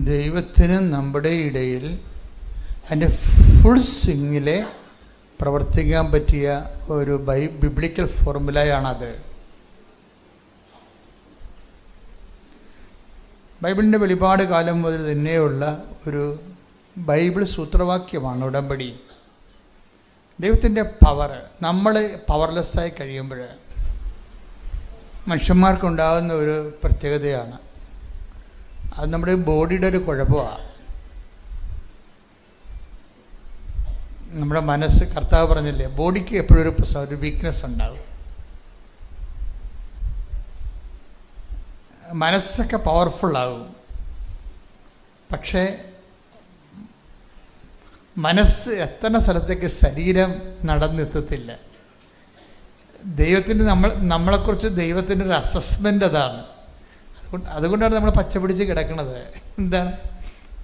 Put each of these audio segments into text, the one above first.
ദൈവത്തിന് നമ്മുടെ ഇടയിൽ അതിൻ്റെ ഫുൾ സ്വിങ്ങിൽ പ്രവർത്തിക്കാൻ പറ്റിയ ഒരു ബിബ്ലിക്കൽ ഫോർമുലയാണത്. ബൈബിളിൻ്റെ വെളിപാട് കാലം മുതൽ തന്നെയുള്ള ഒരു ബൈബിൾ സൂത്രവാക്യമാണ് ഉടമ്പടി. ദൈവത്തിൻ്റെ പവർ നമ്മൾ പവർലെസ്സായി കഴിയുമ്പോൾ മനുഷ്യന്മാർക്കുണ്ടാകുന്ന ഒരു പ്രത്യേകതയാണ്. അത് നമ്മുടെ ബോഡിയുടെ ഒരു കുഴപ്പമാണ്. നമ്മുടെ മനസ്സ്, കർത്താവ് പറഞ്ഞില്ലേ, ബോഡിക്ക് എപ്പോഴും ഒരു വീക്ക്നെസ് ഉണ്ടാകും. മനസ്സൊക്കെ പവർഫുള്ളാകും, പക്ഷേ മനസ്സ് എത്തുന്ന സ്ഥലത്തേക്ക് ശരീരം നടന്നെത്തത്തില്ല. ദൈവത്തിന് നമ്മളെക്കുറിച്ച് ദൈവത്തിൻ്റെ ഒരു അസസ്മെൻ്റ് അതാണ്. അതുകൊണ്ടാണ് നമ്മൾ പച്ച പിടിച്ച് കിടക്കുന്നത്. എന്താണ്?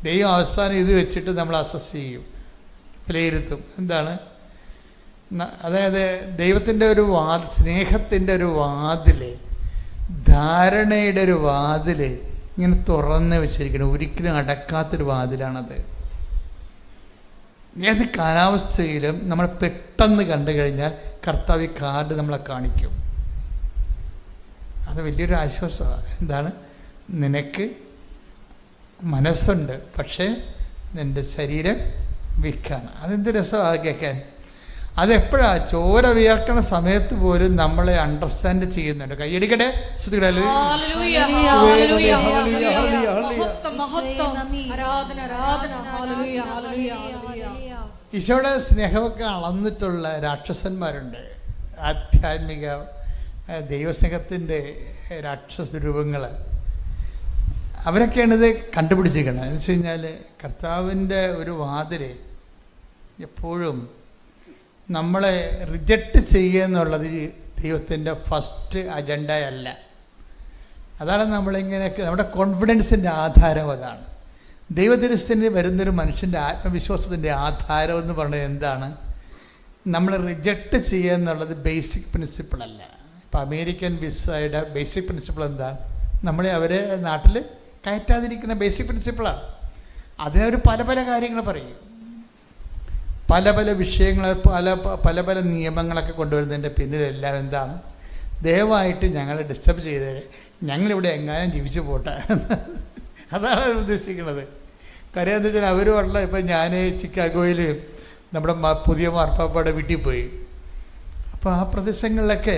ദൈവം അവസാനം ഇത് വെച്ചിട്ട് നമ്മൾ അസസ് ചെയ്യും, വിലയിരുത്തും. എന്താണ്? അതായത് ദൈവത്തിൻ്റെ ഒരു സ്നേഹത്തിൻ്റെ ഒരു വാതിൽ, ധാരണയുടെ ഒരു വാതിൽ ഇങ്ങനെ തുറന്ന് വെച്ചിരിക്കണം. ഒരിക്കലും അടക്കാത്തൊരു വാതിലാണത്. ഏത് കാലാവസ്ഥയിലും നമ്മൾ പെട്ടെന്ന് കണ്ടു കഴിഞ്ഞാൽ കർത്താവ് ഈ കാർഡ് നമ്മളെ കാണിക്കും. അത് വലിയൊരു ആശ്വാസമാണ്. എന്താണ്? നിനക്ക് മനസ്സുണ്ട്, പക്ഷേ നിൻ്റെ ശരീരം വീക്കാണ്. അതെന്ത് രസമാണ് കേൾക്കാൻ. അതെപ്പോഴാണ്? ചോര വിയർക്കണ സമയത്ത് പോലും നമ്മളെ അണ്ടർസ്റ്റാൻഡ് ചെയ്യുന്നുണ്ട്. കൈയടിക്കട്ടെ. ഈശോയുടെ സ്നേഹമൊക്കെ അളന്നിട്ടുള്ള രാക്ഷസന്മാരുണ്ട്. ആധ്യാത്മിക ദൈവസ്നേഹത്തിൻ്റെ രാക്ഷസ രൂപങ്ങൾ. അവരൊക്കെയാണ് ഇത് കണ്ടുപിടിച്ചിരിക്കുന്നത്. എന്ന് വെച്ച് കഴിഞ്ഞാൽ കർത്താവിൻ്റെ ഒരു വാതിൽ എപ്പോഴും നമ്മളെ റിജക്റ്റ് ചെയ്യുക എന്നുള്ളത് ദൈവത്തിൻ്റെ ഫസ്റ്റ് അജണ്ടയല്ല. അതാണ് നമ്മളിങ്ങനെയൊക്കെ നമ്മുടെ കോൺഫിഡൻസിൻ്റെ ആധാരം. അതാണ് ദൈവദൃശ്യത്തിന് വരുന്നൊരു മനുഷ്യൻ്റെ ആത്മവിശ്വാസത്തിൻ്റെ ആധാരം എന്ന് പറയുന്നത്. എന്താണ്? നമ്മൾ റിജക്റ്റ് ചെയ്യുക എന്നുള്ളത് ബേസിക് പ്രിൻസിപ്പിളല്ല. ഇപ്പോൾ അമേരിക്കൻ വിസയുടെ ബേസിക് പ്രിൻസിപ്പിൾ എന്താണ്? നമ്മളെ അവരെ നാട്ടിൽ കയറ്റാതിരിക്കുന്ന ബേസിക് പ്രിൻസിപ്പിളാണ്. അതിനവർ പല പല കാര്യങ്ങൾ പറയും, പല പല വിഷയങ്ങൾ, പല പല നിയമങ്ങളൊക്കെ കൊണ്ടുവരുന്നതിൻ്റെ പിന്നിലെല്ലാം എന്താണ്? ദയവായിട്ട് ഞങ്ങളെ ഡിസ്റ്റർബ് ചെയ്തേരെ, ഞങ്ങളിവിടെ എങ്ങാനും ജീവിച്ചു പോട്ടെ. അതാണ് അവർ ഉദ്ദേശിക്കുന്നത്. കാര്യം എന്താ വെച്ചാൽ അവർ ഉള്ള ഇപ്പം ഞാൻ ചിക്കാഗോയിൽ നമ്മുടെ പുതിയ മാർപ്പാപ്പയുടെ വീട്ടിൽ പോയി. അപ്പോൾ ആ പ്രദേശങ്ങളിലൊക്കെ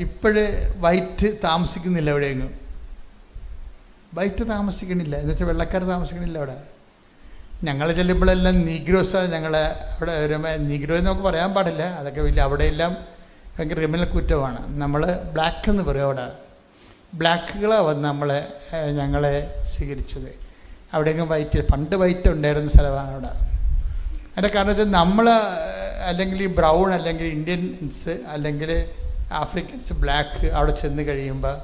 ഇപ്പോഴ് വൈറ്റ് താമസിക്കുന്നില്ല. എവിടെയെങ്കിലും വൈറ്റ് താമസിക്കണില്ല. എന്നുവെച്ചാൽ വെള്ളക്കാർ താമസിക്കണില്ല അവിടെ. ഞങ്ങൾ ചെല്ലുമ്പോഴെല്ലാം നീഗ്രോസാണ് ഞങ്ങളെ അവിടെ. ഒരു നീഗ്രോ എന്ന് നമുക്ക് പറയാൻ പാടില്ല, അതൊക്കെ വലിയ അവിടെയെല്ലാം ഭയങ്കര ക്രിമിനൽ കുറ്റമാണ്. നമ്മൾ ബ്ലാക്ക് എന്ന് പറയും. അവിടെ ബ്ലാക്കുകളാണ് വന്ന് ഞങ്ങളെ സ്വീകരിച്ചത്. അവിടെയെങ്കിലും വൈറ്റ്, പണ്ട് വൈറ്റ് ഉണ്ടായിരുന്ന സ്ഥലമാണ് അവിടെ. അതിൻ്റെ കാരണം വെച്ചാൽ നമ്മൾ അല്ലെങ്കിൽ ഈ ബ്രൗൺ അല്ലെങ്കിൽ ഇന്ത്യൻസ് അല്ലെങ്കിൽ ആഫ്രിക്കൻസ് ബ്ലാക്ക് അവിടെ ചെന്ന് കഴിയുമ്പോൾ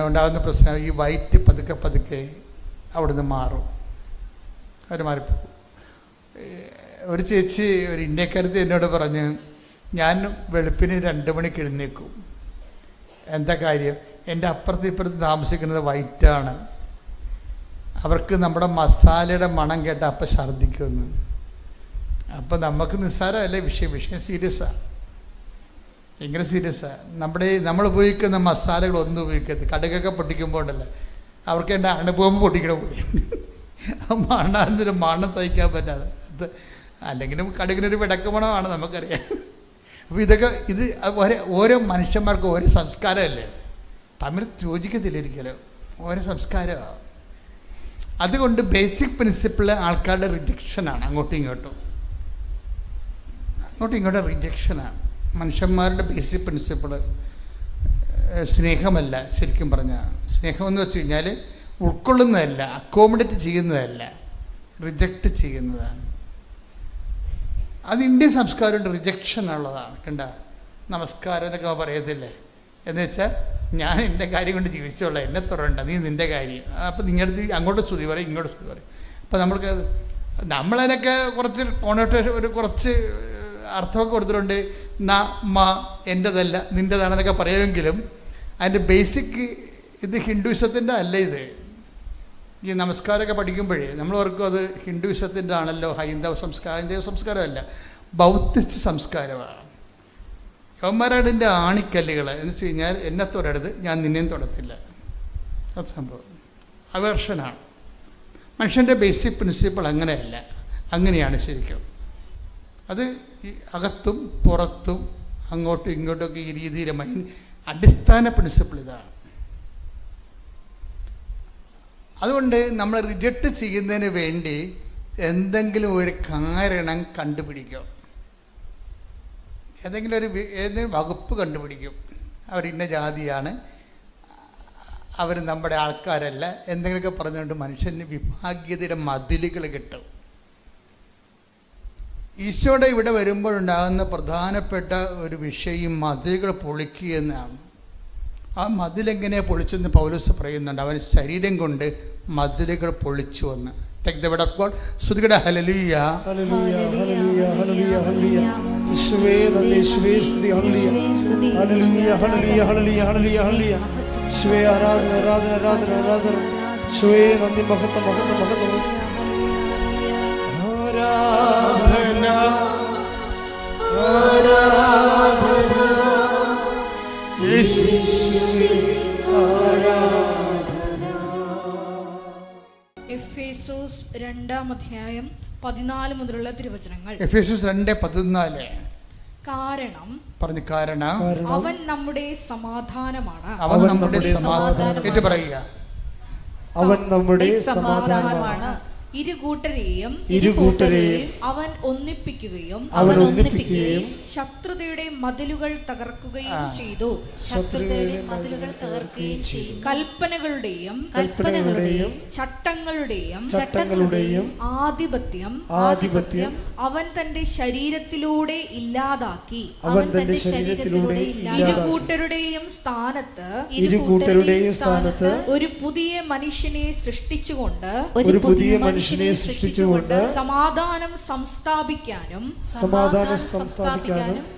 ഉണ്ടാകുന്ന പ്രശ്നം, ഈ വൈറ്റ് പതുക്കെ പതുക്കെ അവിടുന്ന് മാറും, അവർ മാറിപ്പോകും. ഒരു ചേച്ചി, ഒരു ഇന്ത്യക്കാരത്തി എന്നോട് പറഞ്ഞ്, ഞാൻ വെളുപ്പിന് 2 മണിക്ക് എഴുന്നേക്കും. എന്താ കാര്യം? എൻ്റെ അപ്പുറത്ത് ഇപ്പുറത്ത് താമസിക്കുന്നത് വൈറ്റാണ്, അവർക്ക് നമ്മുടെ മസാലയുടെ മണം കേട്ട അപ്പം ഛർദ്ദിക്കുമെന്ന്. അപ്പം നമുക്ക് നിസ്സാരമല്ലേ വിഷയം സീരിയസാണ്, ഭയങ്കര സീരിയസാണ്. നമ്മൾ ഉപയോഗിക്കുന്ന മസാലകളൊന്നും ഉപയോഗിക്കരുത്. കടുകൊക്കെ പൊട്ടിക്കുമ്പോൾ ഉണ്ടല്ലോ, അവർക്ക് എൻ്റെ അണുബോംബ് പൊട്ടിക്കണ പോലെ മണ്ണാന്നൊരു മണം സഹിക്കാൻ പറ്റാതെ. അല്ലെങ്കിലും കടുകിനൊരു വിടക്കുമണമാണ് നമുക്കറിയാം. അപ്പോൾ ഇത് ഓരോ മനുഷ്യന്മാർക്കും ഓരോ സംസ്കാരമല്ലേ, തമ്മിൽ യോജിക്കത്തില്ലിരിക്കലോ, ഓരോ സംസ്കാരമാണ്. അതുകൊണ്ട് ബേസിക് പ്രിൻസിപ്പിൾ ആൾക്കാരുടെ റിജക്ഷനാണ്. അങ്ങോട്ടും ഇങ്ങോട്ടും റിജക്ഷനാണ്. മനുഷ്യന്മാരുടെ ബേസിക് പ്രിൻസിപ്പിൾ സ്നേഹമല്ല. ശരിക്കും പറഞ്ഞാൽ സ്നേഹമെന്ന് വെച്ച് കഴിഞ്ഞാൽ ഉൾക്കൊള്ളുന്നതല്ല, അക്കോമഡേറ്റ് ചെയ്യുന്നതല്ല, റിജക്റ്റ് ചെയ്യുന്നതാണ്. അത് ഇന്ത്യൻ സംസ്കാരമുണ്ട്, റിജക്ഷൻ ഉള്ളതാണ്. കണ്ട, നമസ്കാരം എന്നൊക്കെ പറയത്തില്ലേ, എന്ന് വെച്ചാൽ ഞാൻ എൻ്റെ കാര്യം കൊണ്ട് ജീവിച്ചോളാം, എന്നെ തുറണ്ട, നീ നിൻ്റെ കാര്യം. അപ്പോൾ നിങ്ങളുടെ അങ്ങോട്ട് സ്തുതി പറയും, ഇങ്ങോട്ട് സ്തുതി പറയും. അപ്പോൾ നമ്മളതിനൊക്കെ കുറച്ച് കോണോട്ടേഷൻ, കുറച്ച് അർത്ഥമൊക്കെ കൊടുത്തിട്ടുണ്ട്. എൻ്റെതല്ല നിൻ്റെതാണെന്നൊക്കെ പറയുമെങ്കിലും അതിൻ്റെ ബേസിക് ഇത് ഹിന്ദുയിസത്തിൻ്റെ അല്ല. ഇത് ഈ നമസ്കാരമൊക്കെ പഠിക്കുമ്പോഴേ നമ്മൾ ഓർക്കും അത് ഹിന്ദുവിസത്തിൻ്റെ ആണല്ലോ, ഹൈന്ദവ സംസ്കാരമല്ല, ബൗദ്ധിസ്റ്റ് സംസ്കാരമാണ്. യവന്മാരാടിൻ്റെ ആണിക്കല്ലുകൾ എന്ന് വെച്ച് കഴിഞ്ഞാൽ എന്നെ തൊടരുത്, ഞാൻ നിന്നെയും തൊടത്തില്ല. അത് സംഭവം അവേർഷനാണ്. മനുഷ്യൻ്റെ ബേസിക് പ്രിൻസിപ്പിൾ അങ്ങനെയല്ല, അങ്ങനെയാണ് ശരിക്കും. അത് ഈ അകത്തും പുറത്തും അങ്ങോട്ടും ഇങ്ങോട്ടുമൊക്കെ ഈ രീതിയിൽ അടിസ്ഥാന പ്രിൻസിപ്പിൾ ഇതാണ്. അതുകൊണ്ട് നമ്മൾ റിജക്റ്റ് ചെയ്യുന്നതിന് വേണ്ടി എന്തെങ്കിലും ഒരു കാരണം കണ്ടുപിടിക്കും, ഏതെങ്കിലും വകുപ്പ് കണ്ടുപിടിക്കും. അവർ ഇന്ന ജാതിയാണ്, അവർ നമ്മുടെ ആൾക്കാരല്ല, എന്തെങ്കിലുമൊക്കെ പറഞ്ഞുകൊണ്ട് മനുഷ്യന് വിഭാഗീയതയുടെ മതിലുകൾ കിട്ടും. ഈശോയുടെ ഇവിടെ വരുമ്പോഴുണ്ടാകുന്ന പ്രധാനപ്പെട്ട ഒരു വിഷയം മതിലുകൾ പൊളിക്കുക എന്നാണ്. ആ മതിലെങ്ങനെ പൊളിച്ചെന്ന് പൗലോസ് പറയുന്നുണ്ട്. അവൻ ശരീരം കൊണ്ട് മതിലുകൾ പൊളിച്ചു എന്ന്. Take the word of God. സ്തുതിക്കട്ടെ. ഹല്ലേലൂയ, ഹല്ലേലൂയ, ഹല്ലേലൂയ, ഹല്ലേലൂയ, ഹല്ലേലൂയ. യേശുവേ നന്ദി, യേശുവേ സ്തുതി, ഹല്ലേലൂയ, ഹല്ലേലൂയ, ഹല്ലേലൂയ, ഹല്ലേലൂയ, ഹല്ലേലൂയ, ഹല്ലേലൂയ. യേശുവേ ആരാധന, ആരാധന, ആരാധന, ആരാധന. യേശുവേ നന്ദി, മഹത്വം, മഹത്വം, മഹത്വം. ആരാധന, ആരാധന, യേശുവേ ആരാധന. എഫേസോസ് 2-ാം-അധ്യായം 14 തിരുവചനങ്ങൾ. എഫേസോസ് 2:14. കാരണം അവൻ നമ്മുടെ സമാധാനമാണ്. അവൻ നമ്മുടെ സമാധാനം. കേട്ട് പറയുക. അവൻ നമ്മുടെ സമാധാനമാണ്. ഇരുകൂട്ടരെയും അവൻ ഒന്നിപ്പിക്കുകയും ശത്രുതയുടെ മതിലുകൾ തകർക്കുകയും ചെയ്തു. കൽപ്പനകളുടെയും ചട്ടങ്ങളുടെയും ആധിപത്യം അവൻ തന്റെ ശരീരത്തിലൂടെ ഇല്ലാതാക്കി. ഇരുകൂട്ടരുടെയും സ്ഥാനത്ത് ഒരു പുതിയ മനുഷ്യനെ സൃഷ്ടിച്ചുകൊണ്ട് സമാധാനം സംസ്ഥാപിക്കാനും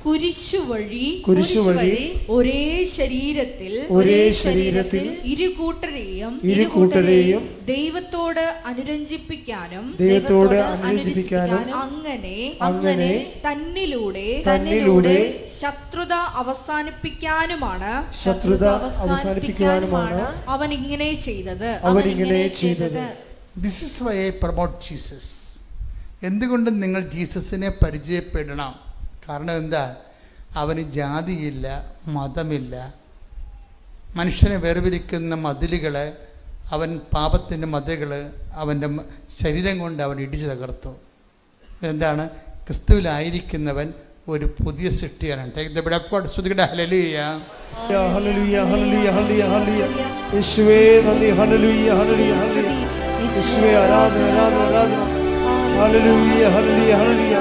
കുരിശുവഴി ഒരേ ശരീരത്തിൽ ഇരുകൂട്ടരെയും ദൈവത്തോട് അനുരഞ്ജിപ്പിക്കാനും അങ്ങനെ തന്നിലൂടെ ശത്രുത അവസാനിപ്പിക്കാനുമാണ് അവൻ ഇങ്ങനെ ചെയ്തത്. This is why I promote Jesus. എന്തുകൊണ്ടും നിങ്ങൾ ജീസസിനെ പരിചയപ്പെടണം. കാരണം എന്താ? അവന് ജാതിയില്ല, മതമില്ല. മനുഷ്യനെ വേർതിരിക്കുന്ന മതിലുകൾ, അവൻ പാപത്തിൻ്റെ മതിലുകൾ അവൻ്റെ ശരീരം കൊണ്ട് അവൻ ഇടിച്ചു തകർത്തു. എന്താണ്? ക്രിസ്തുവിലായിരിക്കുന്നവൻ ഒരു പുതിയ സൃഷ്ടിയാണ്. Take the breath of God. സ്തുതിക്കട്ടെ. ഹല്ലേലൂയ, ഹല്ലേലൂയ, ഹല്ലേലൂയ, ഹല്ലേലൂയ, ഹല്ലേലൂയ. യേശുവേ നന്ദി, ഹല്ലേലൂയ, ഹല്ലേലൂയ, ഹല്ലേലൂയ. യേശുവേ ആരാധന, ആരാധന, ആരാധന. ഹല്ലേലൂയ, ഹല്ലേലൂയ, ഹല്ലേലൂയ.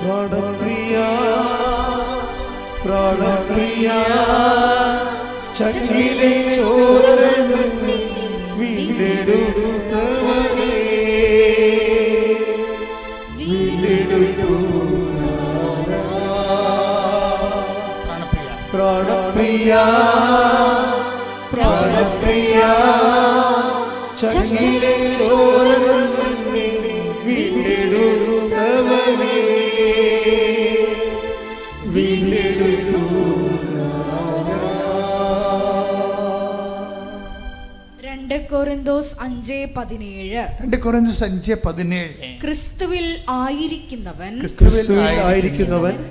പ്രാണപ്രിയ, പ്രാണപ്രിയ, ചങ്കിലെ ചോരനിൽ വീണ്ടെടുത്തവനേ, പ്രാണപ്രിയ, പ്രാണപ്രിയ, ചങ്കിലെ ചോരനിൽ വീണ്ടെടുത്തവനേ, വീണ്ടെടുത്തു. 2 കൊരിന്തോസ് 5:17. ക്രിസ്തുവിൽ ആയിരിക്കുന്നവൻ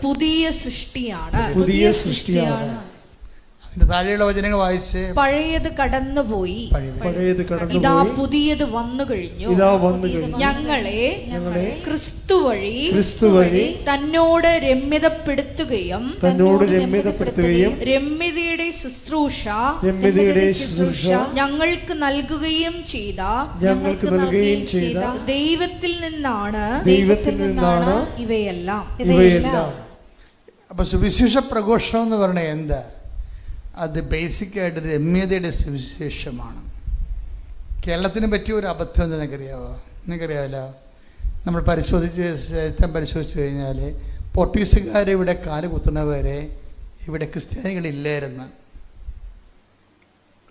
പുതിയ സൃഷ്ടിയാണ്. അതിന്റെ താഴെയുള്ള വചനങ്ങൾ വായിച്ച്. പഴയത് കടന്നുപോയി, ഇതാ പുതിയത് വന്നു കഴിഞ്ഞു. ഞങ്ങളെ ക്രിസ്തു വഴി തന്നോട് രമ്യതപ്പെടുത്തുകയും രമ്യതയുടെ ശുശ്രൂഷ ഞങ്ങൾക്ക് നൽകുകയും ചെയ്ത ദൈവത്തിൽ നിന്നാണ് ഇവയെല്ലാം. അപ്പൊ സുവിശേഷ പ്രഘോഷണം എന്ന് പറഞ്ഞാൽ എന്താ? അത് ബേസിക്കായിട്ട് രമ്യതയുടെ സുവിശേഷമാണ്. കേരളത്തിന് പറ്റിയ ഒരു അബദ്ധം നിങ്ങൾക്കറിയാമല്ലോ. നമ്മൾ പരിശോധിച്ച് കഴിഞ്ഞാൽ പോർട്ടുഗീസുകാർ ഇവിടെ കാല് കുത്തുന്നവരെ ഇവിടെ ക്രിസ്ത്യാനികളില്ലായിരുന്നു.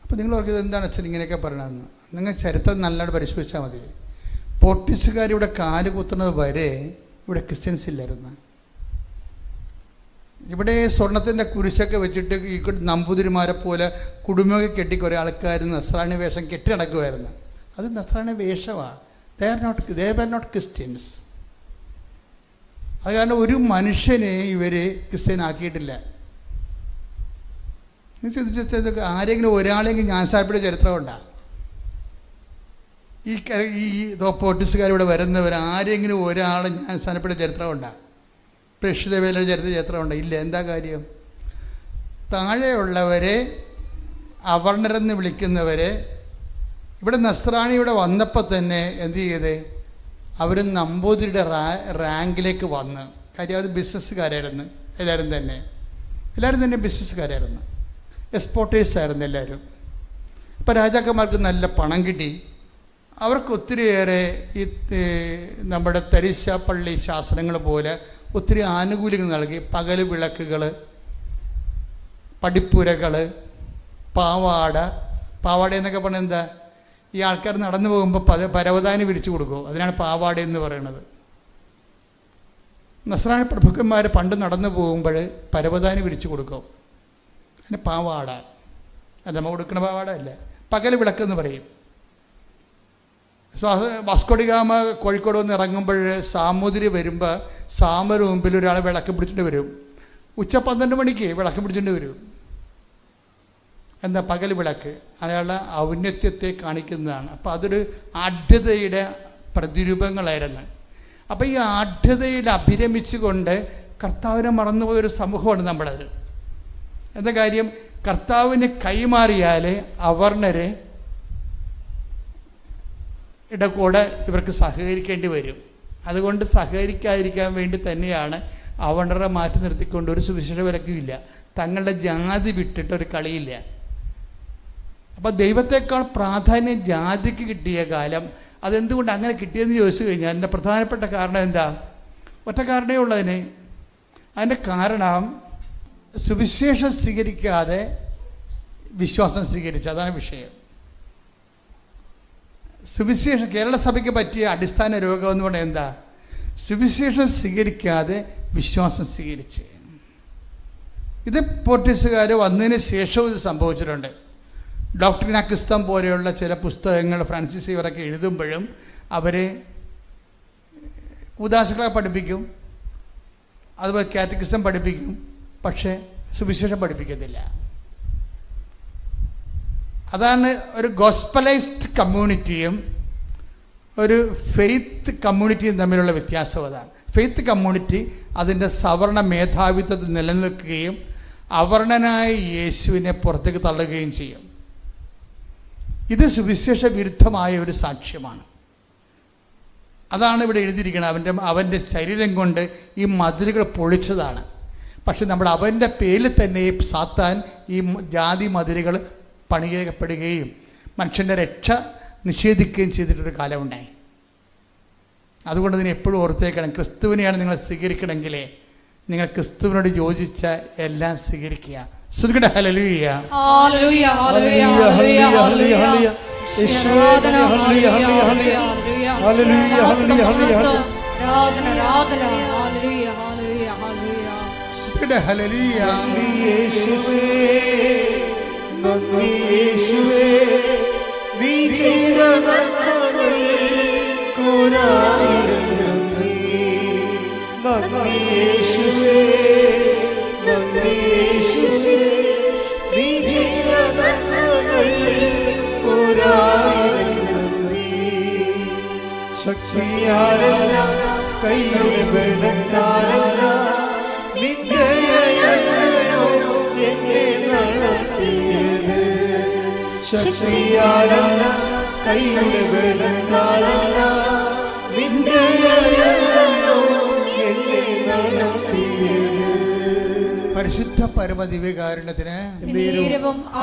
അപ്പോൾ നിങ്ങൾ ഓർക്കുന്നത് എന്താണ് അച്ഛൻ ഇങ്ങനെയൊക്കെ പറയണമെന്ന്? നിങ്ങൾ ചരിത്രം നല്ലതായിട്ട് പരിശോധിച്ചാൽ മതി. പോർട്ടുഗീസുകാർ ഇവിടെ കാല് കുത്തുന്നത് വരെ ഇവിടെ ക്രിസ്ത്യൻസ് ഇല്ലായിരുന്നു. ഇവിടെ സ്വർണത്തിൻ്റെ കുരിശൊക്കെ വെച്ചിട്ട് ഈ നമ്പൂതിരിമാരെ പോലെ കുടുംബമൊക്കെ കെട്ടി കുറേ ആൾക്കാർ നസ്രാണി വേഷം കെട്ടി നടക്കുമായിരുന്നു. അത് നസ്രാണി വേഷമാണ്. ദേ വർ നോട്ട് ക്രിസ്ത്യൻസ്. അത് കാരണം ഒരു മനുഷ്യനെ ഇവർ ക്രിസ്ത്യനാക്കിയിട്ടില്ല. ചിന്തിച്ചതൊക്കെ ആരെങ്കിലും ഒരാളെങ്കിലും ജ്ഞാനസാരപ്പെട്ട ചരിത്രമുണ്ടാകും. ഈ പോർട്ടുഗീസുകാർ ഇവിടെ വരുന്നവർ ആരെങ്കിലും ഒരാൾ ജ്ഞാനസാരപ്പെട്ട ചരിത്രമുണ്ടാകും. പ്രേക്ഷിത വേലയുടെ ചരിത്രമുണ്ട്? ഇല്ല. എന്താ കാര്യം? താഴെയുള്ളവരെ അവർണരെന്ന് വിളിക്കുന്നവരെ ഇവിടെ നസ്രാണി ഇവിടെ വന്നപ്പോൾ തന്നെ എന്ത് ചെയ്ത് അവർ നമ്പൂതിരിയുടെ റാങ്കിലേക്ക് വന്ന്. കാര്യം അത് ബിസിനസ്സുകാരായിരുന്നു. എല്ലാവരും തന്നെ ബിസിനസ്സുകാരായിരുന്നു. എക്സ്പോർട്ടേഴ്സ് ആയിരുന്നു എല്ലാവരും. അപ്പോൾ രാജാക്കന്മാർക്ക് നല്ല പണം കിട്ടി. അവർക്ക് ഒത്തിരിയേറെ ഈ നമ്മുടെ തരിശാപ്പള്ളി ശാസ്ത്രങ്ങൾ പോലെ ഒത്തിരി ആനുകൂല്യങ്ങൾ നൽകി. പകൽ വിളക്കുകൾ, പടിപ്പുരകൾ, പാവാട എന്നൊക്കെ പറഞ്ഞാൽ എന്താ? ഈ ആൾക്കാർ നടന്നു പോകുമ്പോൾ പരവതാനി വിരിച്ചു കൊടുക്കും. അതിനാണ് പാവാട എന്ന് പറയുന്നത്. നസ്രാണി പ്രഭുക്കന്മാർ പണ്ട് നടന്നു പോകുമ്പോൾ പരവതാനി വിരിച്ചു കൊടുക്കും. അതിന് പാവാട. അത് നമ്മൾ കൊടുക്കുന്ന പാവാട അല്ല, പകൽ വിളക്കെന്ന് പറയും. വാസ്കോഡിഗാമ കോഴിക്കോട് വന്ന് ഇറങ്ങുമ്പോൾ സാമൂതിരി വരുമ്പോൾ സാമര് മുമ്പിൽ ഒരാൾ വിളക്ക് പിടിച്ചിട്ട് വരും. ഉച്ച 12 മണിക്ക് വിളക്ക് പിടിച്ചിട്ട് വരും. എന്താ? പകൽ വിളക്ക്. അയാളുടെ ഔന്നത്യത്തെ കാണിക്കുന്നതാണ്. അപ്പോൾ അതൊരു ആഢ്യതയുടെ പ്രതിരൂപങ്ങളായിരുന്നു. അപ്പോൾ ഈ ആഢ്യതയിൽ അഭിരമിച്ചുകൊണ്ട് കർത്താവിനെ മറന്നുപോയൊരു സമൂഹമാണ് നമ്മുടേത്. എന്താ കാര്യം? കർത്താവിന് കൈമാറിയാൽ അവർണരെ കൂടെ ഇവർക്ക് സഹകരിക്കേണ്ടി വരും. അതുകൊണ്ട് സഹകരിക്കാതിരിക്കാൻ വേണ്ടി തന്നെയാണ് അവർണരെ മാറ്റി നിർത്തിക്കൊണ്ട് ഒരു സുവിശേഷ വിലക്കുമില്ല. തങ്ങളുടെ ജാതി വിട്ടിട്ടൊരു കളിയില്ല. അപ്പോൾ ദൈവത്തെക്കാൾ പ്രാധാന്യം ജാതിക്ക് കിട്ടിയ കാലം. അതെന്തുകൊണ്ട് അങ്ങനെ കിട്ടിയെന്ന് ചോദിച്ചു കഴിഞ്ഞാൽ അതിൻ്റെ പ്രധാനപ്പെട്ട കാരണം എന്താ? ഒറ്റ കാരണമേ ഉള്ളതിന്. അതിൻ്റെ കാരണം സുവിശേഷം സ്വീകരിക്കാതെ വിശ്വാസം സ്വീകരിച്ചു. അതാണ് വിഷയം. സുവിശേഷം കേരള സഭയ്ക്ക് പറ്റിയ അടിസ്ഥാന രോഗം എന്ന് പറഞ്ഞാൽ എന്താ? സുവിശേഷം സ്വീകരിക്കാതെ വിശ്വാസം സ്വീകരിച്ച്. ഇത് പോർട്ടുഗീസുകാർ വന്നതിന് ശേഷവും ഇത് സംഭവിച്ചിട്ടുണ്ട്. ഡോക്ടറിന ക്രിസ്തം പോലെയുള്ള ചില പുസ്തകങ്ങൾ ഫ്രാൻസിസ് ഇവരൊക്കെ എഴുതുമ്പോഴും അവർ കൂദാശകളെ പഠിപ്പിക്കും, അതുപോലെ കാറ്റക്കിസം പഠിപ്പിക്കും, പക്ഷേ സുവിശേഷം പഠിപ്പിക്കത്തില്ല. അതാണ് ഒരു ഗോസ്പലൈസ്ഡ് കമ്മ്യൂണിറ്റിയും ഒരു ഫെയ്ത്ത് കമ്മ്യൂണിറ്റിയും തമ്മിലുള്ള വ്യത്യാസം. അതാണ് ഫെയ്ത്ത് കമ്മ്യൂണിറ്റി അതിൻ്റെ സവർണ മേധാവിത്വത്തിൽ നിലനിൽക്കുകയും അവർണനായ യേശുവിനെ പുറത്തേക്ക് തള്ളുകയും ചെയ്യും. ഇത് സുവിശേഷ വിരുദ്ധമായ ഒരു സാക്ഷ്യമാണ്. അതാണ് ഇവിടെ എഴുതിയിരിക്കുന്നത്. അവൻ്റെ ശരീരം കൊണ്ട് ഈ മതിലുകൾ പൊളിച്ചതാണ്. പക്ഷെ നമ്മുടെ അവൻ്റെ പേരിൽ തന്നെ സാത്താൻ ഈ ജാതി മതിലുകൾ പണിയപ്പെടുകയും മനുഷ്യൻ്റെ രക്ഷ നിഷേധിക്കുകയും ചെയ്തിട്ടൊരു കാലമുണ്ടായി. അതുകൊണ്ട് ഇതിനെ എപ്പോഴും ഓർത്തേക്കണം. ക്രിസ്തുവിനെയാണ് നിങ്ങൾ സ്വീകരിക്കണമെങ്കിൽ നിങ്ങൾ ക്രിസ്തുവിനോട് യോജിച്ച എല്ലാം സ്വീകരിക്കുക. ശ്രുതിക്കട്ടെ ഹല്ലേലൂയ. ഹല്ലേലൂയ ഹല്ലേലൂയ ഹല്ലേലൂയ ഹല്ലേലൂയ ആരാധന ഹല്ലേലൂയ ഹല്ലേലൂയ ഹല്ലേലൂയ ഹല്ലേലൂയ ആരാധന ആരാധന ഹല്ലേലൂയ ഹല്ലേലൂയ ഹല്ലേലൂയ ശ്രുതിക്കട്ടെ ഹല്ലേലൂയ. യേശുവേ നന്ദി യേശുവേ, നീ ചെയ്ത നന്മകൾ കോരായിരം നന്ദി. നന്ദി യേശുവേ, നന്ദി യേശുവേ, നീ ചെയ്ത നന്മകൾ കോരായിരം നന്ദി. ശക്തിയാലല്ല, കൈയുടെ ബലത്താലല്ല, നിന്റെ ദയയല്ലയോ എന്നെ നടത്തിയത്. ശക്തിയാലല്ല, കൈയുടെ ബലത്താലല്ല, നിന്റെ ദയയല്ലയോ എന്നെ നടത്തിയത്. പരിശുദ്ധ പരമദിവ്യകാരുണ്യത്തിന്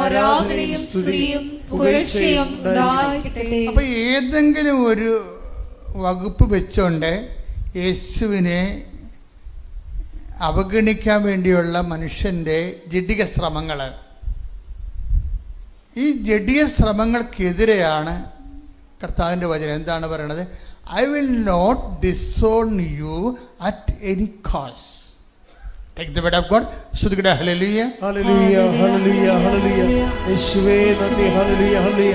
ആരാധനയും സ്തുതിയും പുകഴ്ചയും ഉണ്ടായിരിക്കട്ടെ. അപ്പൊ ഏതെങ്കിലും ഒരു വകുപ്പ് വെച്ചുകൊണ്ട് യേശുവിനെ അവഗണിക്കാൻ വേണ്ടിയുള്ള മനുഷ്യൻ്റെ ജഡിക ശ്രമങ്ങൾ ഈ ജഡീയ ശ്രമങ്ങൾക്കെതിരെയാണ് കർത്താവിൻ്റെ വചനം. എന്താണ് പറയണത്? I will not disown you at any cost. Take the word of God. ശ്രുതികട ഹല്ലേലൂയ. ഹല്ലേലൂയ ഹല്ലേലൂയ ഹല്ലേലൂയ. യേശുവേ നന്ദി. ഹല്ലേലൂയ ഹല്ലേലൂയ.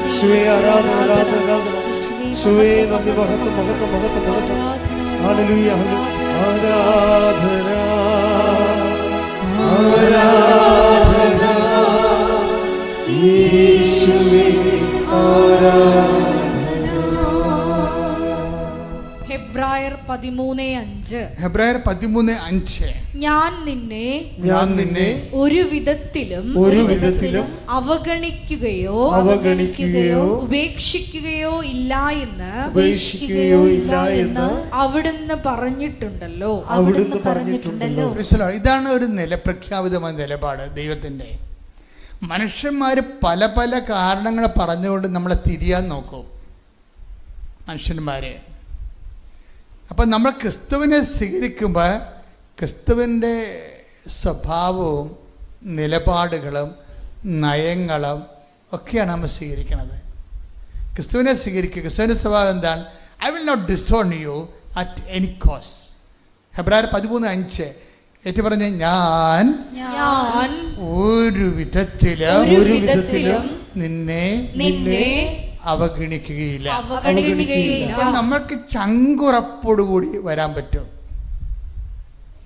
യേശുവേ ആരാധന ആരാധന ആരാധന. യേശുവേ നന്ദി. മഹത്വം മഹത്വം മഹത്വം മഹത്വം. ഹല്ലേലൂയ ആരാധന ആരാധന യേശുവേ ആരാധന. ഹെബ്രായർ 13:5. ഹെബ്രായർ 13:5. ഞാൻ നിന്നെ ഒരു വിധത്തിലും അവഗണിക്കുകയോ ഉപേക്ഷിക്കുകയോ ഇല്ല എന്ന് അവിടുന്ന് പറഞ്ഞിട്ടുണ്ടല്ലോ. ഇതാണ് ഒരു പ്രഖ്യാപിതമായ നിലപാട് ദൈവത്തിൻ്റെ. മനുഷ്യന്മാർ പല പല കാരണങ്ങൾ പറഞ്ഞുകൊണ്ട് നമ്മളെ തിരിയാൻ നോക്കും മനുഷ്യന്മാർ. അപ്പം നമ്മൾ ക്രിസ്തുവിനെ സ്വീകരിക്കുമ്പോൾ ക്രിസ്തുവിൻ്റെ സ്വഭാവവും നിലപാടുകളും നയങ്ങളും ഒക്കെയാണ് നമ്മൾ സ്വീകരിക്കുന്നത്. ക്രിസ്തുവിനെ സ്വീകരിക്കുക. ക്രിസ്തുവിൻ്റെ സ്വഭാവം എന്താണ്? I will not disown you at any cost. ഹെബ്രായർ 13:5 ഏറ്റു പറഞ്ഞ് ഞാൻ ഒരു വിധത്തിലും നിന്നെ അവഗണിക്കുകയില്ല. നമ്മൾക്ക് ചങ്കുറപ്പോടുകൂടി വരാൻ പറ്റും.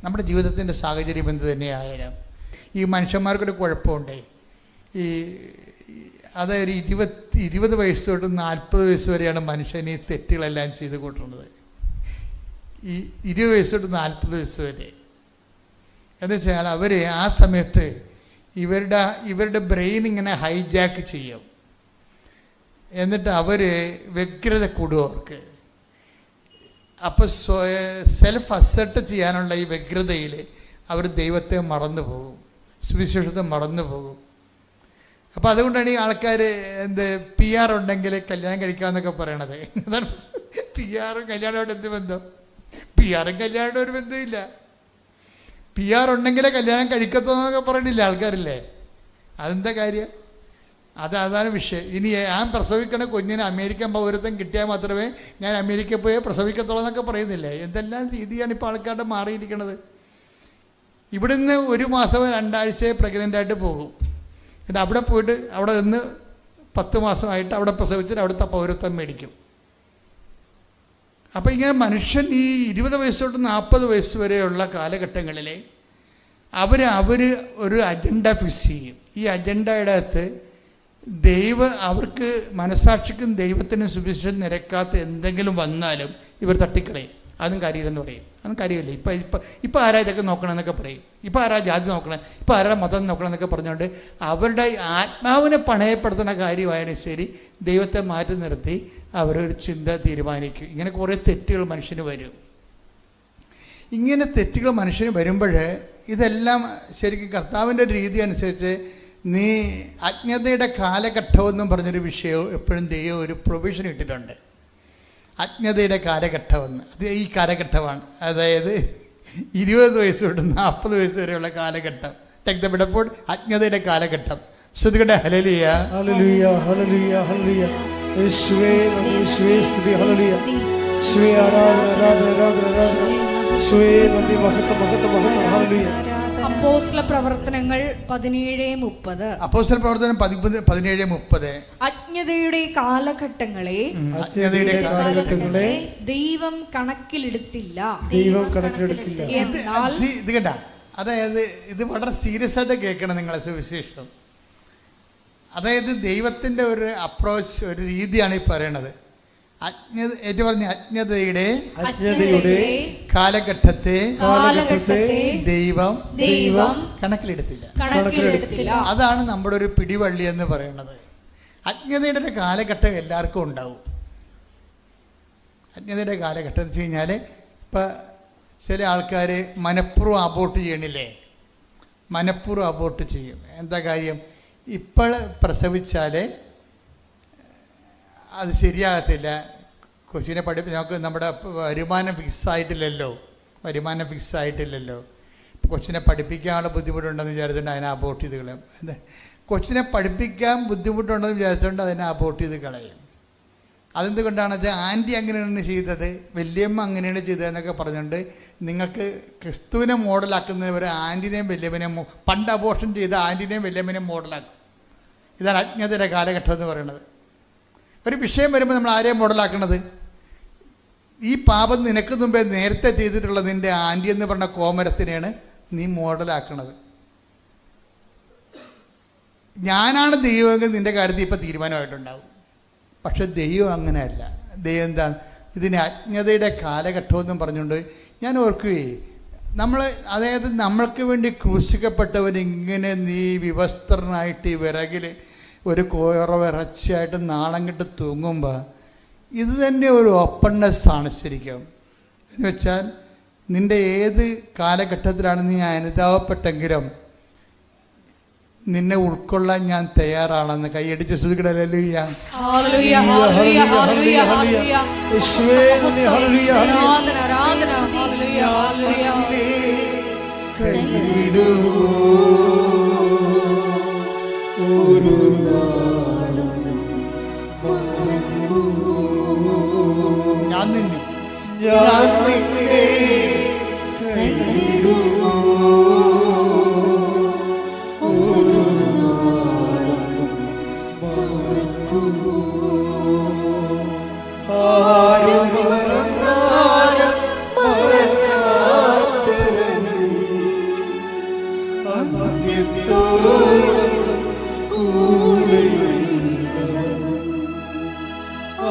നമ്മുടെ ജീവിതത്തിൻ്റെ സാഹചര്യം എന്ത് തന്നെയായാലും ഈ മനുഷ്യന്മാർക്കൊരു കുഴപ്പമുണ്ട്. അതായത് 20 വയസ്സ് തൊട്ട് 40 വയസ്സ് വരെയാണ് മനുഷ്യൻ ഈ തെറ്റുകളെല്ലാം ചെയ്ത് കൂട്ടുന്നത്. ഈ 20 വയസ്സ് തൊട്ട് 40 വയസ്സ് വരെ എന്ന് വെച്ചാൽ അവർ ആ സമയത്ത് ഇവരുടെ ബ്രെയിൻ ഇങ്ങനെ ഹൈജാക്ക് ചെയ്യും. എന്നിട്ട് അവർ വ്യഗ്രത കൂടും അവർക്ക്. അപ്പോൾ സെൽഫ് അസെർട്ട് ചെയ്യാനുള്ള ഈ വ്യഗ്രതയിൽ അവർ ദൈവത്തെ മറന്നു പോകും, സുവിശേഷത്തെ മറന്നു പോകും. അപ്പോൾ അതുകൊണ്ടാണ് ഈ ആൾക്കാർ PR ഉണ്ടെങ്കിൽ കല്യാണം കഴിക്കാമെന്നൊക്കെ പറയണത്. അതാണ് PR-ഉം കല്യാണമായിട്ട് എന്ത് ബന്ധം? PR-ഉം കല്യാണമായിട്ട് ഒരു ബന്ധമില്ല. PR ഉണ്ടെങ്കിലേ കല്യാണം കഴിക്കത്തോന്നൊക്കെ പറയണില്ല ആൾക്കാരില്ലേ? അതെന്താ കാര്യം? അതാണ് വിഷയം. ഇനി ഞാൻ പ്രസവിക്കണ കുഞ്ഞിന് അമേരിക്കൻ പൗരത്വം കിട്ടിയാൽ മാത്രമേ ഞാൻ അമേരിക്കയിൽ പോയി പ്രസവിക്കത്തുള്ളൂ എന്നൊക്കെ പറയുന്നില്ലേ? എന്തെല്ലാം രീതിയാണ് ഇപ്പോൾ ആൾക്കാരുടെ മാറിയിരിക്കണത്. ഇവിടുന്ന് 1 മാസമോ 2 ആഴ്ചയെ പ്രഗ്നൻ്റായിട്ട് പോകും. എന്നിട്ട് അവിടെ പോയിട്ട് അവിടെ നിന്ന് 10 മാസമായിട്ട് അവിടെ പ്രസവിച്ചിട്ട് അവിടുത്തെ പൗരത്വം മേടിക്കും. അപ്പോൾ ഇങ്ങനെ മനുഷ്യൻ ഈ 20 വയസ്സ് തൊട്ട് 40 വയസ്സ് വരെയുള്ള കാലഘട്ടങ്ങളിൽ അവർ ഒരു അജണ്ട ഫിക്സ് ചെയ്യും. ഈ അജണ്ടയുടെ അകത്ത് അവർക്ക് മനസാക്ഷിക്കും ദൈവത്തിനും സുവിശേഷം നിരക്കാത്ത എന്തെങ്കിലും വന്നാലും ഇവർ തട്ടിക്കളയും. അതും കാര്യമില്ലെന്ന് പറയും. അതും കാര്യമില്ല. ഇപ്പം ആരാ ഇതൊക്കെ നോക്കണമെന്നൊക്കെ പറയും. ഇപ്പം ആരാ ജാതി നോക്കണം, ഇപ്പം ആരാ മതം നോക്കണം എന്നൊക്കെ പറഞ്ഞുകൊണ്ട് അവരുടെ ആത്മാവിനെ പണയപ്പെടുത്തുന്ന കാര്യമായാലും ശരി ദൈവത്തെ മാറ്റി നിർത്തി അവരൊരു ചിന്ത തീരുമാനിക്കും. ഇങ്ങനെ കുറേ തെറ്റുകൾ മനുഷ്യന് വരും. ഇങ്ങനെ തെറ്റുകൾ മനുഷ്യന് വരുമ്പോൾ ഇതെല്ലാം ശരിക്കും കർത്താവിൻ്റെ രീതി അനുസരിച്ച് നീ അജ്ഞതയുടെ കാലഘട്ടമെന്നും പറഞ്ഞൊരു വിഷയവും എപ്പോഴും ദൈവം ഒരു പ്രൊവിഷൻ ഇട്ടിട്ടുണ്ട്. അജ്ഞതയുടെ കാലഘട്ടമെന്ന്. അത് ഈ കാലഘട്ടമാണ്. അതായത് 20 വയസ്സ് തൊട്ട് 40 വയസ്സ് വരെയുള്ള കാലഘട്ടം. ടേക്ക് ദ ബിഡപ്പോൾ അജ്ഞതയുടെ കാലഘട്ടം. ശ്രുതികട ഹല്ലേലൂയ ഹല്ലേലൂയ ഹല്ലേലൂയ ഹല്ലേലൂയ. യേശുവേ യേശുവേ സ്തുതി. ഹല്ലേലൂയ. യേശുവേ ആരാധന ആരാധന ആരാധന ആരാധന. യേശുവേ നന്ദി. മഹത്വം മഹത്വം മഹത്വം. ഹല്ലേലൂയ. അപ്പോസ്തല പ്രവർത്തനങ്ങൾ 17:30. അപ്പോസ്തല പ്രവർത്തനം 17:30. അജ്ഞതയുടെ കാലഘട്ടങ്ങളെ ദൈവം കണക്കിലെടുത്തില്ല. എന്നാൽ ഇത് കണ്ട, അതായത് ഇത് വളരെ സീരിയസ് ആയിട്ട് കേൾക്കണം നിങ്ങളെ സുവിശേഷം. അതായത് ദൈവത്തിൻ്റെ ഒരു അപ്രോച്ച്, ഒരു രീതിയാണ് ഈ പറയണത്. അജ്ഞതയുടെ കാലഘട്ടത്തെ ദൈവം കണക്കിലെടുത്തില്ല. അതാണ് നമ്മുടെ ഒരു പിടിവള്ളി എന്ന് പറയുന്നത്. അജ്ഞതയുടെ കാലഘട്ടം എല്ലാവർക്കും ഉണ്ടാവും. അജ്ഞതയുടെ കാലഘട്ടം എന്ന് വെച്ച് കഴിഞ്ഞാൽ ഇപ്പം ചില ആൾക്കാർ മനഃപൂർവ്വം അബോർട്ട് ചെയ്യണില്ലേ? മനഃപൂർവ്വം അബോർട്ട് ചെയ്യും. എന്താ കാര്യം? ഇപ്പോൾ പ്രസവിച്ചാൽ അത് ശരിയാകത്തില്ല. കൊച്ചിനെ നമുക്ക് നമ്മുടെ വരുമാനം ഫിക്സായിട്ടില്ലല്ലോ. കൊച്ചിനെ പഠിപ്പിക്കാനുള്ള ബുദ്ധിമുട്ടുണ്ടെന്ന് വിചാരിച്ചിട്ടുണ്ട് അതിനെ അബോർട്ട് ചെയ്ത് കളയും. കൊച്ചിനെ പഠിപ്പിക്കാൻ ബുദ്ധിമുട്ടുണ്ടെന്ന് വിചാരിച്ചുകൊണ്ട് അതിനെ അബോർട്ട് ചെയ്ത് കളയും. അതെന്തുകൊണ്ടാണെന്ന് വെച്ചാൽ ആൻറ്റി അങ്ങനെയാണ് ചെയ്തത്, വല്യമ്മ അങ്ങനെയാണ് ചെയ്തതെന്നൊക്കെ പറഞ്ഞുകൊണ്ട് നിങ്ങൾക്ക് ക്രിസ്തുവിനെ മോഡലാക്കുന്നവർ ആൻറ്റിനെയും വല്യമ്മനെയും പണ്ട് അബോർഷൻ ചെയ്ത ആൻറ്റിനെയും വല്യമ്മനെയും മോഡലാക്കും. ഇതാണ് അജ്ഞതയുടെ കാലഘട്ടം എന്ന് പറയുന്നത്. ഒരു വിഷയം വരുമ്പോൾ നമ്മൾ ആരെയും മോഡലാക്കണത്? ഈ പാപം നിനക്ക് മുമ്പേ നേരത്തെ ചെയ്തിട്ടുള്ള നിൻ്റെ ആൻറ്റി എന്ന് പറഞ്ഞ കോമരത്തിനെയാണ് നീ മോഡലാക്കണത്. ഞാനാണ് ദൈവമെങ്കിൽ നിൻ്റെ കാര്യത്തിൽ ഇപ്പോൾ തീരുമാനമായിട്ടുണ്ടാവും. പക്ഷെ ദൈവം അങ്ങനെയല്ല. ദൈവം എന്താണ്? ഇതിനെ അജ്ഞതയുടെ കാലഘട്ടമെന്നും പറഞ്ഞുകൊണ്ട് ഞാൻ ഓർക്കുകയെ, അതായത് നമ്മൾക്ക് വേണ്ടി ക്രൂശിക്കപ്പെട്ടവരിങ്ങനെ നീ വിവസ്ത്രനായിട്ട് ഈ വിറകിൽ ഒരു കോറവിറച്ചിയായിട്ട് നാളം കെട്ട് തൂങ്ങുമ്പോൾ ഇത് തന്നെ ഒരു ഓപ്പൺനെസ്സാണ് ശരിക്കും. എന്ന് വെച്ചാൽ നിൻ്റെ ഏത് കാലഘട്ടത്തിലാണ് നീ അനുതാപപ്പെട്ടെങ്കിലും നിന്നെ ഉൾക്കൊള്ളാൻ ഞാൻ തയ്യാറാണെന്ന് കൈയടിച്ച് ശ്രുതിക്കട്ടെ. ഹല്ലേലൂയ. ഹല്ലേലൂയ, ഹല്ലേലൂയ, ഹല്ലേലൂയ, ഹല്ലേലൂയ. യേശുവേ നന്ദി. ഹല്ലേലൂയ, ആരാധന, ആരാധന. ഹല്ലേലൂയ, ഹല്ലേലൂയ. ഒരു നാളും ഞാൻ നിന്നെ കൈവിടുമോ? ഒരു നാളും മറക്കുമോ? ആരും മറന്നാലും മറക്കാത്തവൻ അന്ത്യത്തോളം കൂടെയുള്ളവൻ.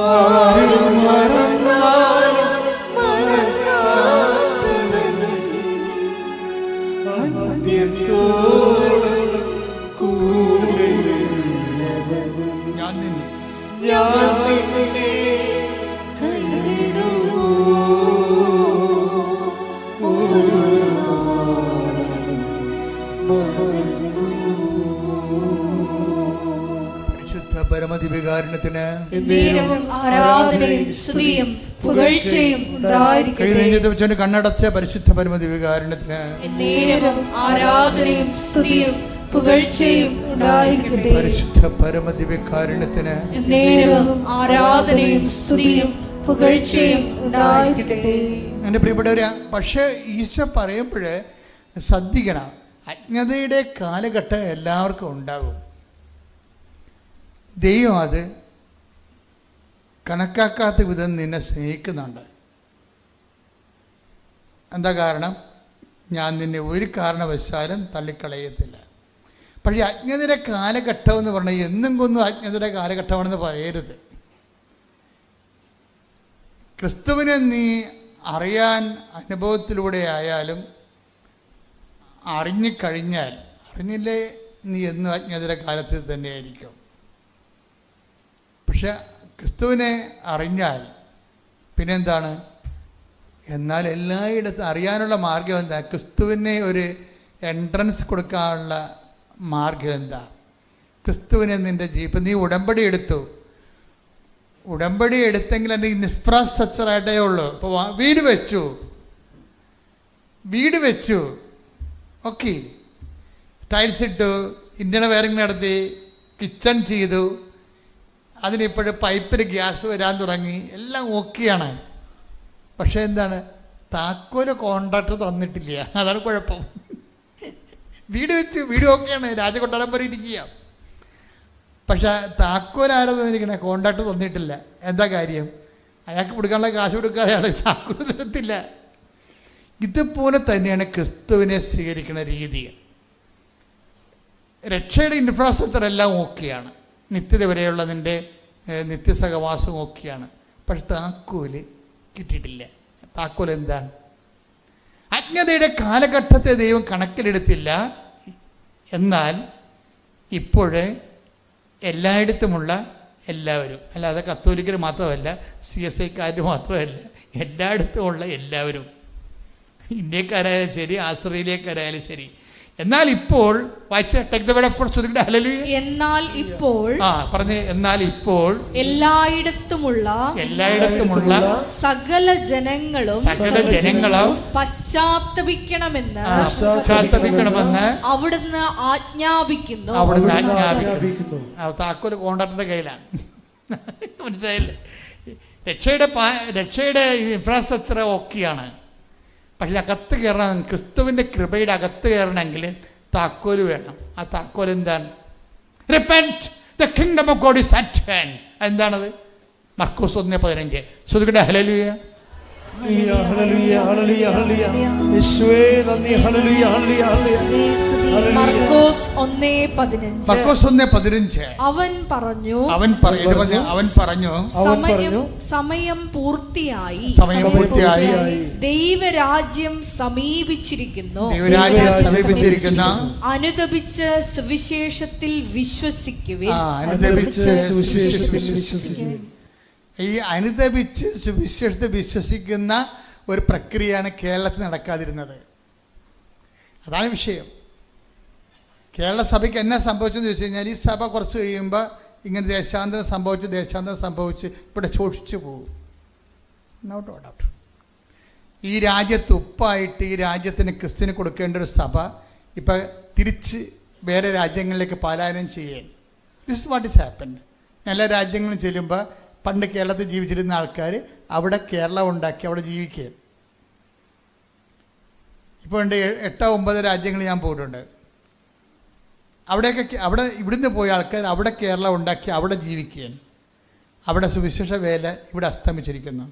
ആരും മറന്നാലും മറക്കാത്തവൻ അന്ത്യത്തോളം കൂടെയുള്ളവൻ. ഞാൻ നിന്നെ കൈവിടുമോ? ഒരു നാളും മറക്കുമോ? പരിശുദ്ധ പരമദിവ്യകാരുണ്യത്തിന് എന്നേരവും ആരാധനയും സ്തുതിയും പുകഴ്ചയും കൈ ഉണ്ടായിരിക്കട്ടെ. നെഞ്ചത്ത് വെച്ചുകൊണ്ട് കണ്ണടച്ച പരിശുദ്ധ പരമദിവ്യകാരുണ്യത്തിന് എന്നേരവും ആരാധനയും സ്തുതിയും പുകഴ്ചയും ഉണ്ടായിരിക്കട്ടെ. പരിശുദ്ധ പരമദിവ്യകാരുണ്യത്തിന് എന്നേരവും ആരാധനയും സ്തുതിയും പുകഴ്ചയും ഉണ്ടായിരിക്കട്ടെ. എൻ്റെ പ്രിയപ്പെട്ടവരെ, പക്ഷേ ഈശോ പറയുമ്പോൾ ശ്രദ്ധിക്കണം, അജ്ഞതയുടെ കാലഘട്ടം എല്ലാവർക്കും ഉണ്ടാകും. ദൈവം അത് കണക്കാക്കാത്ത വിധം നിന്നെ സ്നേഹിക്കുന്നുണ്ട്. എന്താ കാരണം? ഞാൻ നിന്നെ ഒരു കാരണവശാലും തള്ളിക്കളയത്തില്ല. പക്ഷേ അജ്ഞതയുടെ കാലഘട്ടം എന്ന് പറഞ്ഞാൽ എന്നും കൊന്നും അജ്ഞതയുടെ കാലഘട്ടമാണെന്ന് പറയരുത്. ക്രിസ്തുവിനെ നീ അറിയാൻ അനുഭവത്തിലൂടെ ആയാലും അറിഞ്ഞിക്കഴിഞ്ഞാൽ, അറിഞ്ഞില്ലേ നീ എന്നും അജ്ഞതയുടെ കാലത്തിൽ തന്നെയായിരിക്കും. പക്ഷെ ക്രിസ്തുവിനെ അറിഞ്ഞാൽ പിന്നെന്താണ്? എന്നാൽ എല്ലായിടത്തും അറിയാനുള്ള മാർഗം എന്താ? ക്രിസ്തുവിനെ ഒരു എൻട്രൻസ് കൊടുക്കാനുള്ള മാർഗം എന്താ? ക്രിസ്തുവിനെ നിൻ്റെ ജീവിതം നീ ഉടമ്പടി എടുത്തു. ഉടമ്പടി എടുത്തെങ്കിൽ എൻ്റെ ഇൻഫ്രാസ്ട്രക്ചറായിട്ടേ ഉള്ളൂ. ഇപ്പോൾ വീട് വെച്ചു ഓക്കെ, ടൈൽസ് ഇട്ടു, ഇൻ്റർണൽ വയറിങ് നടത്തി, കിച്ചൺ ചെയ്തു, അതിനിപ്പോഴും പൈപ്പിൽ ഗ്യാസ് വരാൻ തുടങ്ങി, എല്ലാം ഓക്കെയാണ്. പക്ഷേ എന്താണ്? താക്കോല് കോൺട്രാക്ടർ തന്നിട്ടില്ല. അതാണ് കുഴപ്പം. വീട് വെച്ച്, വീട് ഓക്കെയാണ്, രാജകൊട്ടാരം വരെ ഇരിക്കുക. പക്ഷേ താക്കോൽ ആരാ തന്നിരിക്കണേ? കോൺട്രാക്ടർ തന്നിട്ടില്ല. എന്താ കാര്യം? അയാൾക്ക് കൊടുക്കാനുള്ള കാശ് കൊടുക്കാതെ അയാൾ താക്കോൽ തരത്തില്ല. ഇതുപോലെ തന്നെയാണ് ക്രിസ്തുവിനെ സ്വീകരിക്കുന്ന രീതി. രക്ഷയുടെ ഇൻഫ്രാസ്ട്രക്ചർ എല്ലാം ഓക്കെയാണ്, നിത്യത വരെയുള്ള നിൻ്റെ നിത്യസഹവാസം ഓക്കെയാണ്. പക്ഷെ താക്കോല് കിട്ടിയിട്ടില്ല. താക്കോൽ എന്താണ്? അജ്ഞതയുടെ കാലഘട്ടത്തെ ദൈവം കണക്കിലെടുത്തില്ല. എന്നാൽ ഇപ്പോഴേ എല്ലായിടത്തുമുള്ള എല്ലാവരും, അല്ലാതെ കത്തോലിക്കർ മാത്രമല്ല, CSIക്കാർ മാത്രമല്ല, എല്ലായിടത്തുമുള്ള എല്ലാവരും, ഇന്ത്യക്കാരായാലും ശരി, ആസ്ട്രേലിയക്കാരായാലും ശരി, എന്നാൽ ഇപ്പോൾ വായിച്ച take the word of God ശ്രദ്ധിക്കട്ടെ. ഹല്ലേലൂയ. എന്നാൽ ഇപ്പോൾ പറഞ്ഞേ. എന്നാൽ ഇപ്പോൾ എല്ലായിടത്തുമുള്ള സകല ജനങ്ങളും പശ്ചാത്തപിക്കണമെന്ന് അവിടുന്ന് ആജ്ഞാപിക്കുന്നു. താക്കോല് കോൺട്രാക്ടറുടെ കയ്യിലാണ്. മനസ്സിലായില്ലേ? രക്ഷയുടെ ഇൻഫ്രാസ്ട്രക്ചർ ഓക്കെയാണ്. പക്ഷെ അകത്ത് കയറണം, ക്രിസ്തുവിൻ്റെ കൃപയുടെ അകത്ത് കയറണമെങ്കിൽ താക്കോല് വേണം. ആ താക്കോൽ എന്താണ്? Repent, the kingdom of God is at hand. എന്താണത്? മർക്കോസ് 1:15. ശ്രദ്ധിക്കട്ടെ. ഹല്ലേലൂയ. മർക്കോസ് 1:15. അവൻ പറഞ്ഞു സമയം പൂർത്തിയായി, ദൈവരാജ്യം സമീപിച്ചിരിക്കുന്നു. അനുതപിച്ച് സുവിശേഷത്തിൽ വിശ്വസിക്കുവിൻ. ഈ അനുതപിച്ച് സുവിശേഷത്തിൽ വിശ്വസിക്കുന്ന ഒരു പ്രക്രിയയാണ് കേരളത്തിൽ നടക്കാതിരുന്നത്. അതാണ് വിഷയം. കേരള സഭയ്ക്ക് എന്നാ സംഭവിച്ചെന്ന് ചോദിച്ചു കഴിഞ്ഞാൽ, ഈ സഭ കുറച്ച് കഴിയുമ്പോൾ ഇങ്ങനെ ദേശാന്തരം സംഭവിച്ച് ഇവിടെ ചോദിച്ചു പോകും. No doubt. ഈ രാജ്യത്ത് ഉപ്പായിട്ട് ഈ രാജ്യത്തിന് ക്രിസ്തുവിന് കൊടുക്കേണ്ട ഒരു സഭ ഇപ്പം തിരിച്ച് വേറെ രാജ്യങ്ങളിലേക്ക് പലായനം ചെയ്യാൻ. This what is happened. എല്ലാ രാജ്യങ്ങളും ചെല്ലുമ്പോൾ പണ്ട് കേരളത്തിൽ ജീവിച്ചിരുന്ന ആൾക്കാർ അവിടെ കേരളം ഉണ്ടാക്കി അവിടെ ജീവിക്കുക. ഇപ്പോൾ ഉണ്ട് 8-9 രാജ്യങ്ങൾ ഞാൻ പോയിട്ടുണ്ട്. അവിടെ ഇവിടുന്ന് പോയ ആൾക്കാർ അവിടെ കേരളം ഉണ്ടാക്കി അവിടെ ജീവിക്കുകയാണ്. അവിടെ സുവിശേഷ വേല ഇവിടെ അസ്തമിച്ചിരിക്കുന്നു.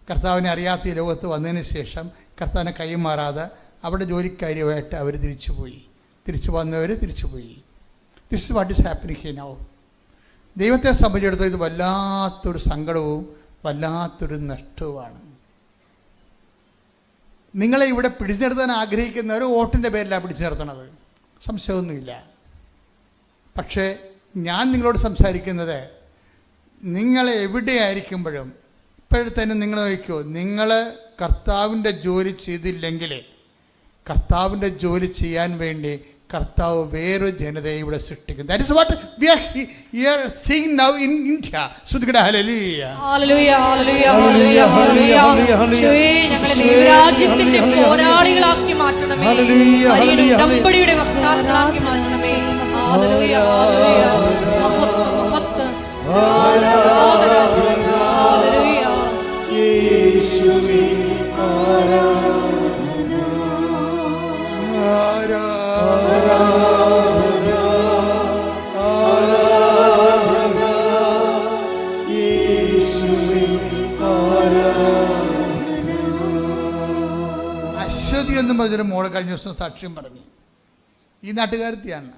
കർത്താവിനെ അറിയാത്ത ഈ ലോകത്ത് വന്നതിന് ശേഷം കർത്താവിനെ കൈമാറാതെ അവിടെ ജോലിക്കാര്യമായിട്ട് അവർ തിരിച്ചു വന്നവർ തിരിച്ചുപോയി. This is what is happening here now. ദൈവത്തെ സംബന്ധിച്ചിടത്തോളം ഇത് വല്ലാത്തൊരു സങ്കടവും വല്ലാത്തൊരു നഷ്ടവുമാണ്. നിങ്ങളെ ഇവിടെ പിടിച്ചു നിർത്താൻ ആഗ്രഹിക്കുന്നവർ വോട്ടിൻ്റെ പേരിലാണ് പിടിച്ചു നിർത്തണത്, സംശയമൊന്നുമില്ല. പക്ഷേ ഞാൻ നിങ്ങളോട് സംസാരിക്കുന്നത്, നിങ്ങൾ എവിടെയായിരിക്കുമ്പോഴും ഇപ്പോഴത്തന്നെ നിങ്ങൾ നോക്കിക്കോ, നിങ്ങൾ കർത്താവിൻ്റെ ജോലി ചെയ്തില്ലെങ്കിൽ കർത്താവിൻ്റെ ജോലി ചെയ്യാൻ വേണ്ടി കർത്താവ് വേറൊരു ജനതയെ ഇവിടെ സൃഷ്ടിക്കും. That is what we are seeing now in India. ശ്രുതിക്കട്ടെ. ഹല്ലേലൂയ. ഹല്ലേലൂയ. ഹല്ലേലൂയ. ഹല്ലേലൂയ. ഹല്ലേലൂയ. ഞങ്ങളെ ദൈവരാജ്യത്തിന്റെ പോരാളികളാക്കി മാറ്റണമേ. മരിയൻ ഉടമ്പടിയുടെ വക്താക്കളാക്കി മാറ്റണമേ. ഹല്ലേലൂയ. ഹല്ലേലൂയ. മഹത്വം. ഹല്ലേലൂയ. യേശുവേ ആരാധന. അശ്വതി എന്നും പറഞ്ഞൊരു മോള് കഴിഞ്ഞ ദിവസം സാക്ഷ്യം പറഞ്ഞു. ഈ നാട്ടുകാരത്തിയാണ്,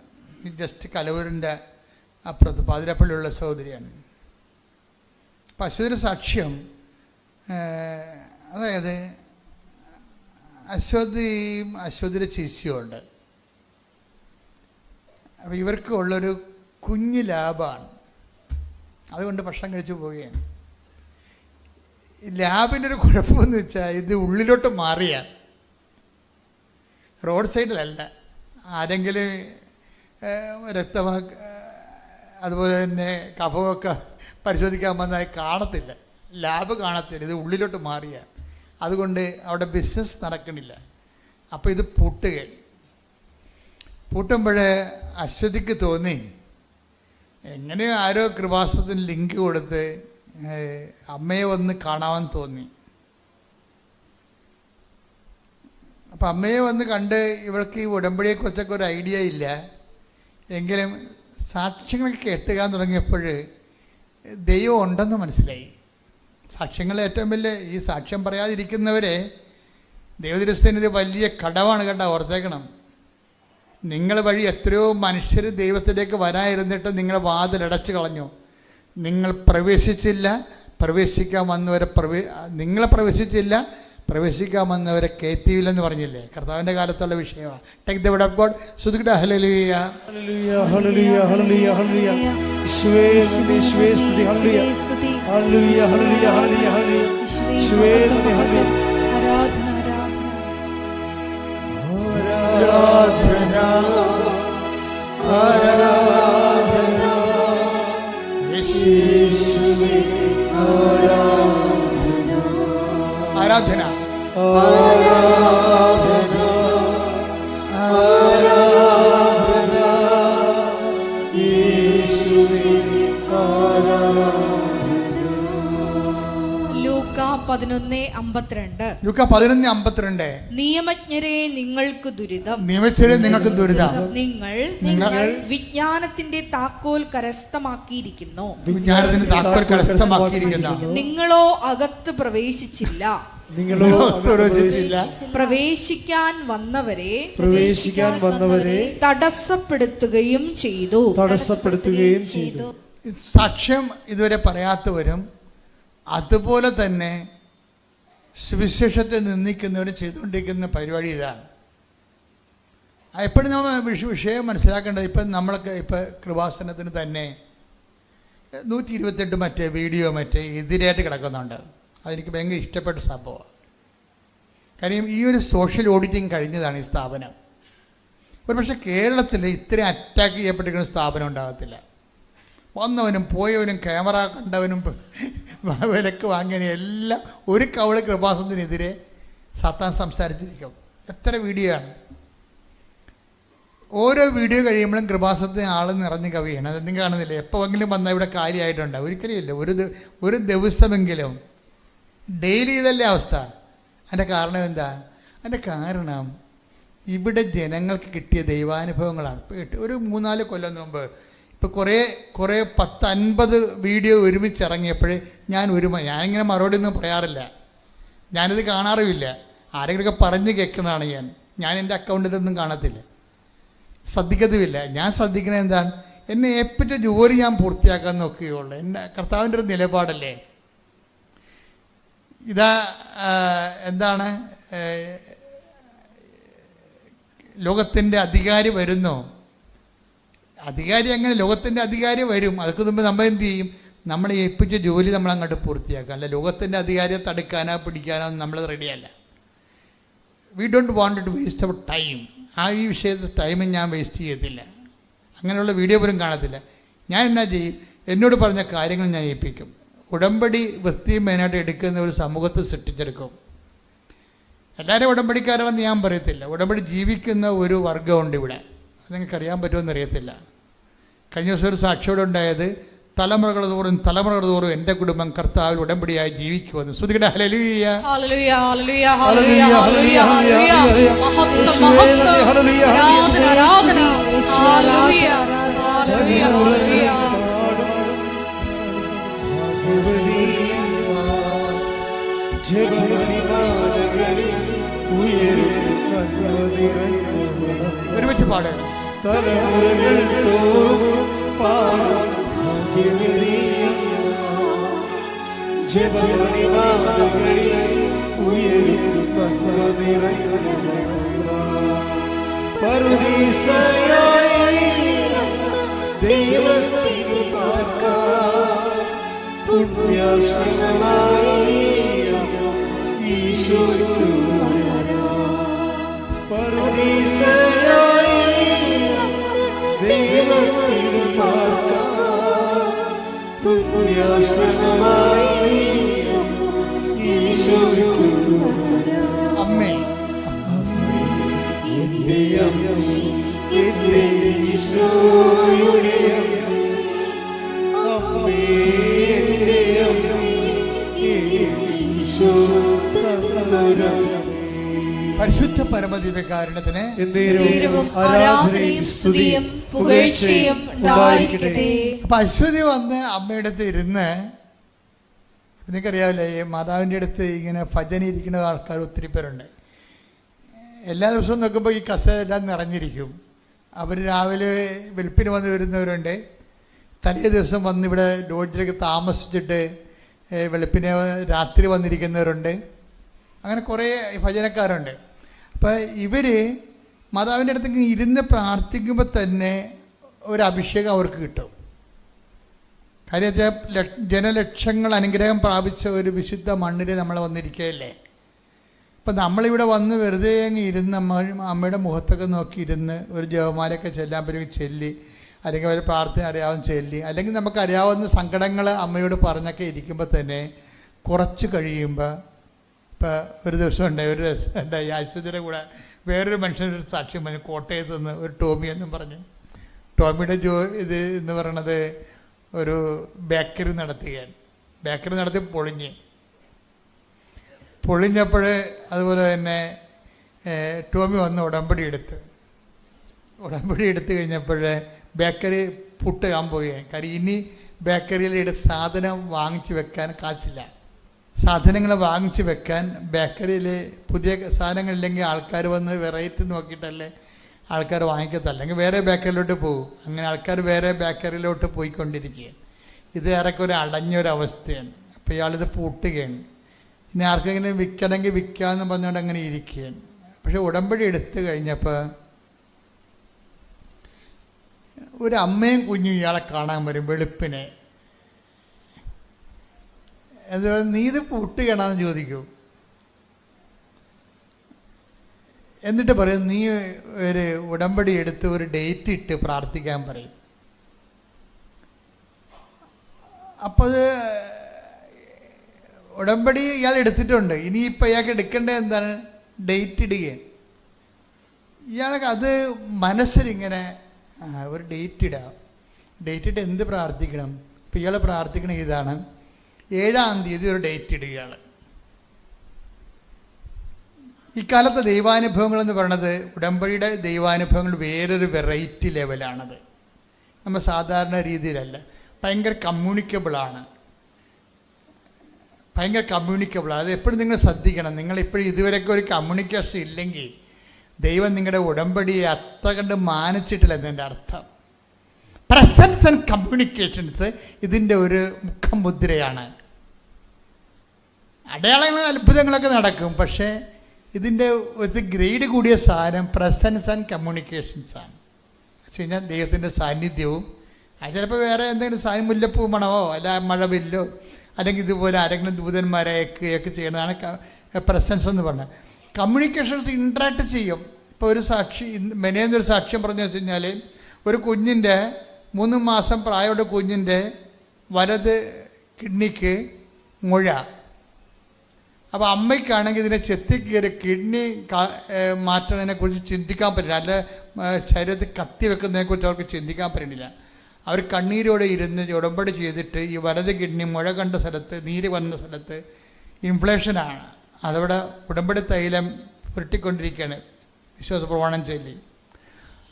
ജസ്റ്റ് കലവൂരിൻ്റെ അപ്പുറത്ത് പാതിരപ്പള്ളിയുള്ള സഹോദരിയാണ്. അപ്പം അശ്വതിയുടെ സാക്ഷ്യം, അതായത് അശ്വതിയുടെ ചേച്ചിയുണ്ട്. അപ്പോൾ ഇവർക്ക് ഉള്ളൊരു കുഞ്ഞ് ലാബാണ്, അതുകൊണ്ട് ഭക്ഷണം കഴിച്ച് പോവുകയാണ്. ലാബിൻ്റെ ഒരു കുഴപ്പമെന്ന് വെച്ചാൽ ഇത് ഉള്ളിലോട്ട് മാറിയാൽ റോഡ് സൈഡിലല്ല. ആരെങ്കിലും രക്തം അതുപോലെ തന്നെ കഫമൊക്കെ പരിശോധിക്കാൻ വന്നാൽ കാണത്തില്ല, ലാബ് കാണത്തില്ല, ഇത് ഉള്ളിലോട്ട് മാറിയാൽ. അതുകൊണ്ട് അവിടെ ബിസിനസ് നടക്കണില്ല. അപ്പോൾ ഇത് പൂട്ടുമ്പോൾ അശ്വതിക്ക് തോന്നി, എങ്ങനെയോ ആരോ കൃപാസനത്തിന് ലിങ്ക് കൊടുത്ത് അമ്മയെ വന്ന് കാണാമെന്ന് തോന്നി. അപ്പം അമ്മയെ വന്ന് കണ്ട് ഇവൾക്ക് ഈ ഉടമ്പടിയെക്കുറിച്ചൊക്കെ ഒരു ഐഡിയ ഇല്ല. എങ്കിലും സാക്ഷ്യങ്ങളൊക്കെ കേട്ടുകാൻ തുടങ്ങിയപ്പോൾ ദൈവം ഉണ്ടെന്ന് മനസ്സിലായി. സാക്ഷ്യങ്ങൾ ഏറ്റവും വലിയ ഈ സാക്ഷ്യം പറയാതിരിക്കുന്നവരെ ദൈവദൃഷ്ടിന് ഇത് വലിയ കടവാണ് കേട്ടോ, ഓർത്തേക്കണം. നിങ്ങൾ വഴി എത്രയോ മനുഷ്യർ ദൈവത്തിലേക്ക് വരാതിരുന്നിട്ട് നിങ്ങൾ വാതിലടച്ചു കളഞ്ഞു. നിങ്ങൾ പ്രവേശിച്ചില്ല, പ്രവേശിക്കാൻ വന്നവരെ നിങ്ങളെ പ്രവേശിച്ചില്ല, പ്രവേശിക്കാൻ വന്നവരെ കയറ്റിയില്ലെന്ന് പറഞ്ഞില്ലേ? കർത്താവിൻ്റെ കാലത്തുള്ള വിഷയമാണ്. Take the word of God. ശ്രുതിക്കട്ടെ. ഹല്ലേലൂയ. ഹല്ലേലൂയ. ഹല്ലേലൂയ. ഹല്ലേലൂയ. ഹല്ലേലൂയ. യേശുവേ സ്തുതി, യേശുവേ സ്തുതി. ഹല്ലേലൂയ. ഹല്ലേലൂയ. ഹല്ലേലൂയ. ഹല്ലേലൂയ. ഹല്ലേലൂയ. യേശുവേ സ്തുതി. ഹല്ലേലൂയ. ആരാധന. ആരാധന. ആരാധന ആരാധന യേശുവേ ആരാധന ആരാധന ആരാധന ആരാധന യേശുവേ ആരാധന. ലൂക്ക 11:52. ലൂക്ക 11:52. നിയമജ്ഞരെ നിങ്ങൾക്ക് ദുരിതം, നിയമജ്ഞരെ നിങ്ങൾക്ക് ദുരിതം, നിങ്ങൾ വിജ്ഞാനത്തിന്റെ താക്കോൽ കരസ്ഥമാക്കിയിരിക്കുന്നു, വിജ്ഞാനത്തിന്റെ താക്കോൽ കരസ്ഥമാക്കിയിരിക്കുന്നു. നിങ്ങളോ അകത്ത് പ്രവേശിച്ചില്ല, പ്രവേശിക്കാൻ വന്നവരെ തടസ്സപ്പെടുത്തുകയും ചെയ്തു. സാക്ഷ്യം ഇതുവരെ പറയാത്തവരും അതുപോലെ തന്നെ സുവിശേഷത്തെ നിന്ദിക്കുന്നവരും ചെയ്തുകൊണ്ടിരിക്കുന്ന പരിപാടി ഇതാണ്. എപ്പോഴും നമ്മൾ വിഷയം മനസ്സിലാക്കേണ്ടത്, ഇപ്പം നമ്മളൊക്കെ ഇപ്പം കൃപാസനത്തിന് തന്നെ 128 മറ്റേ വീഡിയോ എതിരായിട്ട് കിടക്കുന്നുണ്ട്. അതെനിക്ക് ഭയങ്കര ഇഷ്ടപ്പെട്ട സംഭവമാണ്. കാര്യം ഈ ഒരു സോഷ്യൽ ഓഡിറ്റിങ് കഴിഞ്ഞതാണ് ഈ സ്ഥാപനം. ഒരു പക്ഷേ കേരളത്തിൽ ഇത്രയും അറ്റാക്ക് ചെയ്യപ്പെട്ടിരിക്കുന്ന സ്ഥാപനം ഉണ്ടാകത്തില്ല. വന്നവനും പോയവനും ക്യാമറ കണ്ടവനും വിലക്ക് വാങ്ങിയവനും എല്ലാം ഒരു കവള് കൃപാസനത്തിനെതിരെ സാത്താൻ സംസാരിച്ചിരിക്കും. എത്ര വീഡിയോ ആണ്! ഓരോ വീഡിയോ കഴിയുമ്പോഴും കൃപാസനത്തിന് ആൾ നിറഞ്ഞ് കവിയാണ്. അതൊന്നും കാണുന്നില്ല. എപ്പോഴെങ്കിലും വന്നാൽ ഇവിടെ കാര്യമായിട്ടുണ്ട്? ഒരിക്കലും ഇല്ല. ഒരു ദിവസമെങ്കിലും ഡെയിലി ഇതല്ലേ അവസ്ഥ. അതിൻ്റെ കാരണം എന്താ? അതിൻ്റെ കാരണം ഇവിടെ ജനങ്ങൾക്ക് കിട്ടിയ ദൈവാനുഭവങ്ങളാണ്. ഒരു 3-4 കൊല്ലം മുമ്പ് ഇപ്പോൾ കുറേ 10-50 വീഡിയോ ഒരുമിച്ചിറങ്ങിയപ്പോഴേ ഞാനിങ്ങനെ മറുപടി ഒന്നും പറയാറില്ല. ഞാനിത് കാണാറുമില്ല. ആരെങ്കിലുമൊക്കെ പറഞ്ഞ് കേൾക്കുന്നതാണ് ഞാൻ എൻ്റെ അക്കൗണ്ടിൽ ഇതൊന്നും കാണത്തില്ല, ശ്രദ്ധിക്കത്തുമില്ല. ഞാൻ ശ്രദ്ധിക്കണത് എന്താണ്? എന്നെ ഏൽപ്പിച്ച ജോലി ഞാൻ പൂർത്തിയാക്കാൻ നോക്കുകയുള്ളൂ. കർത്താവിൻ്റെ ഒരു നിലപാടല്ലേ ഇതാ. എന്താണ്, ലോകത്തിൻ്റെ അധികാരി വരുന്നു. അധികാരി അങ്ങനെ ലോകത്തിൻ്റെ അധികാരി വരും. അതൊക്കെ മുമ്പ് നമ്മൾ എന്ത് ചെയ്യും? നമ്മളെ ഏൽപ്പിച്ച ജോലി നമ്മൾ അങ്ങോട്ട് പൂർത്തിയാക്കാം. അല്ല ലോകത്തിൻ്റെ അധികാരിയെ തടുക്കാനോ പിടിക്കാനോ നമ്മൾ റെഡിയല്ല. We don't want to waste our time. ഈ വിഷയത്തിൽ ടൈമും ഞാൻ വേസ്റ്റ് ചെയ്യത്തില്ല. അങ്ങനെയുള്ള വീഡിയോ പോലും കാണത്തില്ല. ഞാൻ എന്നാ ചെയ്യും? എന്നോട് പറഞ്ഞ കാര്യങ്ങൾ ഞാൻ ഏൽപ്പിക്കും. ഉടമ്പടി വൃത്തിയും മെയിനായിട്ട് എടുക്കുന്ന ഒരു സമൂഹത്തെ സൃഷ്ടിച്ചെടുക്കും. എല്ലാവരും ഉടമ്പടിക്കാരാണെന്ന് ഞാൻ പറയത്തില്ല. ഉടമ്പടി ജീവിക്കുന്ന ഒരു വർഗമുണ്ട് ഇവിടെ. അത് നിങ്ങൾക്കറിയാൻ പറ്റുമെന്ന് അറിയത്തില്ല. കഴിഞ്ഞ ദിവസം ഒരു സാക്ഷിയോടെ ഉണ്ടായത്, തലമുറകൾ തോറും എൻ്റെ കുടുംബം കർത്താവിൽ ഉടമ്പടിയായി ജീവിക്കുമെന്ന്. ശ്രുതികട ഹല്ലേലൂയ. ഒരുമിച്ച് പാട്. തലമുറകൾ തോറും പാടും ജപമണിമാലകളിൽ ഉയരും പറുദീസയായി ദൈവത്തിന് പാർക്കാം പുണ്യാശ്രമമായി ഈശോയ്ക്ക് പറുദീസയായി ദൈവത്തിന് പാർക്കാം പുണ്യാശ്രമമായി ഈശോയ്ക്ക്. അമ്മേ എൻ്റെ അമ്മേ, എൻ്റെ ഈശോയുടെ അമ്മേ, എൻ്റെ അമ്മേ, ഈശോ തന്നൊരമ്മേ. പരിശുദ്ധ പരമദിവ്യകാരുണ്യത്തിന് ആരാധനയും സ്തുതിയും പുകഴ്ചയും ഉണ്ടായിരിക്കട്ടെ. അപ്പം അശ്വതി വന്ന് അമ്മയുടെ അടുത്ത് ഇരുന്ന്, നിങ്ങൾക്കറിയാവില്ലേ, ഈ മാതാവിൻ്റെ അടുത്ത് ഇങ്ങനെ ഭജന ഇരിക്കുന്ന ആൾക്കാർ ഒത്തിരി പേരുണ്ട്. എല്ലാ ദിവസവും നോക്കുമ്പോൾ ഈ കസേരയെല്ലാം നിറഞ്ഞിരിക്കും. അവർ രാവിലെ വെളുപ്പിന് വന്ന് വരുന്നവരുണ്ട്. തലേ ദിവസം വന്ന് ഇവിടെ ലോഡ്ജിലേക്ക് താമസിച്ചിട്ട് വെളുപ്പിന് രാത്രി വന്നിരിക്കുന്നവരുണ്ട്. അങ്ങനെ കുറേ ഭജനക്കാരുണ്ട്. അപ്പോൾ ഇവർ മാതാവിൻ്റെ അടുത്തേക്ക് ഇരുന്ന് പ്രാർത്ഥിക്കുമ്പോൾ തന്നെ ഒരു അഭിഷേകം അവർക്ക് കിട്ടും. കാര്യം ജനലക്ഷങ്ങൾ അനുഗ്രഹം പ്രാപിച്ച ഒരു വിശുദ്ധ മണ്ണിൽ നമ്മൾ വന്നിരിക്കുകയല്ലേ. ഇപ്പം നമ്മളിവിടെ വന്ന് വെറുതെ അങ്ങ് ഇരുന്ന് അമ്മയുടെ മുഖത്തൊക്കെ നോക്കി ഇരുന്ന് ഒരു ജപമാലയൊക്കെ ചെല്ലാൻ പറ്റുമെങ്കിൽ ചെല്ലി, അല്ലെങ്കിൽ ഒരു പ്രാർത്ഥന അറിയാവുന്ന ചെല്ലി, അല്ലെങ്കിൽ നമുക്കറിയാവുന്ന സങ്കടങ്ങൾ അമ്മയോട് പറഞ്ഞൊക്കെ ഇരിക്കുമ്പോൾ തന്നെ കുറച്ച് കഴിയുമ്പോൾ, ഇപ്പോൾ ഒരു ദിവസം ഉണ്ടായി ആശുപത്രിയുടെ കൂടെ വേറൊരു മനുഷ്യനൊരു സാക്ഷ്യം പറഞ്ഞു. കോട്ടയത്ത് നിന്ന് ഒരു ടോമി എന്നും പറഞ്ഞു. ടോമിയുടെ ഇത് എന്ന് പറയണത് ഒരു ബേക്കറി നടത്തുകയാണ്. ബേക്കറി നടത്തി പൊളിഞ്ഞപ്പോൾ അതുപോലെ തന്നെ ടോമി വന്ന് ഉടമ്പടി എടുത്ത് കഴിഞ്ഞപ്പോൾ ബേക്കറി പൂട്ടുകാൻ പോവുകയാണ്. കാര്യം ഇനി ബേക്കറിയിലെ സാധനം വാങ്ങിച്ച് വെക്കാൻ കാശില്ല. സാധനങ്ങൾ വാങ്ങിച്ച് വെക്കാൻ ബേക്കറിയിൽ പുതിയ സാധനങ്ങളില്ലെങ്കിൽ ആൾക്കാർ വന്ന് വെറൈറ്റി നോക്കിയിട്ടല്ലേ ആൾക്കാർ വാങ്ങിക്കത്തില്ല, അല്ലെങ്കിൽ വേറെ ബേക്കറിയിലോട്ട് പോകും. അങ്ങനെ ആൾക്കാർ വേറെ ബേക്കറിയിലോട്ട് പോയിക്കൊണ്ടിരിക്കുകയാണ്. ഇത് ഏറെക്കൊരു അടഞ്ഞൊരവസ്ഥയാണ്. അപ്പോൾ ഇയാളിത് പൂട്ടുകയാണ്. ഇനി ആർക്കെങ്കിലും വിൽക്കണമെങ്കിൽ വിൽക്കാമെന്ന് പറഞ്ഞുകൊണ്ട് അങ്ങനെ ഇരിക്കുകയാണ്. പക്ഷെ ഉടമ്പടി എടുത്തു കഴിഞ്ഞപ്പോൾ ഒരു അമ്മയും കുഞ്ഞും ഇയാളെ കാണാൻ വരും വെളുപ്പിനെ. അത് നീ ഇത് പൂട്ടുകയാണെന്ന് ചോദിക്കൂ. എന്നിട്ട് പറയും നീ ഒരു ഉടമ്പടി എടുത്ത് ഒരു ഡേറ്റ് ഇട്ട് പ്രാർത്ഥിക്കാൻ പറയും. അപ്പോൾ അത് ഉടമ്പടി ഇയാൾ എടുത്തിട്ടുണ്ട്. ഇനിയിപ്പോൾ ഇയാൾക്ക് എടുക്കേണ്ടത് എന്താണ്? ഡേറ്റ് ഇടുകയാണ്. ഇയാൾക്ക് അത് മനസ്സിലിങ്ങനെ ഒരു ഡേറ്റ് ഇടാം. ഡേറ്റ് ഇട്ട് എന്ത് പ്രാർത്ഥിക്കണം? ഇപ്പോൾ ഇയാൾ പ്രാർത്ഥിക്കണ ഇതാണ്, 7-ാം തീയതി ഒരു ഡേറ്റ് ഇടുക ഇയാൾ. ഇക്കാലത്തെ ദൈവാനുഭവങ്ങളെന്ന് പറയണത്, ഉടമ്പടിയുടെ ദൈവാനുഭവങ്ങൾ വേറൊരു വെറൈറ്റി ലെവലാണത്. നമ്മൾ സാധാരണ രീതിയിലല്ല. ഭയങ്കര കമ്മ്യൂണിക്കബിളാണ്. അത് എപ്പോഴും നിങ്ങൾ ശ്രദ്ധിക്കണം. നിങ്ങളിപ്പോഴും ഇതുവരെയൊക്കെ ഒരു കമ്മ്യൂണിക്കേഷൻ ഇല്ലെങ്കിൽ ദൈവം നിങ്ങളുടെ ഉടമ്പടിയെ അത്ര കണ്ട് മാനിച്ചിട്ടില്ല എന്നതിൻ്റെ അർത്ഥം. പ്രസൻസ് ആൻഡ് കമ്മ്യൂണിക്കേഷൻസ് ഇതിൻ്റെ ഒരു മുഖമുദ്രയാണ്. അടയാളങ്ങളും അത്ഭുതങ്ങളൊക്കെ നടക്കും, പക്ഷേ ഇതിൻ്റെ ഒരു ഗ്രേഡ് കൂടിയ സാധനം പ്രസൻസ് ആൻഡ് കമ്മ്യൂണിക്കേഷൻസാണ്. വെച്ച് കഴിഞ്ഞാൽ ദൈവത്തിൻ്റെ സാന്നിധ്യവും, അത് ചിലപ്പോൾ വേറെ എന്തെങ്കിലും മുല്ലപ്പൂ മണമോ അല്ല മഴവില്ലോ അല്ലെങ്കിൽ ഇതുപോലെ ആരെങ്കിലും ദൂതന്മാരെയൊക്കെ ചെയ്യുന്നതാണ് പ്രസൻസ് എന്ന് പറഞ്ഞാൽ. കമ്മ്യൂണിക്കേഷൻസ് ഇൻട്രാക്ട് ചെയ്യും. ഇപ്പോൾ ഒരു സാക്ഷി മെനേന്നൊരു സാക്ഷ്യം പറഞ്ഞു വെച്ച് കഴിഞ്ഞാൽ, ഒരു കുഞ്ഞിൻ്റെ 3 മാസം പ്രായമുള്ള കുഞ്ഞിൻ്റെ വലത് കിഡ്നിക്ക് മുഴ. അപ്പോൾ അമ്മയ്ക്കാണെങ്കിൽ ഇതിനെ ചെത്തിക്കയറി കിഡ്നി മാറ്റുന്നതിനെക്കുറിച്ച് ചിന്തിക്കാൻ പറ്റില്ല, അല്ല ശരീരത്തിൽ കത്തി വെക്കുന്നതിനെക്കുറിച്ച് അവർക്ക് ചിന്തിക്കാൻ പറ്റുന്നില്ല. അവർ കണ്ണീരോടെ ഇരുന്ന് ഉടമ്പടി ചെയ്തിട്ട് ഈ വലത് കിഡ്നി മുഴ കണ്ട സ്ഥലത്ത്, നീര് വന്ന സ്ഥലത്ത് ഇൻഫ്ലേഷനാണ്. അതവിടെ ഉടമ്പടി തൈലം പുരട്ടിക്കൊണ്ടിരിക്കുകയാണ് വിശ്വാസ പ്രമാണം ചൊല്ലി.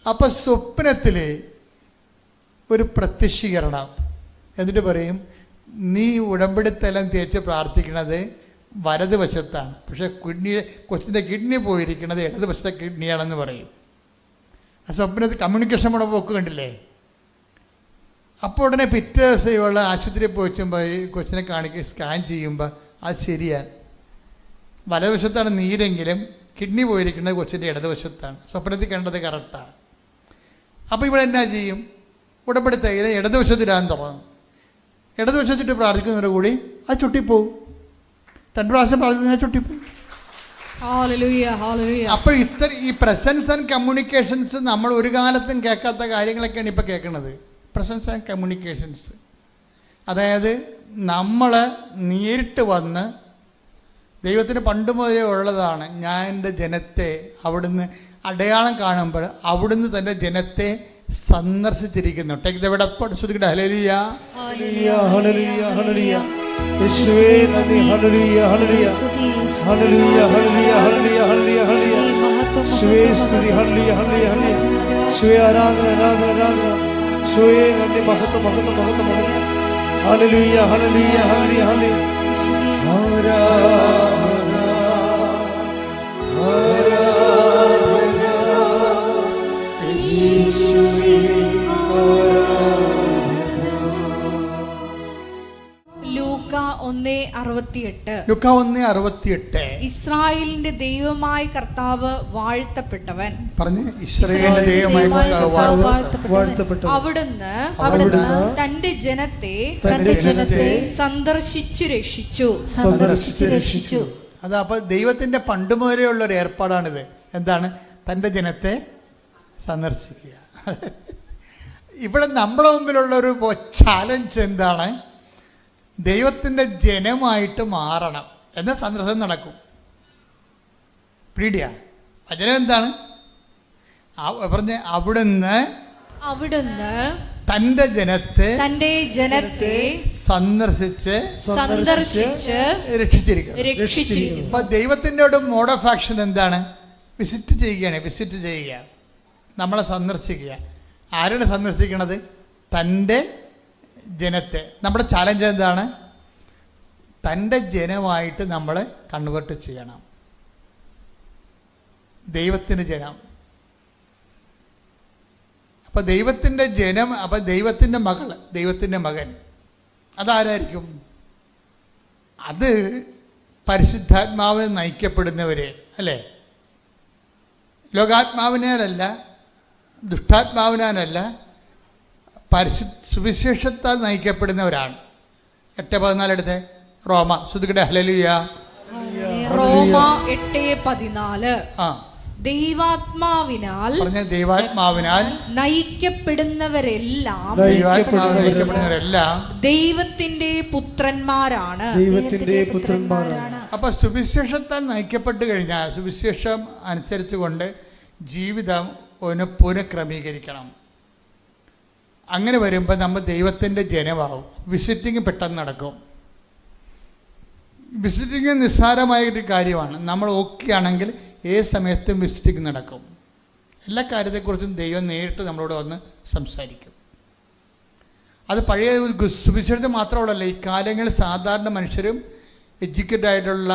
അപ്പോൾ സ്വപ്നത്തിൽ ഒരു പ്രത്യക്ഷീകരണം. എന്നിട്ട് പറയും, നീ ഉടമ്പടി തൈലം തേച്ച് പ്രാർത്ഥിക്കുന്നത് വലതുവശത്താണ്, പക്ഷേ കൊച്ചിൻ്റെ കിഡ്നി പോയിരിക്കുന്നത് ഇടതുവശത്തെ കിഡ്നിയാണെന്ന് പറയും. ആ സ്വപ്നത്തിൽ കമ്മ്യൂണിക്കേഷൻ കൂടെ പോക്ക് കണ്ടില്ലേ. അപ്പോൾ ഉടനെ പിറ്റേ ദിവസം ഇവൾ ആശുപത്രിയിൽ പോയി കൊച്ചിനെ കാണിക്കുക, സ്കാൻ ചെയ്യുമ്പോൾ അത് ശരിയാണ്. വലതുവശത്താണ് നീരെങ്കിലും കിഡ്നി പോയിരിക്കുന്നത് കൊച്ചിൻ്റെ ഇടതുവശത്താണ്. സ്വപ്നത്തിൽ കണ്ടത് കറക്റ്റാണ്. അപ്പോൾ ഇവിടെ എന്നാ ചെയ്യും? ഉടമ്പടി തൈല ഇടതുവശത്തിടാൻ തുടങ്ങും. ഇടതുവശത്തിട്ട് പ്രാർത്ഥിക്കുന്നവരുടെ കൂടി അത് ചുട്ടിപ്പോവും. 2 പ്രാവശ്യം പ്രാർത്ഥിക്കുന്ന ചുട്ടിപ്പോവും. അപ്പോൾ ഈ പ്രസൻസ് ആൻഡ് കമ്മ്യൂണിക്കേഷൻസ് നമ്മൾ ഒരു കാലത്തും കേൾക്കാത്ത കാര്യങ്ങളൊക്കെയാണ് ഇപ്പോൾ കേൾക്കുന്നത്. പ്രസൻസ് ആൻഡ് കമ്മ്യൂണിക്കേഷൻസ്, അതായത് നമ്മൾ നേരിട്ട് വന്ന്, ദൈവത്തിന് പണ്ട് മുതലേ ഉള്ളതാണ്, ഞാൻ എൻ്റെ ജനത്തെ അവിടുന്ന് അടയാളം കാണുമ്പോൾ അവിടുന്ന് തൻ്റെ ജനത്തെ സന്ദർശിച്ചിരിക്കുന്നു. Take the word of God. ഹല്ലേലൂയ ഹല്ലേലൂയ ഹല്ലേലൂയ ഹല്ലേലൂയ. യേശുവേ നന്ദി. ഹല്ലേലൂയ ഹല്ലേലൂയ ഹല്ലേലൂയ ഹല്ലേലൂയ ഹല്ലേലൂയ ഹല്ലേലൂയ ഹല്ലേലൂയ. യേശുവേ സ്തുതി. ഹല്ലേലൂയ ഹല്ലേലൂയ ഹല്ലേലൂയ. യേശുവേ ആരാധന ആരാധന ആരാധന. യേശുവേ നന്ദി. മഹത്വം മഹത്വം മഹത്വം മഹത്വം. ഹല്ലേലൂയ ഹല്ലേലൂയ ഹല്ലേലൂയ ഹല്ലേലൂയ. ലൂക്കാ 1:68. ലൂക്കാ 1:68. ഇസ്രായേലിന്റെ ദൈവമായ കർത്താവ് വാഴ്ത്തപ്പെട്ടവൻ. പറഞ്ഞു, ഇസ്രായേലിന്റെ ദൈവമായ കർത്താവ് വാഴ്ത്തപ്പെട്ടവൻ. അവിടുന്ന് തന്റെ ജനത്തെ സന്ദർശിച്ചു രക്ഷിച്ചു. അത് അപ്പോൾ ദൈവത്തിൻ്റെ പണ്ട് മുതലേ ഉള്ളൊരു ഏർപ്പാടാണിത്. എന്താണ്? തൻ്റെ ജനത്തെ സന്ദർശിക്കുക. ഇവിടെ നമ്മുടെ മുമ്പിലുള്ളൊരു ചാലഞ്ച് എന്താണ്? ദൈവത്തിൻ്റെ ജനമായിട്ട് മാറണം. എന്നാൽ സന്ദർശനം നടക്കും. പീഡിയ വചനം എന്താണ് പറഞ്ഞ? അവിടുന്ന് തൻ്റെ ജനത്തെ സന്ദർശിച്ച് രക്ഷിച്ചിരിക്കുന്നു. അപ്പൊ ദൈവത്തിൻ്റെ ഒരു മോഡ് ഓഫ് ആക്ഷൻ എന്താണ്? വിസിറ്റ് ചെയ്യുക, നമ്മളെ സന്ദർശിക്കുക. ആരാണ് സന്ദർശിക്കണത്? തൻ്റെ ജനത്തെ. നമ്മുടെ ചാലഞ്ച് എന്താണ്? തൻ്റെ ജനമായിട്ട് നമ്മൾ കൺവേർട്ട് ചെയ്യണം. ദൈവത്തിൻ്റെ ജനം. അപ്പം ദൈവത്തിൻ്റെ ജനം, അപ്പം ദൈവത്തിൻ്റെ മകൾ, ദൈവത്തിൻ്റെ മകൻ അതാരായിരിക്കും? അത് പരിശുദ്ധാത്മാവിൽ നയിക്കപ്പെടുന്നവരെ അല്ലേ? ലോകാത്മാവിനാലല്ല, ദുഷ്ടാത്മാവിനാലല്ല, സുവിശേഷത്താൽ നയിക്കപ്പെടുന്നവരാണ്. 8:14 എടുത്തേ. റോമ ശ്രുതികടെ ഹല്ലേലൂയ. റോമ 8:14. ദൈവാത്മാവിനാൽ നയിക്കപ്പെടുന്നവരെല്ലാം ദൈവത്തിന്റെ പുത്രന്മാരാണ്. അപ്പൊ സുവിശേഷത്താൽ നയിക്കപ്പെട്ട് കഴിഞ്ഞാൽ സുവിശേഷം അനുസരിച്ചുകൊണ്ട് ജീവിതം ഒന്ന് പുനഃക്രമീകരിക്കണം. അങ്ങനെ വരുമ്പോൾ നമ്മൾ ദൈവത്തിൻ്റെ ജനമാവും. വിസിറ്റിംഗ് പെട്ടെന്ന് നടക്കും. വിസിറ്റിംഗ് നിസ്സാരമായൊരു കാര്യമാണ്. നമ്മൾ ഓക്കെ ആണെങ്കിൽ ഏത് സമയത്തും വിസിറ്റിംഗ് നടക്കും. എല്ലാ കാര്യത്തെക്കുറിച്ചും ദൈവം നേരിട്ട് നമ്മളോട് വന്ന് സംസാരിക്കും. അത് പഴയ സുവിശേഷത്തിൽ മാത്രമല്ല, ഈ കാലങ്ങളിൽ സാധാരണ മനുഷ്യരും എഡ്യൂക്കേറ്റഡ് ആയിട്ടുള്ള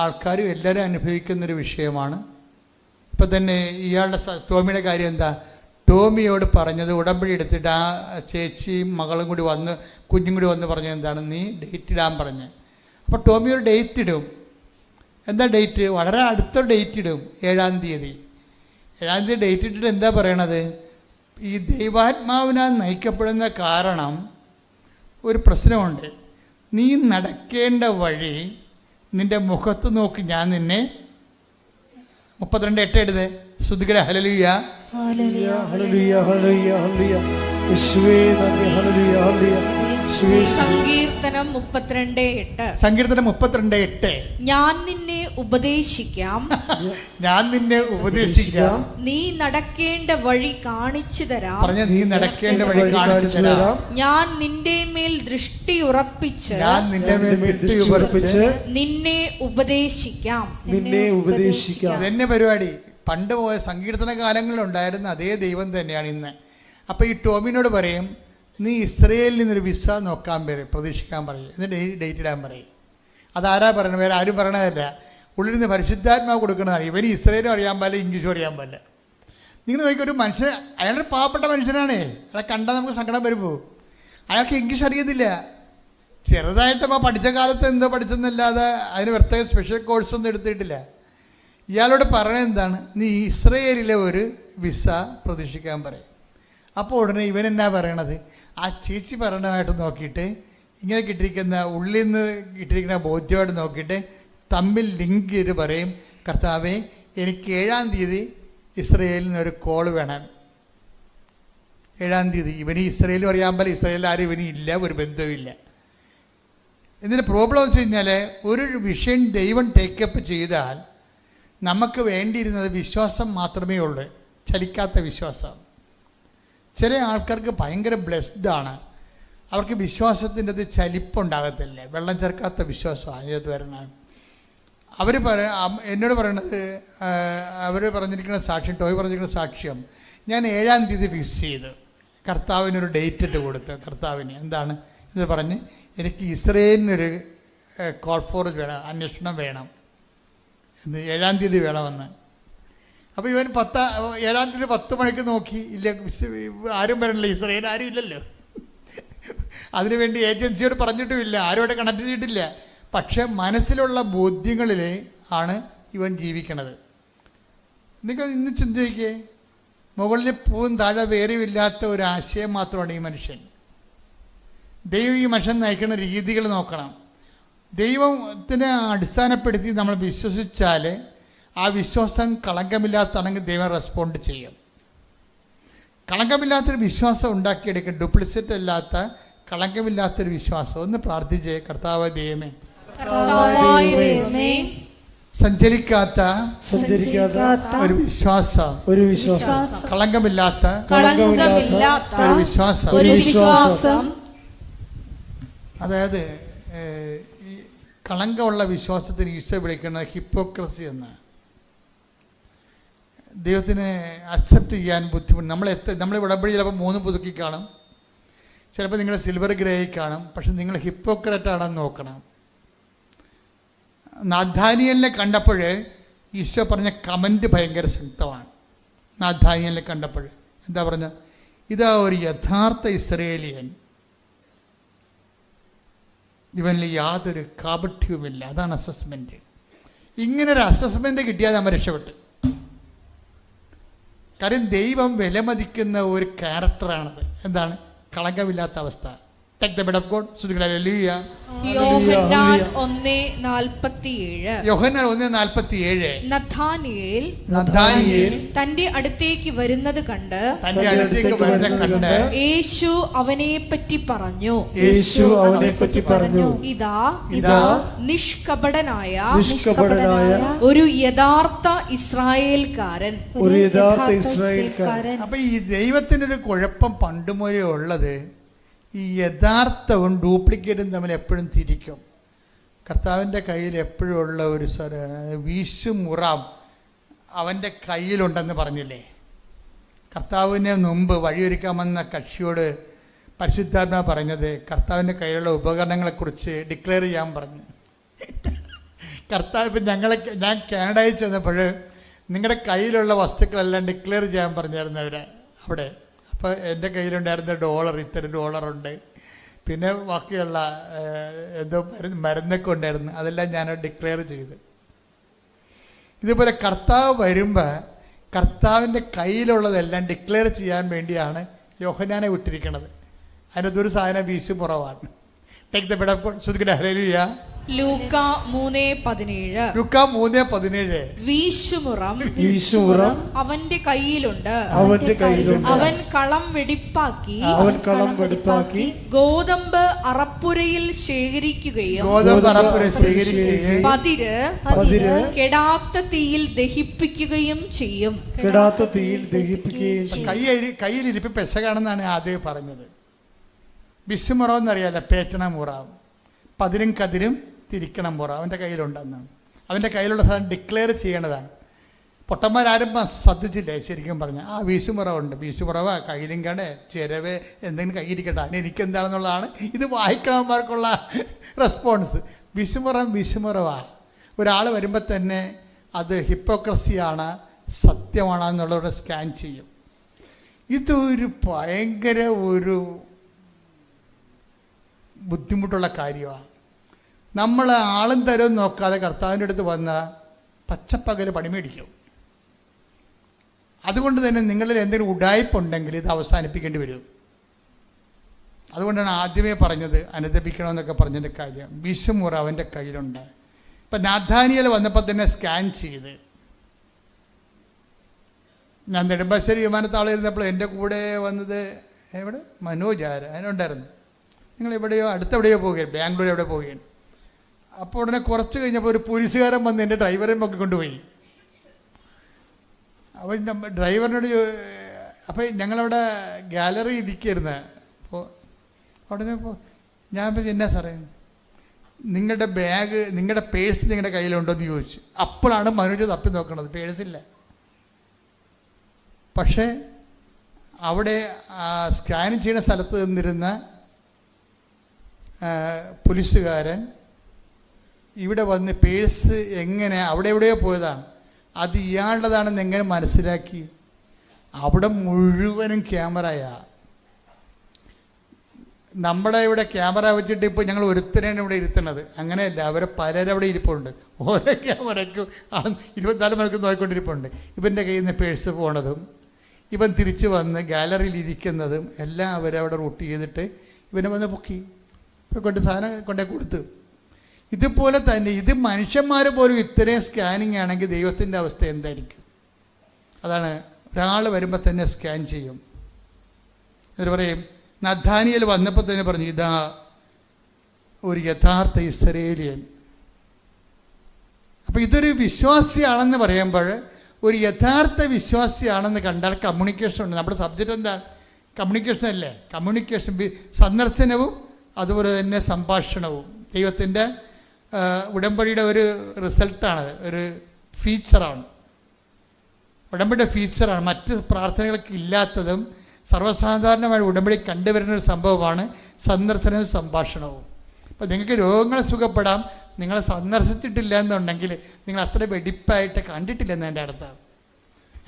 ആൾക്കാരും എല്ലാവരും അനുഭവിക്കുന്നൊരു വിഷയമാണ്. ഇപ്പം തന്നെ ഇയാളുടെ ടോമിയുടെ കാര്യം എന്താ? ടോമിയോട് പറഞ്ഞത്, ഉടമ്പടി എടുത്തിട്ട് ആ ചേച്ചിയും മകളും കൂടി വന്ന് കുഞ്ഞും കൂടി വന്ന് പറഞ്ഞത് എന്താണ്? നീ ഡേറ്റ് ഇടാൻ പറഞ്ഞ്. അപ്പോൾ ടോമി ഒരു ഡേറ്റ് ഇടും. എന്താ ഡേറ്റ്? വളരെ അടുത്ത ഡേറ്റ് ഇടും. 7-ാം തീയതി ഡേറ്റ് ഇട്ടിട്ട് എന്താ പറയണത്? ഈ ദൈവാത്മാവിനാൽ നയിക്കപ്പെടുന്ന കാരണം ഒരു പ്രശ്നമുണ്ട്. നീ നടക്കേണ്ട വഴി നിൻ്റെ മുഖത്ത് നോക്കി ഞാൻ നിന്നെ 32:8 എടുത്ത് ശ്രുതികടെ ഹല്ലേലൂയ. സങ്കീർത്തനം 32:8. ഞാൻ നിന്നെ ഉപദേശിക്കാം, നീ നടക്കേണ്ട വഴി കാണിച്ചു തരാം. നീ നടക്കേണ്ട വഴി കാണിച്ചു തരാം. ഞാൻ നിന്റെ മേൽ ദൃഷ്ടി ഉറപ്പിച്ച് നിന്നെ ഉപദേശിക്കാം. ഇതെന്നെ പരിപാടി. പണ്ട് പോയ സങ്കീർത്തന കാലങ്ങളിലുണ്ടായിരുന്ന അതേ ദൈവം തന്നെയാണ് ഇന്ന്. അപ്പോൾ ഈ ടോമിനോട് പറയും, നീ ഇസ്രയേലിൽ നിന്നൊരു വിസ നോക്കാൻ പ്രതീക്ഷിക്കാൻ പറയും, എന്നിട്ട് ഡേറ്റ് ഇടാൻ പറയും. അതാരാ പറയണത്? വേറെ ആരും പറയണതല്ല. ഉള്ളിൽ നിന്ന് പരിശുദ്ധാത്മാവ് കൊടുക്കുന്നതാണ്. ഇവന് ഇസ്രയേലും അറിയാൻ പാടില്ല, ഇംഗ്ലീഷും അറിയാൻ പാടില്ല. നിങ്ങൾ നോക്കിയൊരു മനുഷ്യൻ, അയാളൊരു പാവപ്പെട്ട മനുഷ്യനാണേ. അയാളെ കണ്ടാൽ നമുക്ക് സങ്കടം വരുമ്പോൾ. അയാൾക്ക് ഇംഗ്ലീഷ് അറിയത്തില്ല. ചെറുതായിട്ട് പഠിച്ച കാലത്ത് എന്തോ പഠിച്ചെന്നല്ലാതെ അതിന് പ്രത്യേക സ്പെഷ്യൽ കോഴ്സൊന്നും എടുത്തിട്ടില്ല. ഇയാളോട് പറയണത് എന്താണ്? നീ ഇസ്രയേലിലെ ഒരു വിസ പ്രതീക്ഷിക്കാൻ പറയും. അപ്പോൾ ഉടനെ ഇവൻ എന്നാ പറയണത്? ആ ചേച്ചി പറയണമായിട്ട് നോക്കിയിട്ട്, ഇങ്ങനെ കിട്ടിയിരിക്കുന്ന ഉള്ളിൽ നിന്ന് കിട്ടിയിരിക്കുന്ന ബോധ്യമായിട്ട് നോക്കിയിട്ട് തമ്മിൽ ലിങ്ക് ചെയ്ത് പറയും, കർത്താവേ, എനിക്ക് 7-ാം തീയതി ഇസ്രയേലിൽ നിന്നൊരു കോൾ വേണം. 7-ാം തീയതി. ഇവന് ഇസ്രയേലും അറിയാൻ പാടില്ല, ഇസ്രയേലിൽ ആരും ഇവന് ഇല്ല, ഒരു ബന്ധവുമില്ല. ഇതിൻ്റെ പ്രോബ്ലം എന്ന് വെച്ച് കഴിഞ്ഞാൽ, ഒരു വിഷയം ദൈവം ടേക്കപ്പ് ചെയ്താൽ നമുക്ക് വേണ്ടിയിരുന്നത് വിശ്വാസം മാത്രമേ ഉള്ളൂ, ചലിക്കാത്ത വിശ്വാസം. ചില ആൾക്കാർക്ക് ഭയങ്കര ബ്ലെസ്ഡാണ്. അവർക്ക് വിശ്വാസത്തിൻ്റെ അത് ചലിപ്പുണ്ടാകത്തില്ല. വെള്ളം ചേർക്കാത്ത വിശ്വാസമാണ് അതിനകത്ത് വരണം. എന്നോട് പറയണത്, അവർ പറഞ്ഞിരിക്കുന്ന സാക്ഷ്യം, ടോയ് പറഞ്ഞിരിക്കുന്ന സാക്ഷ്യം, ഞാൻ 7-ാം തീയതി ഫിക്സ് ചെയ്ത് കർത്താവിനൊരു ഡേറ്റ് ഇട്ട് കൊടുത്ത്, കർത്താവിന് എന്താണ് ഇത് പറഞ്ഞ്, എനിക്ക് ഇസ്രയേലിനൊരു കോൾ ഫോർ വേണം, അന്വേഷണം വേണം എന്ന്, 7-ാം തീയതി വേണമെന്ന്. അപ്പോൾ ഇവൻ 7-ാം തീയതി 10 മണിക്ക് നോക്കി, ഇല്ല, ആരും വരണില്ല, ഇസ്രയേൽ ആരും ഇല്ലല്ലോ. അതിനുവേണ്ടി ഏജൻസിയോട് പറഞ്ഞിട്ടുമില്ല, ആരുമായിട്ട് കണക്ട് ചെയ്തിട്ടില്ല. പക്ഷെ മനസ്സിലുള്ള ബോധ്യങ്ങളിൽ ആണ് ഇവൻ ജീവിക്കണത്. നിങ്ങൾ ഇന്ന് ചിന്തിക്കേ, മുകളിൽ പൂവും താഴെ വേരുമില്ലാത്ത ഒരു ആശയം മാത്രമാണ് ഈ മനുഷ്യൻ. ദൈവം ഈ മനുഷ്യൻ നയിക്കുന്ന രീതികൾ നോക്കണം. ദൈവത്തിനെ അടിസ്ഥാനപ്പെടുത്തി നമ്മൾ വിശ്വസിച്ചാൽ ആ വിശ്വാസം കളങ്കമില്ലാത്തതാണെങ്കിൽ ദൈവം റെസ്പോണ്ട് ചെയ്യും. കളങ്കമില്ലാത്തൊരു വിശ്വാസം ഉണ്ടാക്കിയെടുക്കുക, ഡ്യൂപ്ലിസിറ്റ് അല്ലാത്ത കളങ്കമില്ലാത്തൊരു വിശ്വാസം. ഒന്ന് പ്രാർത്ഥിച്ചേ, കർത്താവ് ദൈവമേ, സഞ്ചരിക്കാത്ത ഒരു വിശ്വാസം, കളങ്കമില്ലാത്ത ഒരു വിശ്വാസം. അതായത് ഈ കളങ്കമുള്ള വിശ്വാസത്തിന് ഈശോ വിളിക്കുന്നത് ഹിപ്പോക്രസി എന്ന്. ദൈവത്തിന് അക്സെപ്റ്റ് ചെയ്യാൻ ബുദ്ധിമുട്ട്. നമ്മൾ ഉടമ്പടി ചിലപ്പോൾ 3 പുതുക്കി കാണും, ചിലപ്പോൾ നിങ്ങൾ സിൽവർ ഗ്രേയിൽ കാണും. പക്ഷെ നിങ്ങൾ ഹിപ്പോക്രറ്റാണെന്ന് നോക്കണം. നാഥാനിയലിനെ കണ്ടപ്പോൾ ഈശോ പറഞ്ഞ കമൻറ്റ് ഭയങ്കര ശക്തമാണ്. നാഥാനിയലിനെ കണ്ടപ്പോൾ എന്താ പറഞ്ഞ? ഇതാ ഒരു യഥാർത്ഥ ഇസ്രയേലിയൻ, ഇവനിൽ യാതൊരു കാപട്യവുമില്ല. അതാണ് അസസ്മെൻറ്റ്. ഇങ്ങനൊരു അസസ്മെൻറ്റ് കിട്ടിയാൽ നമ്മൾ രക്ഷപ്പെട്ടു. കാര്യം ദൈവം വിലമതിക്കുന്ന ഒരു ക്യാരക്ടറാണത്. എന്താണ്? കളങ്കമില്ലാത്ത അവസ്ഥ. Take the bed of God. Hallelujah. Yohannan 1:47. Yohannan 1:47. Nathaniel തന്റെ അടുത്തേക്ക് വരുന്നത് കണ്ട് യേശു അവനെ പറ്റി പറഞ്ഞു, ഇതാ നിഷ്കപടനായ ഒരു യഥാർത്ഥ ഇസ്രായേൽക്കാരൻ. അപ്പൊ ഈ ദൈവത്തിനൊരു കുഴപ്പം പണ്ടുമുതലേ ഉള്ളത്, ഈ യഥാർത്ഥവും ഡ്യൂപ്ലിക്കേറ്റും തമ്മിൽ എപ്പോഴും തിരിക്കും. കർത്താവിൻ്റെ കയ്യിൽ എപ്പോഴും ഉള്ള ഒരു വീശുമുറാം അവൻ്റെ കയ്യിലുണ്ടെന്ന് പറഞ്ഞില്ലേ? കർത്താവിന് മുമ്പ് വഴിയൊരുക്കാമെന്ന കക്ഷിയോട് പരിശുദ്ധാത്മാവ് പറഞ്ഞത് കർത്താവിൻ്റെ കയ്യിലുള്ള ഉപകരണങ്ങളെക്കുറിച്ച് ഡിക്ലെയർ ചെയ്യാൻ പറഞ്ഞു. കർത്താവ് ഇപ്പം ഞാൻ കാനഡയിൽ ചെന്നപ്പോൾ നിങ്ങളുടെ കയ്യിലുള്ള വസ്തുക്കളെല്ലാം ഡിക്ലെയർ ചെയ്യാൻ പറഞ്ഞായിരുന്നു അവിടെ. അപ്പോൾ എൻ്റെ കയ്യിലുണ്ടായിരുന്ന $1, ഇത്ര $1, പിന്നെ ബാക്കിയുള്ള എന്തോ മരുന്നൊക്കെ ഉണ്ടായിരുന്നു, അതെല്ലാം ഞാൻ ഡിക്ലെയർ ചെയ്ത്. ഇതുപോലെ കർത്താവ് വരുമ്പോൾ കർത്താവിൻ്റെ കയ്യിലുള്ളതെല്ലാം ഡിക്ലെയർ ചെയ്യാൻ വേണ്ടിയാണ് യോഹന്നാനെ വിട്ടിരിക്കുന്നത്. അതിനകത്തൊരു സാധനം വീശുമുറവാണ്. Take the bed of God. ശ്രദ്ധിക്കട്ടെ. ഹല്ലേലൂയ. ലൂക്കാ 3:17. വീശുമുറം അവന്റെ കയ്യിലുണ്ട്, അവൻ കളം വെടിപ്പാക്കി ഗോതമ്പ് അറപ്പുരയിൽ ശേഖരിക്കുകയും പതിര് കെടാത്ത തീയിൽ ദഹിപ്പിക്കുകയും ചെയ്യും. കയ്യിലിരിപ്പ് പെസകാണെന്നാണ് ആദ്യം പറഞ്ഞത്. വിശുമുറം എന്നറിയാലോ, പേറ്റണ മുറാവും, പതിരും കതിരും തിരിക്കണം മുറ അവൻ്റെ കയ്യിലുണ്ടെന്നാണ്. അവൻ്റെ കയ്യിലുള്ള സാധനം ഡിക്ലെയർ ചെയ്യണതാണ്. പൊട്ടന്മാരാരും ശ്രദ്ധിച്ചില്ലേ ശരിക്കും പറഞ്ഞാൽ? ആ വീശുമുറവുണ്ട്, വീശുമുറവ കയ്യിലും കടേ ചിരവ് എന്തെങ്കിലും കയ്യിരിക്കട്ടെ, അതിന് എനിക്കെന്താണെന്നുള്ളതാണ് ഇത് വായിക്കണവന്മാർക്കുള്ള റെസ്പോൺസ്. വിശുമുറവാ. ഒരാൾ വരുമ്പോൾ തന്നെ അത് ഹിപ്പോക്രസിയാണ് സത്യമാണ് എന്നുള്ളവരെ സ്കാൻ ചെയ്യും. ഇതൊരു ഭയങ്കര ഒരു ബുദ്ധിമുട്ടുള്ള കാര്യമാണ്. നമ്മൾ ആളും തരവും നോക്കാതെ കർത്താവിൻ്റെ അടുത്ത് വന്ന പച്ചപ്പകൽ പണിമേടിക്കും. അതുകൊണ്ട് തന്നെ നിങ്ങളിൽ എന്തെങ്കിലും ഉഡായിപ്പുണ്ടെങ്കിൽ ഇത് അവസാനിപ്പിക്കേണ്ടി വരും. അതുകൊണ്ടാണ് ആദ്യമേ പറഞ്ഞത് അനുദപിക്കണമെന്നൊക്കെ പറഞ്ഞതിൻ്റെ കാര്യം. വിശുമുറ അവൻ്റെ കയ്യിലുണ്ട്. ഇപ്പം നാഥാനിയേൽ വന്നപ്പോൾ തന്നെ സ്കാൻ ചെയ്ത്. ഞാൻ നെടുമ്പാശ്ശേരി വിമാനത്താളിരുന്നപ്പോൾ എൻ്റെ കൂടെ വന്നത് എവിടെ മനോജാര അതിനുണ്ടായിരുന്നു. നിങ്ങൾ എവിടെയോ അടുത്തെവിടെയോ പോവുകയാണ്, ബാംഗ്ലൂർ എവിടെ പോവുകയാണ്. അപ്പോൾ ഉടനെ കുറച്ച് കഴിഞ്ഞപ്പോൾ ഒരു പോലീസുകാരൻ വന്ന് എൻ്റെ ഡ്രൈവറെ ഒക്കെ കൊണ്ടുപോയി. അവൻ ഡ്രൈവറിനോട് അപ്പോൾ ഞങ്ങളവിടെ ഗാലറി ഇരിക്കുകയായിരുന്നു. അപ്പോൾ ഉടനെ ഞാൻ എന്നാ സാറേ നിങ്ങളുടെ ബാഗ് നിങ്ങളുടെ പേഴ്സ് നിങ്ങളുടെ കയ്യിലുണ്ടോ എന്ന് ചോദിച്ചു. അപ്പോഴാണ് മനോജ് തപ്പി നോക്കണത്, പേഴ്സില്ല. പക്ഷേ അവിടെ സ്കാൻ ചെയ്യുന്ന സ്ഥലത്ത് നിന്നിരുന്ന പോലീസുകാരൻ ഇവിടെ വന്ന് പേഴ്സ് എങ്ങനെ അവിടെ എവിടെയോ പോയതാണ്, അത് ഇയാളുടേതാണെന്ന് എങ്ങനെ മനസ്സിലാക്കി? അവിടെ മുഴുവനും ക്യാമറയാ. നമ്മുടെ ഇവിടെ ക്യാമറ വെച്ചിട്ട് ഇപ്പോൾ ഞങ്ങൾ ഒരുത്തരാണ് ഇവിടെ ഇരുത്തുന്നത്. അങ്ങനെയല്ല, അവരെ പലരവിടെ ഇരിപ്പുണ്ട്. ഓരോ ക്യാമറയ്ക്കും 24 മണിക്കൂർ നോക്കിക്കൊണ്ടിരിപ്പുണ്ട്. ഇവൻ്റെ കയ്യിൽ നിന്ന് പേഴ്സ് പോണതും ഇവൻ തിരിച്ച് വന്ന് ഗാലറിയിൽ ഇരിക്കുന്നതും എല്ലാം അവരവിടെ റൂട്ട് ചെയ്തിട്ട് ഇവനെ വന്ന് പൊക്കി കൊണ്ട് സാധനം കൊണ്ടേ കൊടുത്തു. ഇതുപോലെ തന്നെ ഇത് മനുഷ്യന്മാർ പോലും ഇത്രയും സ്കാനിങ് ആണെങ്കിൽ ദൈവത്തിൻ്റെ അവസ്ഥ എന്തായിരിക്കും? അതാണ് ഒരാൾ വരുമ്പോൾ തന്നെ സ്കാൻ ചെയ്യും. എന്നിട്ട് പറയും, നഥാനിയേൽ വന്നപ്പോൾ തന്നെ പറഞ്ഞു, ഇതാ ഒരു യഥാർത്ഥ ഇസ്രയേലിയൻ. അപ്പോൾ ഇതൊരു വിശ്വാസിയാണെന്ന് പറയുമ്പോൾ, ഒരു യഥാർത്ഥ വിശ്വാസിയാണെന്ന് കണ്ടാൽ കമ്മ്യൂണിക്കേഷൻ ഉണ്ട്. നമ്മുടെ സബ്ജക്റ്റ് എന്താണ്? കമ്മ്യൂണിക്കേഷൻ അല്ലേ? കമ്മ്യൂണിക്കേഷൻ, സന്ദർശനവും അതുപോലെ തന്നെ സംഭാഷണവും ദൈവത്തിൻ്റെ ഉടമ്പടിയുടെ ഒരു റിസൾട്ടാണ്, ഒരു ഫീച്ചറാണ്. ഉടമ്പടിയുടെ ഫീച്ചറാണ്. മറ്റ് പ്രാർത്ഥനകൾക്ക് ഇല്ലാത്തതും സർവ്വസാധാരണമായ ഉടമ്പടി കണ്ടുവരുന്ന ഒരു സംഭവമാണ് സന്ദർശനവും സംഭാഷണവും. അപ്പോൾ നിങ്ങൾക്ക് രോഗങ്ങളെ സുഖപ്പെടാം, നിങ്ങളെ സന്ദർശിച്ചിട്ടില്ല എന്നുണ്ടെങ്കിൽ നിങ്ങൾ അത്ര വെടിപ്പായിട്ട് കണ്ടിട്ടില്ലെന്ന് എൻ്റെ അടുത്താണ്.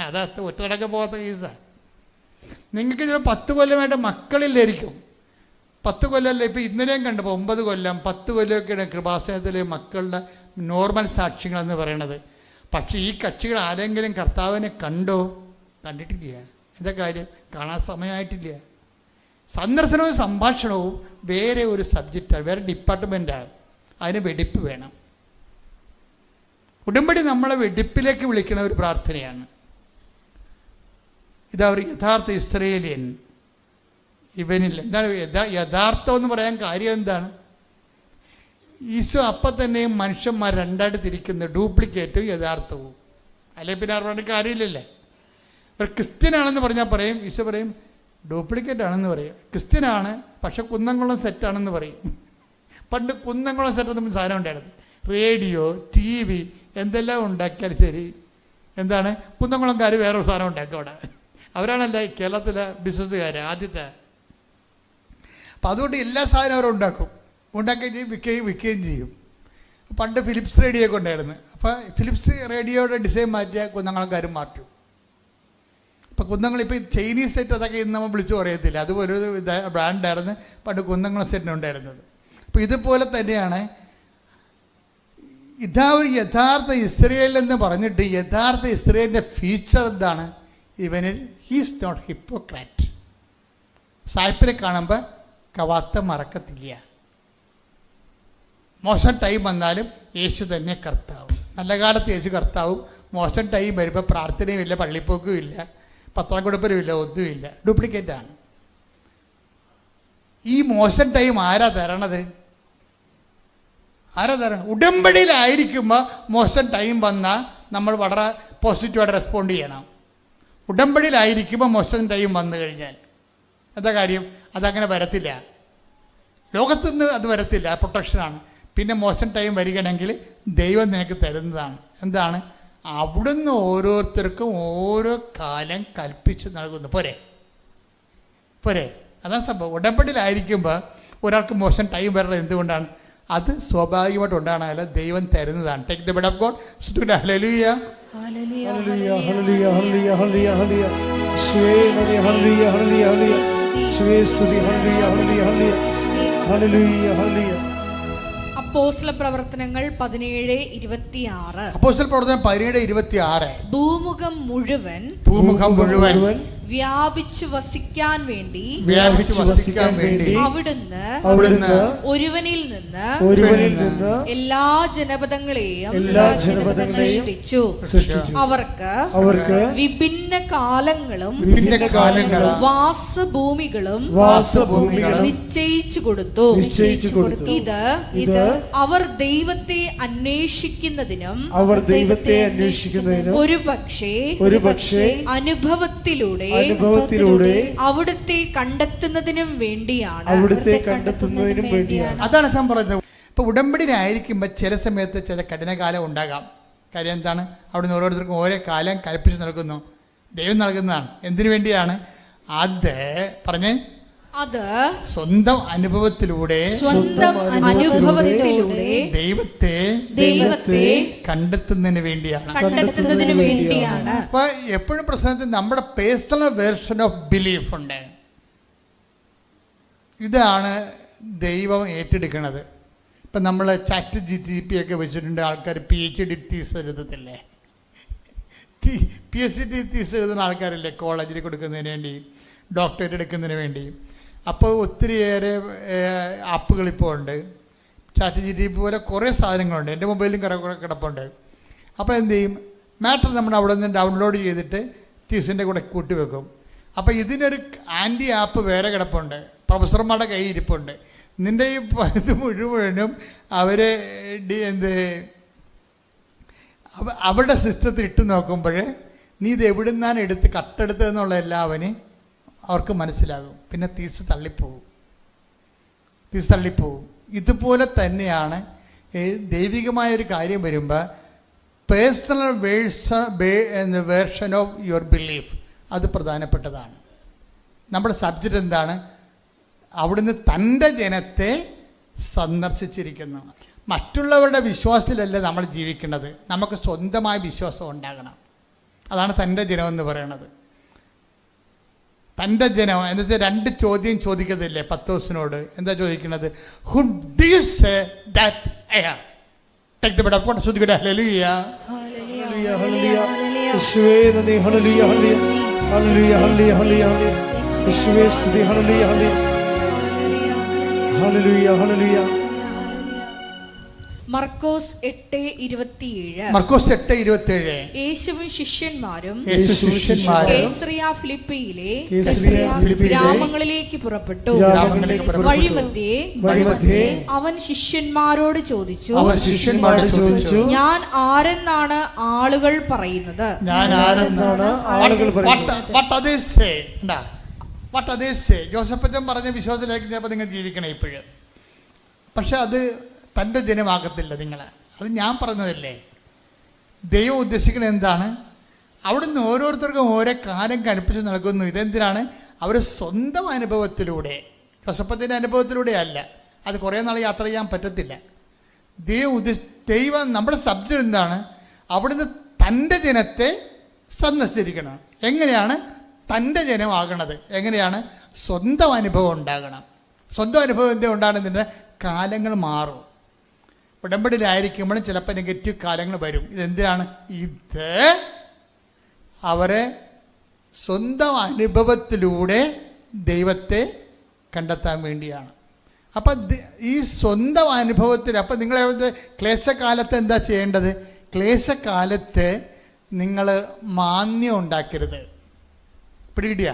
അതത് ഒറ്റടക്കം പോകാത്ത കേസാണ്. നിങ്ങൾക്ക് ചില 10 കൊല്ലമായിട്ട് മക്കളില്ലായിരിക്കും. 10 കൊല്ലമല്ല, ഇപ്പോൾ ഇന്നലെയും കണ്ടപ്പോൾ 9 കൊല്ലം 10 കൊല്ലമൊക്കെയാണ് കൃപാസനത്തിലെ മക്കളുടെ നോർമൽ സാക്ഷ്യങ്ങളെന്ന് പറയണത്. പക്ഷേ ഈ കക്ഷികൾ ആരെങ്കിലും കർത്താവിനെ കണ്ടോ? കണ്ടിട്ടില്ല. എന്താ കാര്യം? കാണാൻ സമയമായിട്ടില്ല. സന്ദർശനവും സംഭാഷണവും വേറെ ഒരു സബ്ജക്റ്റാണ്, വേറെ ഡിപ്പാർട്ട്മെൻറ്റാണ്. അതിന് വെടിപ്പ് വേണം. ഉടമ്പടി നമ്മളെ വെടിപ്പിലേക്ക് വിളിക്കുന്ന ഒരു പ്രാർത്ഥനയാണ്. ഇതാ ഒരു യഥാർത്ഥ ഇസ്രയേലിയൻ. ഇവനിൽ എന്താണ് യഥാർത്ഥം എന്ന് പറയാൻ കാര്യം എന്താണ്? ഈശോ അപ്പം തന്നെയും മനുഷ്യന്മാർ രണ്ടായിട്ട് തിരിക്കുന്നു, ഡ്യൂപ്ലിക്കേറ്റും യഥാർത്ഥവും. അല്ലെങ്കിൽ പിന്നെ ആരുടെ കാര്യമില്ലല്ലേ? ഒരു ക്രിസ്ത്യനാണെന്ന് പറഞ്ഞാൽ പറയും, ഈശോ പറയും ഡ്യൂപ്ലിക്കേറ്റ് ആണെന്ന് പറയും. ക്രിസ്ത്യനാണ് പക്ഷെ കുന്നംകുളം സെറ്റാണെന്ന് പറയും. പണ്ട് കുന്നംകുളം സെറ്റൊന്നും സാധനം ഉണ്ടായിരുന്നു. റേഡിയോ, TV എന്തെല്ലാം ഉണ്ടാക്കിയാൽ ശരി, എന്താണ് കുന്നംകുളംകാർ വേറെ സാധനം ഉണ്ടാക്കും അവിടെ. അവരാണല്ലേ കേരളത്തിലെ ബിസിനസ്സുകാർ ആദ്യത്തെ. അപ്പം അതുകൊണ്ട് എല്ലാ സാധനവും അവരുണ്ടാക്കും, ഉണ്ടാക്കുകയും ചെയ്യും, വിൽക്കുകയും ചെയ്യും. പണ്ട് ഫിലിപ്സ് റേഡിയോ ഒക്കെ ഉണ്ടായിരുന്നു. അപ്പോൾ ഫിലിപ്സ് റേഡിയോയുടെ ഡിസൈൻ മാറ്റിയാൽ കുന്നംകുളംകാരും മാറ്റും. ഇപ്പോൾ കുന്നംകുളം ഇപ്പോൾ ചൈനീസ് സെറ്റ് അതൊക്കെ ഇന്ന് നമ്മൾ വിളിച്ചു പറയത്തില്ല, അതുപോലൊരു ബ്രാൻഡായിരുന്നു പണ്ട് കുന്നംകുളം സെറ്റിനുണ്ടായിരുന്നത്. അപ്പോൾ ഇതുപോലെ തന്നെയാണ് ഇതാ ഒരു യഥാർത്ഥ ഇസ്രയേൽ എന്ന് പറഞ്ഞിട്ട്, യഥാർത്ഥ ഇസ്രയേലിൻ്റെ ഫീച്ചർ എന്താണ്? ഇവനിൽ ഹീസ് നോട്ട് ഹിപ്പോക്രാറ്റ്. സായിപ്പിനെ കാണുമ്പോൾ കവാത്ത മറക്കത്തില്ല. മോശം ടൈം വന്നാലും യേശു തന്നെ കർത്താവും. നല്ല കാലത്ത് യേശു കർത്താവും, മോശം ടൈം വരുമ്പോൾ പ്രാർത്ഥനയും ഇല്ല, പള്ളിപ്പോക്കും ഇല്ല, പത്രം കൊടുപ്പലും ഇല്ല, ഒന്നുമില്ല. ഡ്യൂപ്ലിക്കേറ്റാണ്. ഈ മോശം ടൈം ആരാ തരണത്? ആരാ തരണം? ഉടമ്പടിയിലായിരിക്കുമ്പോൾ മോശം ടൈം വന്നാൽ നമ്മൾ വളരെ പോസിറ്റീവായിട്ട് റെസ്പോണ്ട് ചെയ്യണം. ഉടമ്പടിയിലായിരിക്കുമ്പോൾ മോശം ടൈം വന്നു കഴിഞ്ഞാൽ എന്താ കാര്യം? അതങ്ങനെ വരത്തില്ല. ലോകത്തുനിന്ന് അത് വരത്തില്ല, പ്രൊട്ടക്ഷനാണ്. പിന്നെ മോശം ടൈം വരികയാണെങ്കിൽ ദൈവം നിനക്ക് തരുന്നതാണ്. എന്താണ്? അവിടുന്ന് ഓരോരുത്തർക്കും ഓരോ കാലം കൽപ്പിച്ച് നൽകുന്നു. പോരെ? അതാണ് സംഭവം. ഉടമ്പടിയിലായിരിക്കുമ്പോൾ ഒരാൾക്ക് മോശം ടൈം വരുന്നത് എന്തുകൊണ്ടാണ്? അത് സ്വാഭാവികമായിട്ട് ഉണ്ടാകണമല്ല, ദൈവം തരുന്നതാണ്. Take the bed of God. ഹല്ലേലൂയ, ഹല്ലേലൂയ, ഹല്ലേലൂയ, ഹല്ലേലൂയ, ഹല്ലേലൂയ, ഹല്ലേലൂയ. ഹല്ലേലൂയ, ഹല്ലേലൂയ, ഹല്ലേലൂയ. സ്തുതി, ഹല്ലേലൂയ, ഹല്ലേലൂയ, ഹല്ലേലൂയ, ഹല്ലേലൂയ. അപ്പോസ്തല പ്രവർത്തനങ്ങൾ 17:26. അപ്പോസ്തല പ്രവർത്തനം 17:26. ഭൂമുഖം മുഴുവൻ വ്യാപിച്ചു വസിക്കാൻ വേണ്ടി അവിടുന്ന് ഒരുവനിൽ നിന്ന് എല്ലാ ജനപദങ്ങളെയും സൃഷ്ടിച്ചു. അവർക്ക് വിഭിന്ന കാലങ്ങളും വാസഭൂമികളും നിശ്ചയിച്ചു കൊടുത്തു. ഇത് അവർ ദൈവത്തെ അന്വേഷിക്കുന്നതിനും ഒരുപക്ഷേ അനുഭവത്തിലൂടെ അവിടുത്തെ കണ്ടെത്തുന്നതിനും വേണ്ടിയാണ്. അതാണ് ഞാൻ പറയുന്നത്. ഇപ്പൊ ഉടമ്പടിയിലായിരിക്കുമ്പോൾ ചില സമയത്ത് ചില കഠിനകാലം ഉണ്ടാകാം. കാര്യം എന്താണ്? അവിടുന്ന് ഓരോരുത്തർക്കും ഓരോ കാലം കൽപ്പിച്ച് നൽകുന്നു, ദൈവം നൽകുന്നതാണ്. എന്തിനു വേണ്ടിയാണ്? അത് പറഞ്ഞേ, അത് സ്വന്തം അനുഭവത്തിലൂടെ ദൈവത്തെ കണ്ടെത്തുന്നതിന് വേണ്ടിയാണ്. അപ്പൊ എപ്പോഴും പ്രശ്നത്തിൽ നമ്മുടെ പേഴ്സണൽ വേർഷൻ ഓഫ് ബിലീഫ് ഉണ്ട്. ഇതാണ് ദൈവം ഏറ്റെടുക്കുന്നത്. ഇപ്പം നമ്മൾ ചാറ്റ് GTP ഒക്കെ വെച്ചിട്ടുണ്ട്. ആൾക്കാർ PhD തീസ് എഴുതത്തില്ലേ? PhD തീസ് എഴുതുന്ന ആൾക്കാരില്ലേ കോളേജിൽ കൊടുക്കുന്നതിന് വേണ്ടി, ഡോക്ടറേറ്റ് എടുക്കുന്നതിന് വേണ്ടി. അപ്പോൾ ഒത്തിരിയേറെ ആപ്പുകളിപ്പോൾ ഉണ്ട്. ChatGPT പോലെ കുറേ സാധനങ്ങളുണ്ട്. എൻ്റെ മൊബൈലിലും കുറേ കിടപ്പുണ്ട്. അപ്പോൾ എന്ത് ചെയ്യും, മാറ്റർ നമ്മൾ അവിടെ നിന്ന് ഡൗൺലോഡ് ചെയ്തിട്ട് തീസിൻ്റെ കൂടെ കൂട്ടിവെക്കും. അപ്പോൾ ഇതിനൊരു ആൻറ്റി ആപ്പ് വേറെ കിടപ്പുണ്ട്, പ്രൊഫസർമാരുടെ കയ്യിൽ ഇരിപ്പുണ്ട്. നിൻ്റെ ഈ ഇത് മുഴുവനും അവർ അവരുടെ സിസ്റ്റത്തിൽ ഇട്ട് നോക്കുമ്പോൾ നീ ഇത് എവിടെ നിന്നാണ് കട്ടെടുത്തതെന്നുള്ള എല്ലാവരും അവർക്ക് മനസ്സിലാകും. പിന്നെ തീസ് തള്ളിപ്പോവും. ഇതുപോലെ തന്നെയാണ് ദൈവികമായൊരു കാര്യം വരുമ്പോൾ personal version of your belief അത് പ്രധാനപ്പെട്ടതാണ്. നമ്മുടെ സബ്ജക്റ്റ് എന്താണ്? അവിടുന്ന് തൻ്റെ ജനത്തെ സന്ദർശിച്ചിരിക്കുന്നു. മറ്റുള്ളവരുടെ വിശ്വാസത്തിലല്ല നമ്മൾ ജീവിക്കേണ്ടത്, നമുക്ക് സ്വന്തമായ വിശ്വാസം ഉണ്ടാകണം. അതാണ് തൻ്റെ ജനമെന്ന് പറയണത്. തൻ്റെ ജനം എന്ന് വെച്ചാൽ 2 ചോദ്യം ചോദിക്കത്തില്ലേ പത്രോസിനോട്? എന്താ ചോദിക്കുന്നത്? Who do you say that I am? Take the bed of water. ശ്രുതികട ഹല്ലേലൂയ ഹല്ലേലൂയ ഹല്ലേലൂയ യേശുവേ നന്ദി. ഹല്ലേലൂയ ഹല്ലേലൂയ ഹല്ലേലൂയ ഹല്ലേലൂയ ഹല്ലേലൂയ യേശുവേ സ്തുതി. ഹല്ലേലൂയ ഹല്ലേലൂയ ഹല്ലേലൂയ. മർക്കോസ് 8:27. മർക്കോസ് 8:27. യേശുവും ശിഷ്യന്മാരും കേസറിയ ഫിലിപ്പിയിലെ ഫിലിപ്പിയിലെ ഗ്രാമങ്ങളിലേക്ക് പുറപ്പെട്ടു. വഴിമധ്യേ അവൻ ശിഷ്യന്മാരോട് ചോദിച്ചു, ഞാൻ ആരെന്നാണ് ആളുകൾ പറയുന്നത്? ജോസഫച്ചൻ പറഞ്ഞ വിശ്വാസത്തിലേക്ക് ചിലപ്പോൾ നിങ്ങൾ ജീവിക്കണം ഇപ്പോഴും. പക്ഷെ അത് തൻ്റെ ജനമാകത്തില്ല നിങ്ങൾ. അത് ഞാൻ പറഞ്ഞതല്ലേ. ദൈവം ഉദ്ദേശിക്കുന്നത് എന്താണ്? അവിടുന്ന് ഓരോരുത്തർക്കും ഓരോ കാലം കൽപ്പിച്ച് നൽകുന്നു. ഇതെന്തിനാണ്? അവർ സ്വന്തം അനുഭവത്തിലൂടെ, ജോസഫത്തിൻ്റെ അനുഭവത്തിലൂടെ അല്ല. അത് കുറേ നാൾ യാത്ര ചെയ്യാൻ പറ്റത്തില്ല. ദൈവം നമ്മുടെ സബ്ജക്റ്റ് എന്താണ്? അവിടുന്ന് തൻ്റെ ജനത്തെ സന്ദർശിച്ചിരിക്കണം. എങ്ങനെയാണ് തൻ്റെ ജനമാകണത്? എങ്ങനെയാണ്? സ്വന്തം അനുഭവം ഉണ്ടാകണം. സ്വന്തം അനുഭവം എന്താ ഉണ്ടാകുന്നതിൻ്റെ? കാലങ്ങൾ മാറും. ഉടമ്പടിയിലായിരിക്കുമ്പോഴും ചിലപ്പോൾ നെഗറ്റീവ് കാലങ്ങൾ വരും. ഇതെന്തിനാണ്? ഇത് അവരെ സ്വന്തം അനുഭവത്തിലൂടെ ദൈവത്തെ കണ്ടെത്താൻ വേണ്ടിയാണ്. അപ്പം ഈ സ്വന്തം അനുഭവത്തിൽ, അപ്പം നിങ്ങൾ ക്ലേശകാലത്ത് എന്താ ചെയ്യേണ്ടത്? ക്ലേശകാലത്ത് നിങ്ങൾ മാന്യം ഉണ്ടാക്കരുത്. പിടികിട്ടിയ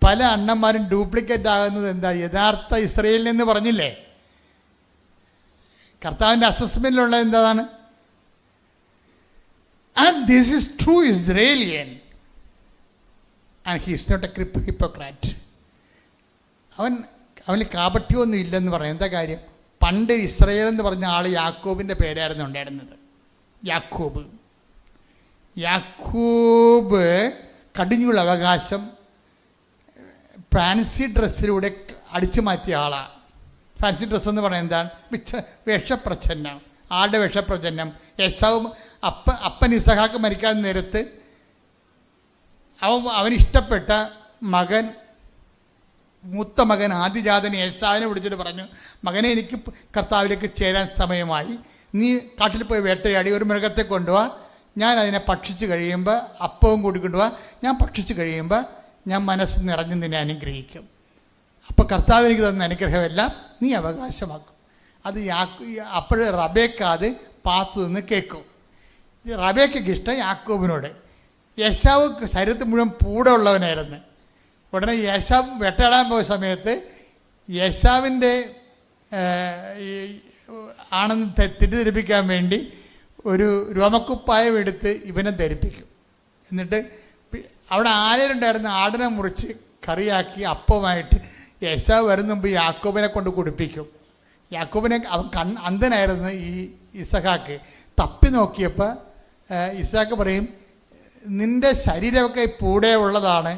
പല അണ്ണന്മാരും ഡ്യൂപ്ലിക്കേറ്റ് ആകുന്നത് എന്താ? യഥാർത്ഥ ഇസ്രയേലിൽ നിന്ന് പറഞ്ഞില്ലേ? കർത്താവിൻ്റെ അസസ്മെൻറ്റിലുള്ള എന്താണ്? And this is true Israelite and he is not a hypocrite. അവന് കാപട്യമൊന്നും ഇല്ലെന്ന് പറയും. എന്താ കാര്യം? പണ്ട് ഇസ്രയേൽ എന്ന് പറഞ്ഞ ആൾ യാക്കോബിൻ്റെ പേരായിരുന്നു ഉണ്ടായിരുന്നത്. യാക്കോബ് കടിഞ്ഞുള്ള അവകാശം ഫാൻസി ഡ്രസ്സിലൂടെ അടിച്ചു മാറ്റിയ ആളാണ്. ഫാൻസി ഡ്രസ്സ് എന്ന് പറയുന്നത് എന്താണ്? വേഷപ്രച്ഛന്നം, ആളുടെ വേഷപ്രച്ഛന്നം. യേശാവും അപ്പൻ ഇസഹാക്ക് മരിക്കാൻ നേരത്ത് അവനിഷ്ടപ്പെട്ട മകൻ, മൂത്ത മകൻ ആദിജാതൻ യേശാവിനെ വിളിച്ചിട്ട് പറഞ്ഞു, മകനെ, എനിക്ക് കർത്താവിലേക്ക് ചേരാൻ സമയമായി. നീ കാട്ടിൽ പോയി വേട്ടയാടി ഒരു മൃഗത്തെ കൊണ്ടുപോവാ, ഞാൻ അതിനെ ഭക്ഷിച്ച് കഴിയുമ്പോൾ, അപ്പവും കൂടി കൊണ്ടുപോവാ, ഞാൻ ഭക്ഷിച്ച് കഴിയുമ്പോൾ ഞാൻ മനസ്സ് നിറഞ്ഞ് നിന്നെ അനുഗ്രഹിക്കും. അപ്പോൾ കർത്താവ് എനിക്ക് തന്ന അനുഗ്രഹമെല്ലാം നീ അവകാശമാക്കും. അത് അപ്പോഴ് റബേക്ക അത് പാത്തു നിന്ന് കേൾക്കും. റബേക്കയ്ക്ക് ഇഷ്ടം യാക്കോബിനോട്. യേശാവ് ശരീരത്തിൽ മുഴുവൻ പൂടമുള്ളവനായിരുന്നു. ഉടനെ യേശാവ് വേട്ടയാടാൻ പോയ സമയത്ത് യേശാവിൻ്റെ ആണെന്ന് തെറ്റിദ്ധരിപ്പിക്കാൻ വേണ്ടി ഒരു രോമക്കുപ്പായം എടുത്ത് ഇവനെ ധരിപ്പിക്കും. എന്നിട്ട് അവിടെ ആലയിലുണ്ടായിരുന്ന ആടിനെ മുറിച്ച് കറിയാക്കി അപ്പമായിട്ട് യേശാവ് വരുന്ന മുമ്പ് യാക്കോബിനെ കൊണ്ട് കുടിപ്പിക്കും. യാക്കോബിനെ അവൻ അന്ധനായിരുന്നു ഈ ഇസഹാക്ക്. തപ്പി നോക്കിയപ്പോൾ ഇസഹാക്ക് പറയും, നിൻ്റെ ശരീരമൊക്കെ പൂടെ ഉള്ളതാണ്,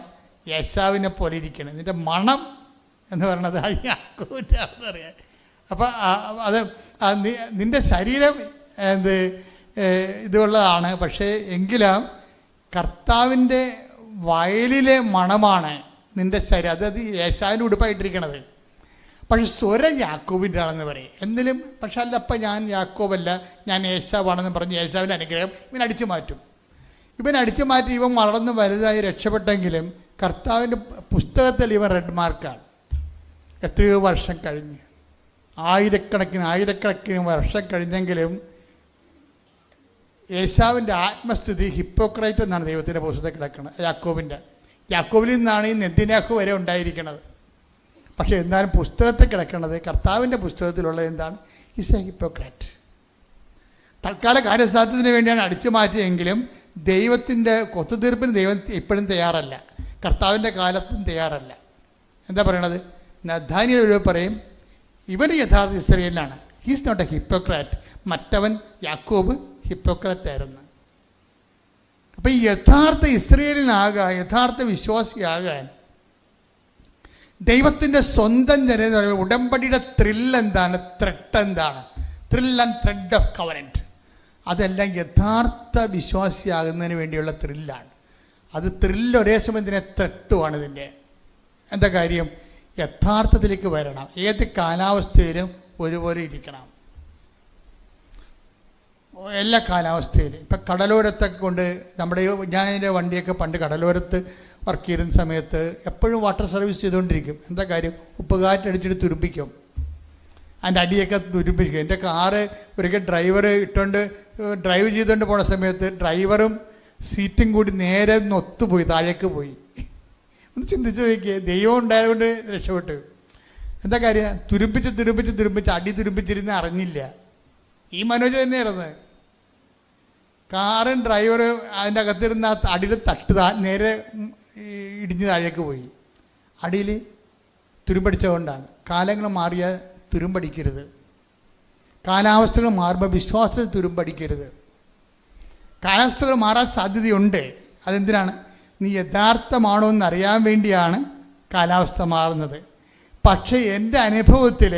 യേശാവിനെ പോലെ ഇരിക്കണം, നിൻ്റെ മണം എന്ന് പറയണത് ആ യാക്കോബിൻ്റെ ആണെന്ന് അറിയാം. അപ്പം അത് നിൻ്റെ ശരീരം ഇതുള്ളതാണ്, പക്ഷേ എങ്കിലും കർത്താവിൻ്റെ വയലിലെ മണമാണ് നിൻ്റെ ശരീരം. അതായത് യേശാവിൻ്റെ ഉടുപ്പായിട്ടിരിക്കണത്. പക്ഷെ സ്വരം യാക്കോബിൻ്റെ ആണെന്ന് പറയും. എന്തിലും പക്ഷെ അല്ല, അപ്പം ഞാൻ യാക്കോബല്ല, ഞാൻ യേശാവാണെന്ന് പറഞ്ഞ് യേശാവിൻ്റെ അനുഗ്രഹം ഇവൻ അടിച്ചു മാറ്റും. ഇവൻ അടിച്ചു മാറ്റി ഇവൻ വളർന്ന് വലുതായി രക്ഷപ്പെട്ടെങ്കിലും കർത്താവിൻ്റെ പുസ്തകത്തിൽ ഇവൻ റെഡ് മാർക്കാണ്. എത്രയോ വർഷം കഴിഞ്ഞ് ആയിരക്കണക്കിന് വർഷം കഴിഞ്ഞെങ്കിലും ഏശാവിൻ്റെ ആത്മസ്ഥിതി ഹിപ്പോക്രൈറ്റ് എന്നാണ് ദൈവത്തിൻ്റെ പുസ്തകത്തിൽ കിടക്കുന്നത്. യാക്കോബിൽ നിന്നാണ് ഈ നെന്തിനാക്കു വരെ ഉണ്ടായിരിക്കുന്നത്. പക്ഷേ എന്നാലും പുസ്തകത്തിൽ കിടക്കുന്നത്, കർത്താവിൻ്റെ പുസ്തകത്തിലുള്ളത് എന്താണ്? Is a hypocrite. തൽക്കാല കാര്യസാധ്യത്തിന് വേണ്ടിയാണ് അടിച്ചു മാറ്റിയെങ്കിലും ദൈവത്തിൻ്റെ ഒത്തുതീർപ്പിന് ദൈവം ഇപ്പോഴും തയ്യാറല്ല, കർത്താവിൻ്റെ കാലത്തും തയ്യാറല്ല. എന്താ പറയണത്? നഥാനിയേൽ പറയും, ഇവൻ യഥാർത്ഥ ഇസ്രായേലിലാണ്. He's not a hypocrite. മറ്റവൻ യാക്കോബ് ഹിപ്പോക്രാറ്റ് ആയിരുന്നു. അപ്പം ഈ യഥാർത്ഥ ഇസ്രായേലിനാകാൻ, യഥാർത്ഥ വിശ്വാസിയാകാൻ ദൈവത്തിൻ്റെ സ്വന്തം ജനം എന്ന് പറയുമ്പോൾ ഉടമ്പടിയുടെ ത്രില്ല് എന്താണ്? ത്രെഡ് എന്താണ്? Thrill and thread of covenant. അതെല്ലാം യഥാർത്ഥ വിശ്വാസിയാകുന്നതിന് വേണ്ടിയുള്ള ത്രില്ലാണ്. അത് ത്രില്ല് ഒരേ സമയം തന്നെ ത്രെട്ടുമാണ്. ഇതിൻ്റെ എന്താ കാര്യം? യഥാർത്ഥത്തിലേക്ക് വരണം. ഏത് കാലാവസ്ഥയിലും ഒരുപോലെ ഇരിക്കണം, എല്ലാ കാലാവസ്ഥയിലും. ഇപ്പം കടലോരത്തൊക്കെ കൊണ്ട് ഞാൻ എൻ്റെ വണ്ടിയൊക്കെ പണ്ട് കടലോരത്ത് വർക്ക് ചെയ്യുന്ന സമയത്ത് എപ്പോഴും വാട്ടർ സർവീസ് ചെയ്തുകൊണ്ടിരിക്കും. എന്താ കാര്യം? ഉപ്പുകാറ്റടിച്ചിട്ട് തുരുമ്പിക്കും, അതിൻ്റെ അടിയൊക്കെ തുരുമ്പിക്കും. എൻ്റെ കാറ് ഒരിക്കൽ ഡ്രൈവർ ഇട്ടുകൊണ്ട് ഡ്രൈവ് ചെയ്തുകൊണ്ട് പോണ സമയത്ത് ഡ്രൈവറും സീറ്റും കൂടി നേരെ ഒത്തുപോയി, താഴേക്ക് പോയി. ഒന്ന് ചിന്തിച്ച് നോക്കിയേ, ദൈവം ഉണ്ടായതുകൊണ്ട് രക്ഷപ്പെട്ടു. എന്താ കാര്യം? തുരുമ്പിച്ച് അടി തുരുമ്പിച്ചിരുന്ന് അറിഞ്ഞില്ല. ഈ മനോജ് തന്നെയായിരുന്നു. കാറും ഡ്രൈവറും അതിൻ്റെ അകത്തിരുന്ന അടിയിൽ നേരെ ഇടിഞ്ഞ് താഴേക്ക് പോയി. അടിയിൽ തുരുമ്പടിച്ചതുകൊണ്ടാണ്. കാലങ്ങൾ മാറിയ തുരുമ്പടിക്കരുത്. കാലാവസ്ഥകൾ മാറുമ്പോൾ വിശ്വാസത്തിൽ തുരുമ്പടിക്കരുത്. കാലാവസ്ഥകൾ മാറാൻ സാധ്യതയുണ്ട്. അതെന്തിനാണ്? നീ യഥാർത്ഥമാണോ എന്നറിയാൻ വേണ്ടിയാണ് കാലാവസ്ഥ മാറുന്നത്. പക്ഷേ എൻ്റെ അനുഭവത്തിൽ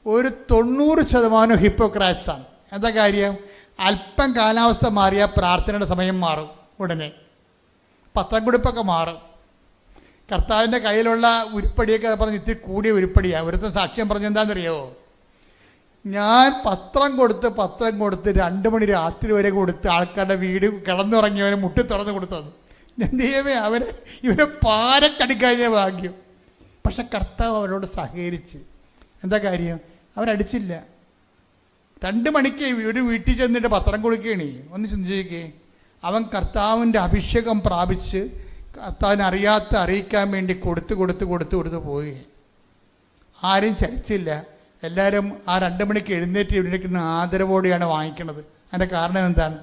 ഒരു 90% ഹിപ്പോക്രാറ്റ്സാണ്. എന്താ കാര്യം? അല്പം കാലാവസ്ഥ മാറിയാൽ പ്രാർത്ഥനയുടെ സമയം മാറും, ഉടനെ പത്രം കൊടുപ്പൊക്കെ മാറും. കർത്താവിൻ്റെ കയ്യിലുള്ള ഉരുപ്പടിയൊക്കെ പറഞ്ഞ് ഇത്തിരി കൂടിയ ഉരുപ്പടിയാണ്. ഒരുത്തൻ സാക്ഷ്യം പറഞ്ഞെന്താണെന്നറിയാമോ? ഞാൻ പത്രം കൊടുത്ത് 2 മണി രാത്രി വരെ കൊടുത്ത് ആൾക്കാരുടെ വീട് കിടന്നുറങ്ങിയവനെ മുട്ടി തുറന്ന് കൊടുത്തത്. ദൈവമേ, ഇവരെ പാരക്കടിക്കാഞ്ഞ ഭാഗ്യം. പക്ഷെ കർത്താവ് അവരോട് സഹകരിച്ച്. എന്താ കാര്യം? അവരടിച്ചില്ല. 2 മണിക്ക് ഒരു വീട്ടിൽ ചെന്നിട്ട് പത്രം കൊടുക്കുകയാണ്. ഒന്ന് ചിന്തിക്കേ, അവൻ കർത്താവിൻ്റെ അഭിഷേകം പ്രാപിച്ച് കർത്താവിനെ അറിയിക്കാൻ വേണ്ടി കൊടുത്ത് പോയി. ആരും ചലിച്ചില്ല. എല്ലാവരും ആ 2 മണിക്ക് എഴുന്നേറ്റ് എഴുന്നേൽക്കുന്ന ആദരവോടെയാണ് വാങ്ങിക്കുന്നത്. അതിൻ്റെ കാരണം എന്താണ്?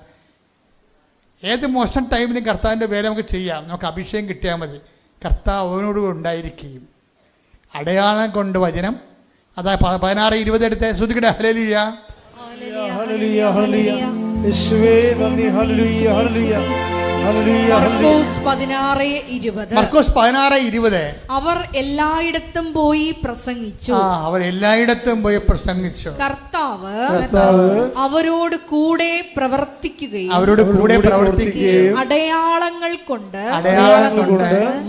ഏത് മോശം ടൈമിലും കർത്താവിൻ്റെ പേര് നമുക്ക് ചെയ്യാം. നമുക്ക് അഭിഷേകം കിട്ടിയാൽ മതി. കർത്താവ് അവനോട് ഉണ്ടായിരിക്കുകയും. അടയാളം കൊണ്ട് വചനം. അതാ 16-20 എടുത്ത് ശ്രുതിക്കട്ടെ. ഹല്ലേലൂയ, ഹല്ലേലൂയ, ഹല്ലേലൂയ. യേശുവേ നന്ദി. ഹല്ലേലൂയ, ഹല്ലേലൂയ, ഹല്ലേലൂയ. മർക്കോസ് 16:20. അവർ എല്ലായിടത്തും പോയി പ്രസംഗിച്ചു. കർത്താവ് അവരോട് കൂടെ പ്രവർത്തിക്കുകയും അടയാളങ്ങൾ കൊണ്ട്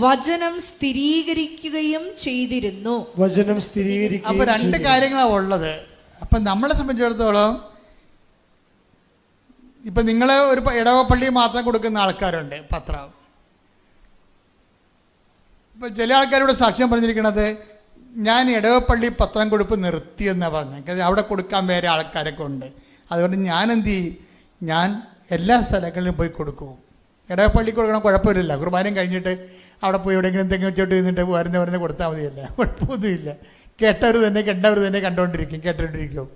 വചനം സ്ഥിരീകരിക്കുകയും ചെയ്തിരുന്നു. അപ്പൊ 2 കാര്യങ്ങളാണ് ഉള്ളത്. അപ്പൊ നമ്മളെ സംബന്ധിച്ചിടത്തോളം ഇപ്പം നിങ്ങൾ ഒരു ഇടവപ്പള്ളി മാത്രം കൊടുക്കുന്ന ആൾക്കാരുണ്ട് പത്രം. ഇപ്പം ചില ആൾക്കാരോട് സാക്ഷ്യം പറഞ്ഞിരിക്കുന്നത്, ഞാൻ ഇടവപ്പള്ളി പത്രം കൊടുപ്പ് നിർത്തിയെന്നാണ് പറഞ്ഞത്. അവിടെ കൊടുക്കാൻ വേറെ ആൾക്കാരൊക്കെ ഉണ്ട്. അതുകൊണ്ട് ഞാൻ എന്ത് ചെയ്യും? ഞാൻ എല്ലാ സ്ഥലങ്ങളിലും പോയി കൊടുക്കും. ഇടവപ്പള്ളി കൊടുക്കണം, കുഴപ്പമില്ല. കുർബാനയും കഴിഞ്ഞിട്ട് അവിടെ പോയി എവിടെയെങ്കിലും എന്തെങ്കിലും വെച്ചോട്ട് നിന്നിട്ട് വരുന്ന കൊടുത്താൽ മതിയല്ല, കുഴപ്പമൊന്നുമില്ല. കേട്ടവർ തന്നെ കേട്ടോണ്ടിരിക്കും.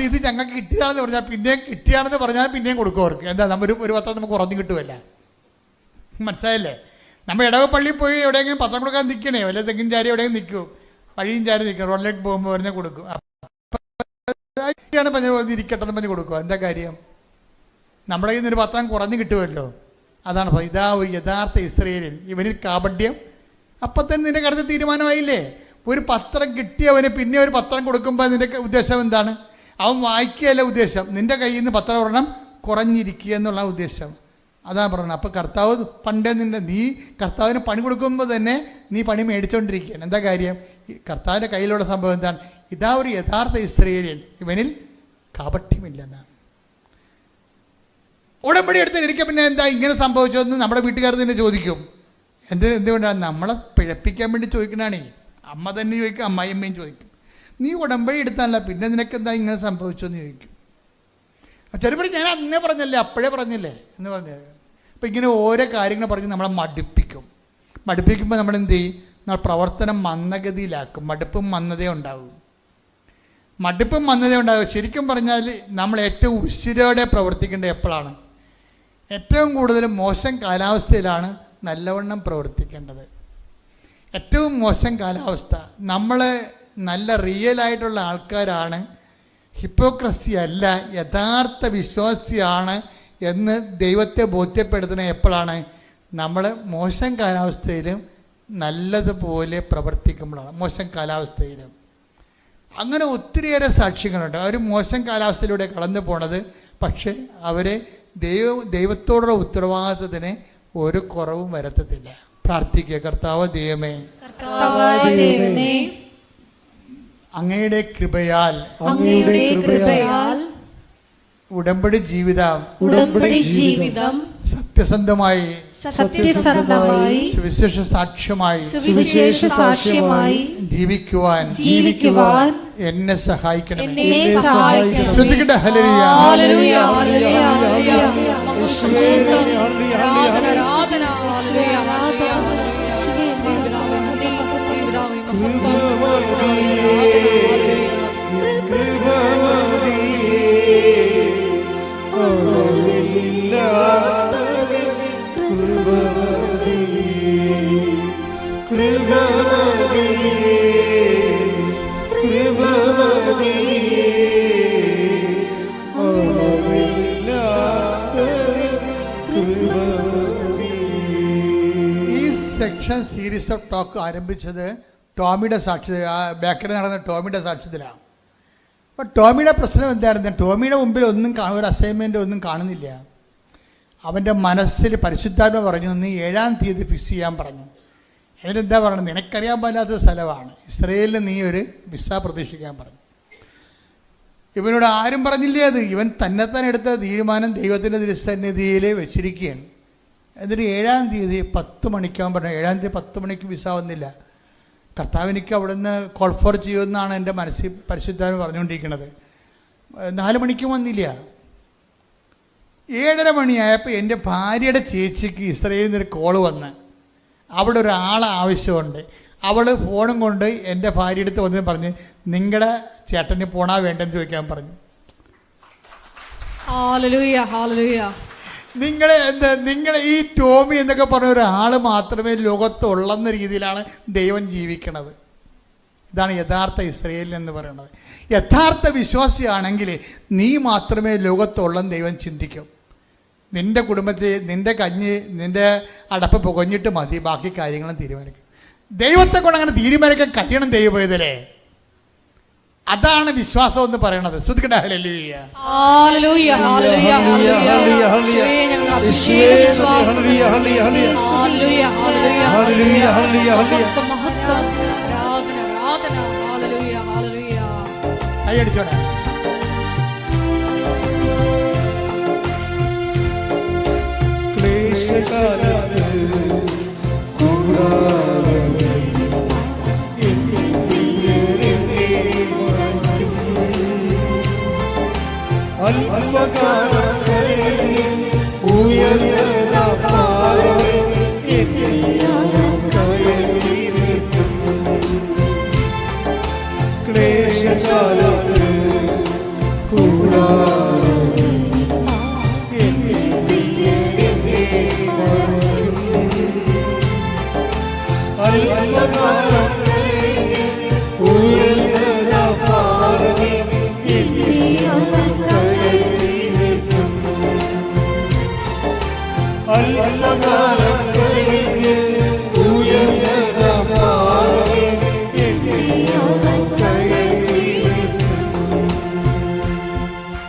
ഇത് ഞങ്ങൾക്ക് കിട്ടിയാണെന്ന് പറഞ്ഞാൽ പിന്നെയും കൊടുക്കും അവർക്ക്. എന്താ, ഒരു പത്രം നമുക്ക് കുറഞ്ഞു കിട്ടുമല്ല. മനസ്സിലായല്ലേ? നമ്മൾ ഇടവപ്പള്ളിയിൽ പോയി എവിടെയെങ്കിലും പത്രം കൊടുക്കാൻ നിൽക്കണേ, വല്ല തെങ്ങിൻ ചാരി എവിടെയെങ്കിലും നിൽക്കും, വഴിയും ചാരി നിൽക്കും, റോഡിലേക്ക് പോകുമ്പോൾ പറഞ്ഞാൽ കൊടുക്കും. ഇരിക്കട്ടെന്ന് പറഞ്ഞ് കൊടുക്കുക. എന്താ കാര്യം? നമ്മുടെ കയ്യിൽ നിന്നൊരു പത്രം കുറഞ്ഞു കിട്ടുമല്ലോ. അതാണ് ഇതാ ഒരു യഥാർത്ഥ ഇസ്രായേലിൽ. ഇവനിൽ കാപട്യം. അപ്പം തന്നെ നിൻ്റെ അടുത്ത തീരുമാനമായില്ലേ? ഒരു പത്രം കിട്ടിയവന് പിന്നെ ഒരു പത്രം കൊടുക്കുമ്പോൾ നിൻ്റെ ഉദ്ദേശം എന്താണ്? അവൻ വായിക്കുകയല്ല ഉദ്ദേശം, നിൻ്റെ കയ്യിൽ നിന്ന് പത്രം ഒരെണ്ണം കുറഞ്ഞിരിക്കുക എന്നുള്ള ഉദ്ദേശം. അതാണ് പറയുന്നത്. അപ്പോൾ കർത്താവ് പണ്ടേ നീ കർത്താവിന് പണി കൊടുക്കുമ്പോൾ തന്നെ നീ പണി മേടിച്ചുകൊണ്ടിരിക്കുകയാണ്. എന്താ കാര്യം? കർത്താവിൻ്റെ കയ്യിലുള്ള സംഭവം എന്താണ്? ഇതാ ഒരു യഥാർത്ഥ ഇസ്രായേലിയൻ, ഇവനിൽ കാപട്യമില്ലെന്നാണ്. ഉടമ്പടി എടുത്തിരിക്കുക. പിന്നെ എന്താ ഇങ്ങനെ സംഭവിച്ചതെന്ന് നമ്മുടെ വീട്ടുകാർ തന്നെ ചോദിക്കും. എന്തുകൊണ്ടാണ്? നമ്മളെ പിഴപ്പിക്കാൻ വേണ്ടി ചോദിക്കണാണേ. അമ്മ തന്നെ ചോദിക്കും, അമ്മായിയമ്മയും ചോദിക്കും, നീ ഉടമ്പടി എടുത്താനല്ല പിന്നെ നിനക്കെന്താ ഇങ്ങനെ സംഭവിച്ചെന്ന് ചോദിക്കും. ചിലപ്പോൾ ഞാൻ അന്നേ പറഞ്ഞല്ലേ, അപ്പോഴേ പറഞ്ഞില്ലേ എന്ന് പറഞ്ഞു. അപ്പോൾ ഇങ്ങനെ ഓരോ കാര്യങ്ങൾ പറഞ്ഞ് നമ്മളെ മടുപ്പിക്കുമ്പോൾ നമ്മൾ എന്ത് ചെയ്യും? നമ്മൾ പ്രവർത്തനം മന്ദഗതിയിലാക്കും. മടുപ്പും മന്ദതയും ഉണ്ടാകും. ശരിക്കും പറഞ്ഞാൽ നമ്മൾ ഏറ്റവും ഉശിരോടെ പ്രവർത്തിക്കേണ്ടത് എപ്പോഴാണ്? ഏറ്റവും കൂടുതൽ മോശം കാലാവസ്ഥയിലാണ് നല്ലവണ്ണം പ്രവർത്തിക്കേണ്ടത്. ഏറ്റവും മോശം കാലാവസ്ഥ. നമ്മൾ നല്ല റിയലായിട്ടുള്ള ആൾക്കാരാണ്, ഹിപ്പോക്രസി അല്ല, യഥാർത്ഥ വിശ്വാസിയാണ് എന്ന് ദൈവത്തെ ബോധ്യപ്പെടുത്തുന്നത് എപ്പോഴാണ്? നമ്മൾ മോശം കാലാവസ്ഥയിലും നല്ലതുപോലെ പ്രവർത്തിക്കുമ്പോഴാണ്. മോശം കാലാവസ്ഥയിലും അങ്ങനെ ഒത്തിരിയേറെ സാക്ഷ്യങ്ങളുണ്ട്. അവർ മോശം കാലാവസ്ഥയിലൂടെ കടന്നു പോണത്, പക്ഷേ അവർ ദൈവത്തോടുള്ള ഉത്തരവാദിത്തത്തിന് ഒരു കുറവും വരുത്തത്തില്ല. പ്രാർത്ഥിക്കുക. കർത്താവ് ദൈവമേ, അങ്ങയുടെ കൃപയാൽ ഉടമ്പടി ജീവിതം സത്യസന്ധമായി സുവിശേഷ സാക്ഷ്യമായി ജീവിക്കുവാൻ എന്നെ സഹായിക്കണം. ശ്രദ്ധിക്കട്ടെ. ഹല്ലേലൂയ. സെക്ഷൻ സീരീസ് ഓഫ് ടോക്ക് ആരംഭിച്ചത് ടോമിയുടെ സാക്ഷ്യത്തിൽ, ബേക്കറിൽ നടന്ന ടോമിയുടെ സാക്ഷ്യത്തിലാണ്. അപ്പോൾ ടോമിയുടെ പ്രശ്നം എന്തായിരുന്നു? ടോമിയുടെ മുമ്പിൽ ഒന്നും ഒരു അസൈൻമെൻ്റ് ഒന്നും കാണുന്നില്ല. അവൻ്റെ മനസ്സിൽ പരിശുദ്ധാത്മ പറഞ്ഞു, നീ 7-ാം തീയതി ഫിക്സ് ചെയ്യാൻ പറഞ്ഞു. അതിനെന്താ പറയുന്നത്? നിനക്കറിയാൻ പാടില്ലാത്ത സ്ഥലമാണ്, ഇസ്രയേലിൽ നീ ഒരു വിസ പ്രതീക്ഷിക്കാൻ പറഞ്ഞു. ഇവനോട് ആരും പറഞ്ഞില്ലേ അത്. ഇവൻ തന്നെത്താൻ എടുത്ത തീരുമാനം ദൈവത്തിൻ്റെ തിരുസന്നിധിയിൽ വെച്ചിരിക്കുകയാണ്. എന്നിട്ട് 7-ാം തീയതി 10 മണിക്കാവാൻ പറഞ്ഞു. 7-ാം തീയതി 10 മണിക്ക് വിസ വന്നില്ല. കർത്താവിനിക്ക് അവിടെ നിന്ന് കോൾ ഫോർ ചെയ്യുമെന്നാണ് എൻ്റെ മനസ്സിൽ പരിശുദ്ധാത്മ പറഞ്ഞുകൊണ്ടിരിക്കുന്നത്. 4 മണിക്കും വന്നില്ല. 7:30 മണിയായപ്പോൾ എൻ്റെ ഭാര്യയുടെ ചേച്ചിക്ക് ഇസ്രയേലിൽ നിന്നൊരു കോള് വന്ന് അവിടെ ഒരാളെ ആവശ്യമുണ്ട്. അവൾ ഫോണും കൊണ്ട് എൻ്റെ ഭാര്യ അടുത്ത് വന്ന് പറഞ്ഞ്, നിങ്ങളുടെ ചേട്ടന് പോണാ വേണ്ടെന്ന് ചോദിക്കാൻ പറഞ്ഞു. നിങ്ങളെ ഈ ടോമി എന്നൊക്കെ പറഞ്ഞ ഒരാൾ മാത്രമേ ലോകത്തുള്ളെന്ന രീതിയിലാണ് ദൈവം ജീവിക്കണത്. ഇതാണ് യഥാർത്ഥ ഇസ്രയേൽ എന്ന് പറയുന്നത്. യഥാർത്ഥ വിശ്വാസിയാണെങ്കിൽ നീ മാത്രമേ ലോകത്തുള്ളെന്ന് ദൈവം ചിന്തിക്കും. നിൻ്റെ കുടുംബത്തിൽ നിൻ്റെ കഞ്ഞി നിൻ്റെ അടപ്പ് പുകഞ്ഞിട്ട് മതി, ബാക്കി കാര്യങ്ങളും തീരുമാനിക്കും. ദൈവത്തെ കൊണ്ട് അങ്ങനെ തീരുമാനിക്കാൻ കഴിയണം ദൈവവേദലേ. അതാണ് വിശ്വാസം എന്ന് പറയണത്. ശ്രദ്ധിക്കട്ടെ. ഹല്ലേലൂയ. ഹല്ലേലൂയ. ഹല്ലേലൂയ. ഹല്ലേലൂയ. ഹല്ലേലൂയ. ഹല്ലേലൂയ. മഹത്വം, ആരാധന, ആരാധന. ഹല്ലേലൂയ. ഹല്ലേലൂയ. കൈയടിച്ചോടെ. ക്ലേശകാലത്ത്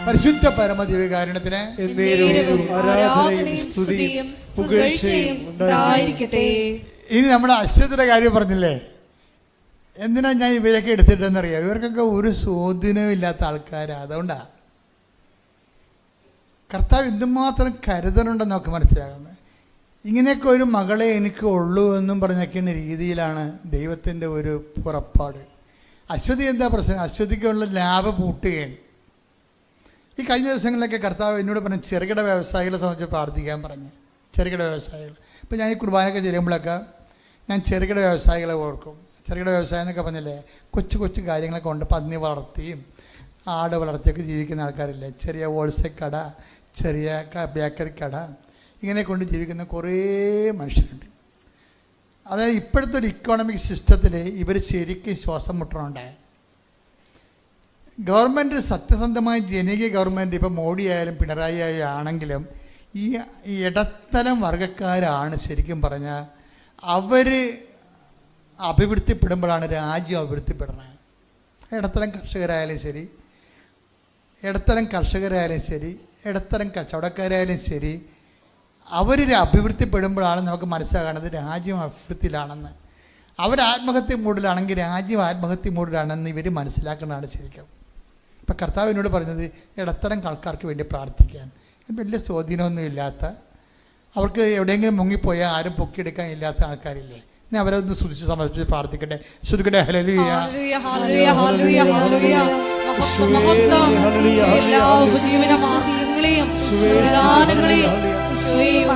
പരിശുദ്ധ പരമദിവ്യകാരുണ്യത്തിന് ആരാധനയും സ്തുതിയും പുകഴ്ചയും ഉണ്ടായിരിക്കട്ടെ. ഇനി നമ്മുടെ അശ്വതിയുടെ കാര്യം പറഞ്ഞില്ലേ, എന്തിനാ ഞാൻ ഇവരൊക്കെ എടുത്തിട്ടെന്നറിയാം? ഇവർക്കൊക്കെ ഒരു സ്വാധീനവും ഇല്ലാത്ത ആൾക്കാരാണ്. അതുകൊണ്ടാണ് കർത്താവ് എന്തുമാത്രം കരുതലുണ്ടെന്ന് നമുക്ക് മനസ്സിലാകുന്നത്. ഇങ്ങനെയൊക്കെ ഒരു മകളെ എനിക്ക് ഉള്ളൂ എന്നും പറഞ്ഞൊക്കെയുള്ള രീതിയിലാണ് ദൈവത്തിൻ്റെ ഒരു പുറപ്പാട്. അശ്വതി എന്താ പ്രശ്നം? അശ്വതിക്കുള്ള ലാഭം പൂട്ടുകയാണ്. ഈ കഴിഞ്ഞ ദിവസങ്ങളിലൊക്കെ കർത്താവ് എന്നോട് പറഞ്ഞു ചെറുകിട വ്യവസായികളെ സംബന്ധിച്ച് പ്രാർത്ഥിക്കാൻ പറഞ്ഞു. ചെറുകിട വ്യവസായികൾ. ഇപ്പോൾ ഞാൻ ഈ കുർബാനയൊക്കെ ചെയ്യുമ്പോഴൊക്കെ ഞാൻ ചെറുകിട വ്യവസായികളെ ഓർക്കും. ചെറുകിട വ്യവസായം എന്നൊക്കെ പറഞ്ഞല്ലേ, കൊച്ചു കൊച്ചു കാര്യങ്ങളൊക്കെ ഉണ്ട്. പന്നി വളർത്തിയും ആട് വളർത്തിയൊക്കെ ജീവിക്കുന്ന ആൾക്കാരില്ലേ. ചെറിയ ഹോൾസെയിൽ കട, ചെറിയ ബേക്കറി കട, ഇങ്ങനെ കൊണ്ട് ജീവിക്കുന്ന കുറേ മനുഷ്യരുണ്ട്. അതായത് ഇപ്പോഴത്തെ ഒരു ഇക്കോണമിക് സിസ്റ്റത്തിൽ ഇവർ ശരിക്കും ശ്വാസം മുട്ടണുണ്ട്. ഗവൺമെൻറ് സത്യസന്ധമായ ജനകീയ ഗവൺമെൻറ്, ഇപ്പോൾ മോഡി ആയാലും പിണറായി ആണെങ്കിലും ഈ ഇടത്തരം വർഗ്ഗക്കാരാണ് ശരിക്കും പറഞ്ഞാൽ അവർ അഭിവൃദ്ധിപ്പെടുമ്പോഴാണ് രാജ്യം അഭിവൃദ്ധിപ്പെടുന്നത്. ഇടത്തരം കർഷകരായാലും ശരി, ഇടത്തരം കച്ചവടക്കാരായാലും ശരി, അവർ അഭിവൃദ്ധിപ്പെടുമ്പോഴാണ് നമുക്ക് മനസ്സിലാകുന്നത് രാജ്യം അഭിവൃദ്ധിയിലാണെന്ന്. അവർ ആത്മഹത്യ മൂഡിലാണെങ്കിൽ രാജ്യം ആത്മഹത്യ മൂഡിലാണെന്ന് ഇവർ മനസ്സിലാക്കുന്നതാണ് ശരിക്കും. ഇപ്പം കർത്താവിനോട് പറഞ്ഞത് ഇടത്തരം ആൾക്കാർക്ക് വേണ്ടി പ്രാർത്ഥിക്കാൻ. വലിയ സ്വാധീനമൊന്നും ഇല്ലാത്ത, അവർക്ക് എവിടെയെങ്കിലും മുങ്ങിപ്പോയാൽ ആരും പൊക്കിയെടുക്കാൻ ഇല്ലാത്ത ആൾക്കാരില്ലേ, ഇനി അവരെ ഒന്ന് സ്തുതിച്ച് സമർപ്പിച്ച് പ്രാർത്ഥിക്കട്ടെ. ശ്രുതിക്കട്ടെ. ഹല്ലേലൂയ, ഹല്ലേലൂയ, ഹല്ലേലൂയ, ഹല്ലേലൂയ. എല്ലാ ഉപജീവന മാർഗങ്ങളെയും സംവിധാനങ്ങളെയും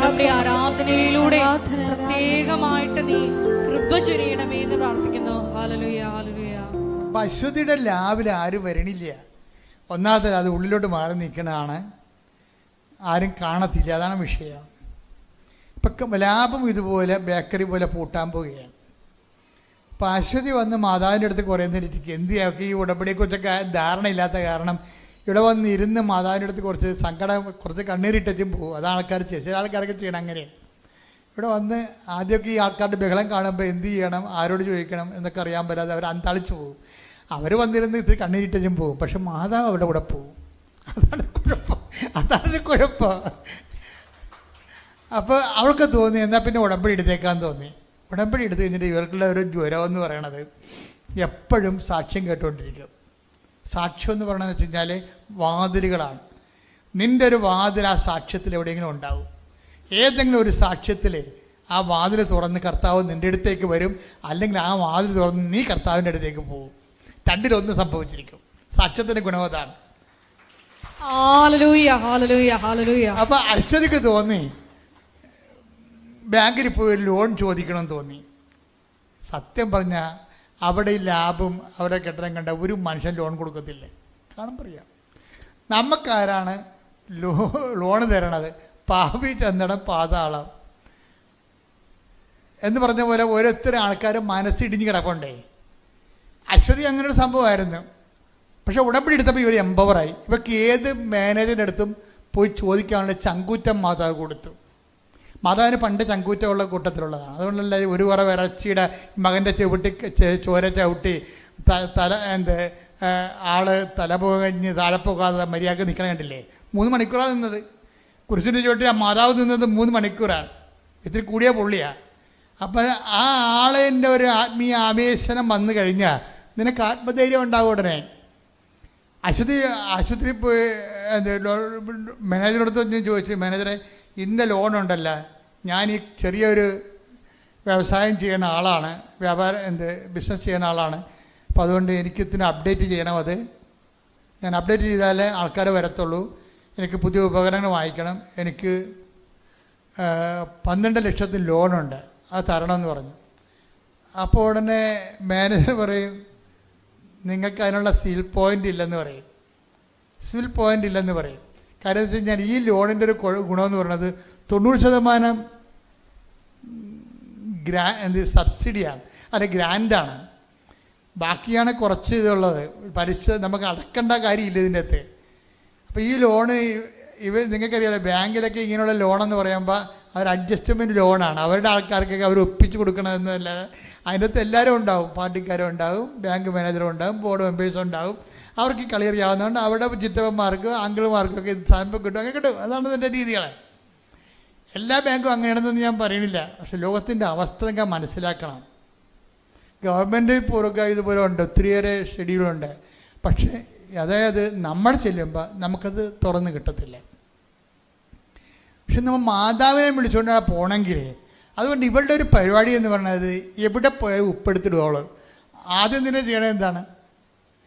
നമ്മുടെ ആരാധനയിലൂടെ പ്രത്യേകമായിട്ട് നീ കൃപ ചൊരിയണമേ എന്ന് പ്രാർത്ഥിക്കുന്നു. Hallelujah, hallelujah. അപ്പം അശ്വതിയുടെ ലാവിൽ ആരും വരണില്ല. ഒന്നാമത്തെ അത് ഉള്ളിലോട്ട് മാറി നിൽക്കണതാണ്, ആരും കാണത്തില്ല. അതാണ് വിഷയം. ഇപ്പം ലാഭം ഇതുപോലെ ബേക്കറി പോലെ പൂട്ടാൻ പോവുകയാണ്. അപ്പം അശ്വതി വന്ന് മാതാവിൻ്റെ അടുത്ത് കുറേ നേരം ഇരിക്കും. എന്തിയാക്കി ഈ ഉടമ്പടിയെക്കുറിച്ചൊക്കെ ധാരണയില്ലാത്ത കാരണം ഇവിടെ വന്ന് ഇരുന്ന് മാതാവിൻ്റെ അടുത്ത് കുറച്ച് കണ്ണീരിട്ടും പോകും. അത് ആൾക്കാർ ചില ആൾക്കാരൊക്കെ ചെയ്യണം അങ്ങനെയാണ്. ഇവിടെ വന്ന് ആദ്യമൊക്കെ ഈ ആൾക്കാരുടെ ബഹളം കാണുമ്പോൾ എന്ത് ചെയ്യണം, ആരോട് ചോദിക്കണം എന്നൊക്കെ അറിയാൻ പറ്റാതെ അവർ അന്താളിച്ച് പോകും. അവർ വന്നിരുന്ന് ഇത്തിരി കണ്ണീരിട്ടും പോകും. പക്ഷെ മാതാവ് അവിടെ കൂടെ പോകും. അതാണ് കുഴപ്പം. അപ്പോൾ അവൾക്ക് തോന്നി എന്നാൽ പിന്നെ ഉടമ്പടി എടുത്തേക്കാൻ തോന്നി. ഉടമ്പടി എടുത്തു കഴിഞ്ഞിട്ട് ഇവർക്കുള്ള ഒരു ജ്വരം എന്ന് പറയണത് എപ്പോഴും സാക്ഷ്യം കേട്ടുകൊണ്ടിരിക്കും. സാക്ഷ്യം എന്ന് പറയണമെന്ന് വെച്ച് കഴിഞ്ഞാൽ വാതിലുകളാണ്. നിൻ്റെ ഒരു വാതിൽ ആ സാക്ഷ്യത്തിൽ എവിടെയെങ്കിലും ഉണ്ടാവും. ഏതെങ്കിലും ഒരു സാക്ഷ്യത്തിൽ ആ വാതിൽ തുറന്ന് കർത്താവ് നിൻ്റെ അടുത്തേക്ക് വരും, അല്ലെങ്കിൽ ആ വാതിൽ തുറന്ന് നീ കർത്താവിൻ്റെ അടുത്തേക്ക് പോകും. രണ്ടിലൊന്ന് സംഭവിച്ചിരിക്കും. സാക്ഷ്യത്തിൻ്റെ ഗുണം അതാണ്. ഹല്ലേലൂയ, ഹല്ലേലൂയ, ഹല്ലേലൂയ. അപ്പോൾ അശ്വതിക്ക് തോന്നി ബാങ്കിൽ പോയി ലോൺ ചോദിക്കണമെന്ന് തോന്നി. സത്യം പറഞ്ഞാൽ അവിടെ ഈ ലാഭം അവിടെ കെട്ടിടം കണ്ട ഒരു മനുഷ്യൻ ലോൺ കൊടുക്കത്തില്ല. കാണാൻ പറയാം. നമുക്കാരാണ് ലോണ് തരണത്? പാപി ചന്ദനം പാതാളം എന്ന് പറഞ്ഞ പോലെ ഓരോരുത്തരും ആൾക്കാർ മനസ്സിടിഞ്ഞ് കിടപ്പുണ്ടേ. അശ്വതി അങ്ങനെ ഒരു സംഭവമായിരുന്നു. പക്ഷെ ഉടമ്പടി എടുത്തപ്പോൾ ഇവർ എംപവറായി. ഇവർക്ക് ഏത് മാനേജറിൻ്റെ അടുത്തും പോയി ചോദിക്കാനുള്ള ചങ്കൂറ്റം മാതാവ് കൊടുത്തു. മാതാവിന് പണ്ട് ചങ്കൂറ്റമുള്ള കൂട്ടത്തിലുള്ളതാണ്. അതുകൊണ്ടല്ല ഒരു കുറേ ഇറച്ചിയുടെ മകൻ്റെ ചോര ചവിട്ടി ആള് തല പോകഞ്ഞ് താഴെ പോകാതെ മര്യാദ നിൽക്കണം കണ്ടില്ലേ? 3 മണിക്കൂറാണ് നിന്നത്. കുരിശിൻ്റെ ചുവട്ടി ആ മാതാവ് നിന്നത് 3 മണിക്കൂറാണ്. ഇത്തിരി കൂടിയ പുള്ളിയാണ്. അപ്പം ആ ആളിൻ്റെ ഒരു ആത്മീയ ആവേശനം വന്നു കഴിഞ്ഞാൽ നിനക്ക് ആത്മധൈര്യം ഉണ്ടാവും ഉടനെ. ആശുപത്രി പോയി മാനേജറടുത്ത് ഞാൻ ചോദിച്ചു, മാനേജറെ ഇന്ന ലോണുണ്ടല്ല, ഞാൻ ഈ ചെറിയൊരു വ്യവസായം ചെയ്യുന്ന ആളാണ്, ബിസിനസ് ചെയ്യുന്ന ആളാണ്, അപ്പോൾ അതുകൊണ്ട് എനിക്ക് ഇതിന് അപ്ഡേറ്റ് ചെയ്യണം. അത് ഞാൻ അപ്ഡേറ്റ് ചെയ്താലേ ആൾക്കാർ വരത്തുള്ളൂ. എനിക്ക് പുതിയ ഉപകരണങ്ങൾ വാങ്ങിക്കണം. എനിക്ക് 12 ലക്ഷത്തിന് ലോണുണ്ട്, അത് തരണമെന്ന് പറഞ്ഞു. അപ്പോൾ ഉടനെ മാനേജർ പറയും, നിങ്ങൾക്ക് അതിനുള്ള സിവിൽ പോയിൻ്റ് ഇല്ലെന്ന് പറയും. കാര്യം വെച്ച് കഴിഞ്ഞാൽ ഈ ലോണിൻ്റെ ഒരു ഗുണമെന്ന് പറയുന്നത് 90% സബ്സിഡിയാണ്, അല്ലെ ഗ്രാൻഡാണ്. ബാക്കിയാണ് കുറച്ച് ഇതുള്ളത്. പലിശ നമുക്ക് അടക്കേണ്ട കാര്യമില്ല ഇതിൻ്റെ അകത്ത്. അപ്പോൾ ഈ ലോണ് നിങ്ങൾക്കറിയാമല്ലോ, ബാങ്കിലൊക്കെ ഇങ്ങനെയുള്ള ലോണെന്ന് പറയുമ്പോൾ അവർ അഡ്ജസ്റ്റ്മെൻറ്റ് ലോണാണ്. അവരുടെ ആൾക്കാർക്കൊക്കെ അവർ ഒപ്പിച്ച് കൊടുക്കണമെന്നല്ലാതെ അതിൻ്റെ അകത്ത് എല്ലാവരും ഉണ്ടാവും. പാർട്ടിക്കാരും ഉണ്ടാവും, ബാങ്ക് മാനേജറും ഉണ്ടാവും, ബോർഡ് മെമ്പേഴ്സും ഉണ്ടാവും. അവർക്ക് കളി അറിയാവുന്നതുകൊണ്ട് അവരുടെ ചിറ്റപ്പന്മാർക്ക് അങ്കിളുമാർക്കൊക്കെ ഇത് സാധനം കിട്ടും, അങ്ങനെ കിട്ടും. അതാണ് ഇതിൻ്റെ രീതികൾ. എല്ലാ ബാങ്കും അങ്ങനെയാണെന്നൊന്നും ഞാൻ പറയണില്ല. പക്ഷെ ലോകത്തിൻ്റെ അവസ്ഥ നിങ്ങൾ മനസ്സിലാക്കണം. ഗവൺമെൻറ് പൂർവ്വ ഇതുപോലെ ഉണ്ട്, ഒത്തിരിയേറെ ഷെഡ്യൂളുണ്ട്. പക്ഷേ അതായത് നമ്മൾ ചെല്ലുമ്പോൾ നമുക്കത് തുറന്ന് കിട്ടത്തില്ല. പക്ഷെ നമ്മൾ മാതാവിനെ വിളിച്ചുകൊണ്ടാണ് പോകണമെങ്കിൽ, അതുകൊണ്ട് ഇവളുടെ ഒരു പരിപാടി എന്ന് പറയുന്നത് എവിടെ പോയാൽ ഉപ്പെടുത്തിടുവോള്. ആദ്യം തന്നെ ചെയ്യണത് എന്താണ്?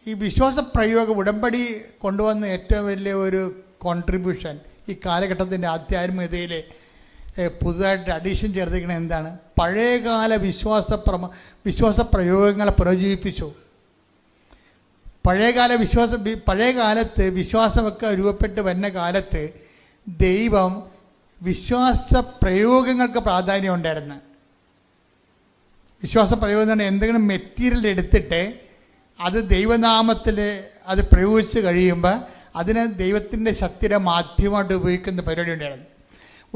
ഈ വിശ്വാസ പ്രയോഗം ഉടമ്പടി കൊണ്ടുവന്ന ഏറ്റവും വലിയ ഒരു കോൺട്രിബ്യൂഷൻ ഈ കാലഘട്ടത്തിൻ്റെ ആധ്യാത്മികതയിൽ പുതുതായിട്ട് അഡീഷൻ ചേർത്തിരിക്കുന്നത് എന്താണ്? പഴയകാല വിശ്വാസ പ്രയോഗങ്ങളെ പുനരുജ്ജീവിപ്പിച്ചു. പഴയകാലത്ത് വിശ്വാസമൊക്കെ രൂപപ്പെട്ട് വരുന്ന കാലത്ത് ദൈവം വിശ്വാസ പ്രയോഗങ്ങൾക്ക് പ്രാധാന്യം ഉണ്ടായിരുന്നു. വിശ്വാസ പ്രയോഗം എന്ന് പറഞ്ഞാൽ എന്തെങ്കിലും മെറ്റീരിയൽ എടുത്തിട്ട് അത് ദൈവനാമത്തിൽ അത് പ്രയോഗിച്ച് കഴിയുമ്പോൾ അതിന് ദൈവത്തിൻ്റെ ശക്തിയുടെ മാധ്യമമായിട്ട് ഉപയോഗിക്കുന്ന പരിപാടി ഉണ്ടായിരുന്നു.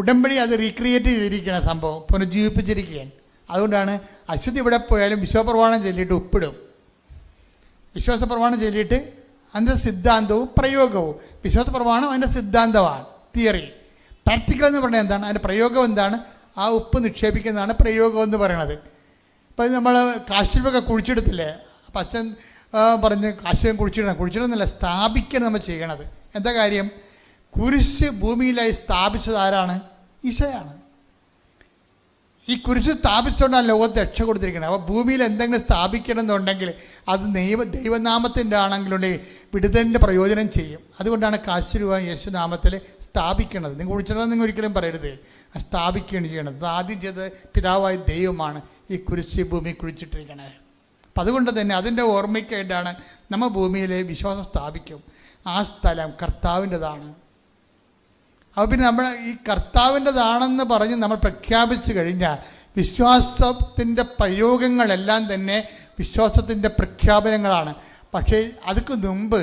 ഉടമ്പടി അത് റീക്രിയേറ്റ് ചെയ്തിരിക്കുകയാണ്, സംഭവം പുനരുജ്ജീവിപ്പിച്ചിരിക്കുകയാണ്. അതുകൊണ്ടാണ് അശ്വതി ഇവിടെ പോയാലും വിശ്വാസപ്രമാണം ചൊല്ലിയിട്ട് ഉപ്പിടും. വിശ്വാസപ്രമാണം ചൊല്ലിയിട്ട് അതിൻ്റെ സിദ്ധാന്തവും പ്രയോഗവും, വിശ്വാസപ്രമാണം അതിൻ്റെ സിദ്ധാന്തമാണ്, തിയറി. പ്രാക്ടിക്കൽ എന്ന് പറഞ്ഞാൽ എന്താണ്? അതിൻ്റെ പ്രയോഗം എന്താണ്? ആ ഉപ്പ് നിക്ഷേപിക്കുന്നതാണ് പ്രയോഗം എന്ന് പറയണത്. ഇപ്പം നമ്മൾ കാശ്മീരൊക്കെ കുഴിച്ചെടുത്തില്ലേ, അപ്പം അച്ഛൻ പറഞ്ഞ് കാശ്മീരം കുഴിച്ചിടുന്നില്ല, സ്ഥാപിക്കണം നമ്മൾ ചെയ്യണത്. എന്താ കാര്യം? കുരിശ് ഭൂമിയിലായി സ്ഥാപിച്ചത് ആരാണ്? ഈശോയാണ്. ഈ കുരിശ് സ്ഥാപിച്ചുകൊണ്ടാണ് ലോകത്ത് രക്ഷ കൊടുത്തിരിക്കുന്നത്. അപ്പോൾ ഭൂമിയിൽ എന്തെങ്കിലും സ്ഥാപിക്കണം എന്നുണ്ടെങ്കിൽ അത് ദൈവനാമത്തിൻ്റെ ആണെങ്കിലുണ്ടെങ്കിൽ വിടുതലിൻ്റെ പ്രയോജനം ചെയ്യും. അതുകൊണ്ടാണ് കാശ് രൂപ യേശുനാമത്തിൽ സ്ഥാപിക്കണത്. നിങ്ങൾ കുഴിച്ചിടണം നിങ്ങൾ ഒരിക്കലും പറയരുത്, സ്ഥാപിക്കുകയാണ് ചെയ്യണത്. അത് ആദ്യം ചെയ്തത് പിതാവായ ദൈവമാണ് ഈ കുരിശ് ഭൂമി കുഴിച്ചിട്ടിരിക്കണത്. അപ്പം അതുകൊണ്ട് തന്നെ അതിൻ്റെ ഓർമ്മയ്ക്കായിട്ടാണ് നമ്മൾ ഭൂമിയിലെ വിശ്വാസം സ്ഥാപിക്കും. ആ സ്ഥലം കർത്താവിൻ്റെതാണ്. അപ്പോൾ പിന്നെ നമ്മൾ ഈ കർത്താവിൻ്റെതാണെന്ന് പറഞ്ഞ് നമ്മൾ പ്രഖ്യാപിച്ചു കഴിഞ്ഞാൽ വിശ്വാസത്തിൻ്റെ പ്രയോഗങ്ങളെല്ലാം തന്നെ വിശ്വാസത്തിൻ്റെ പ്രഖ്യാപനങ്ങളാണ്. പക്ഷേ അതൊക്കെ മുമ്പ്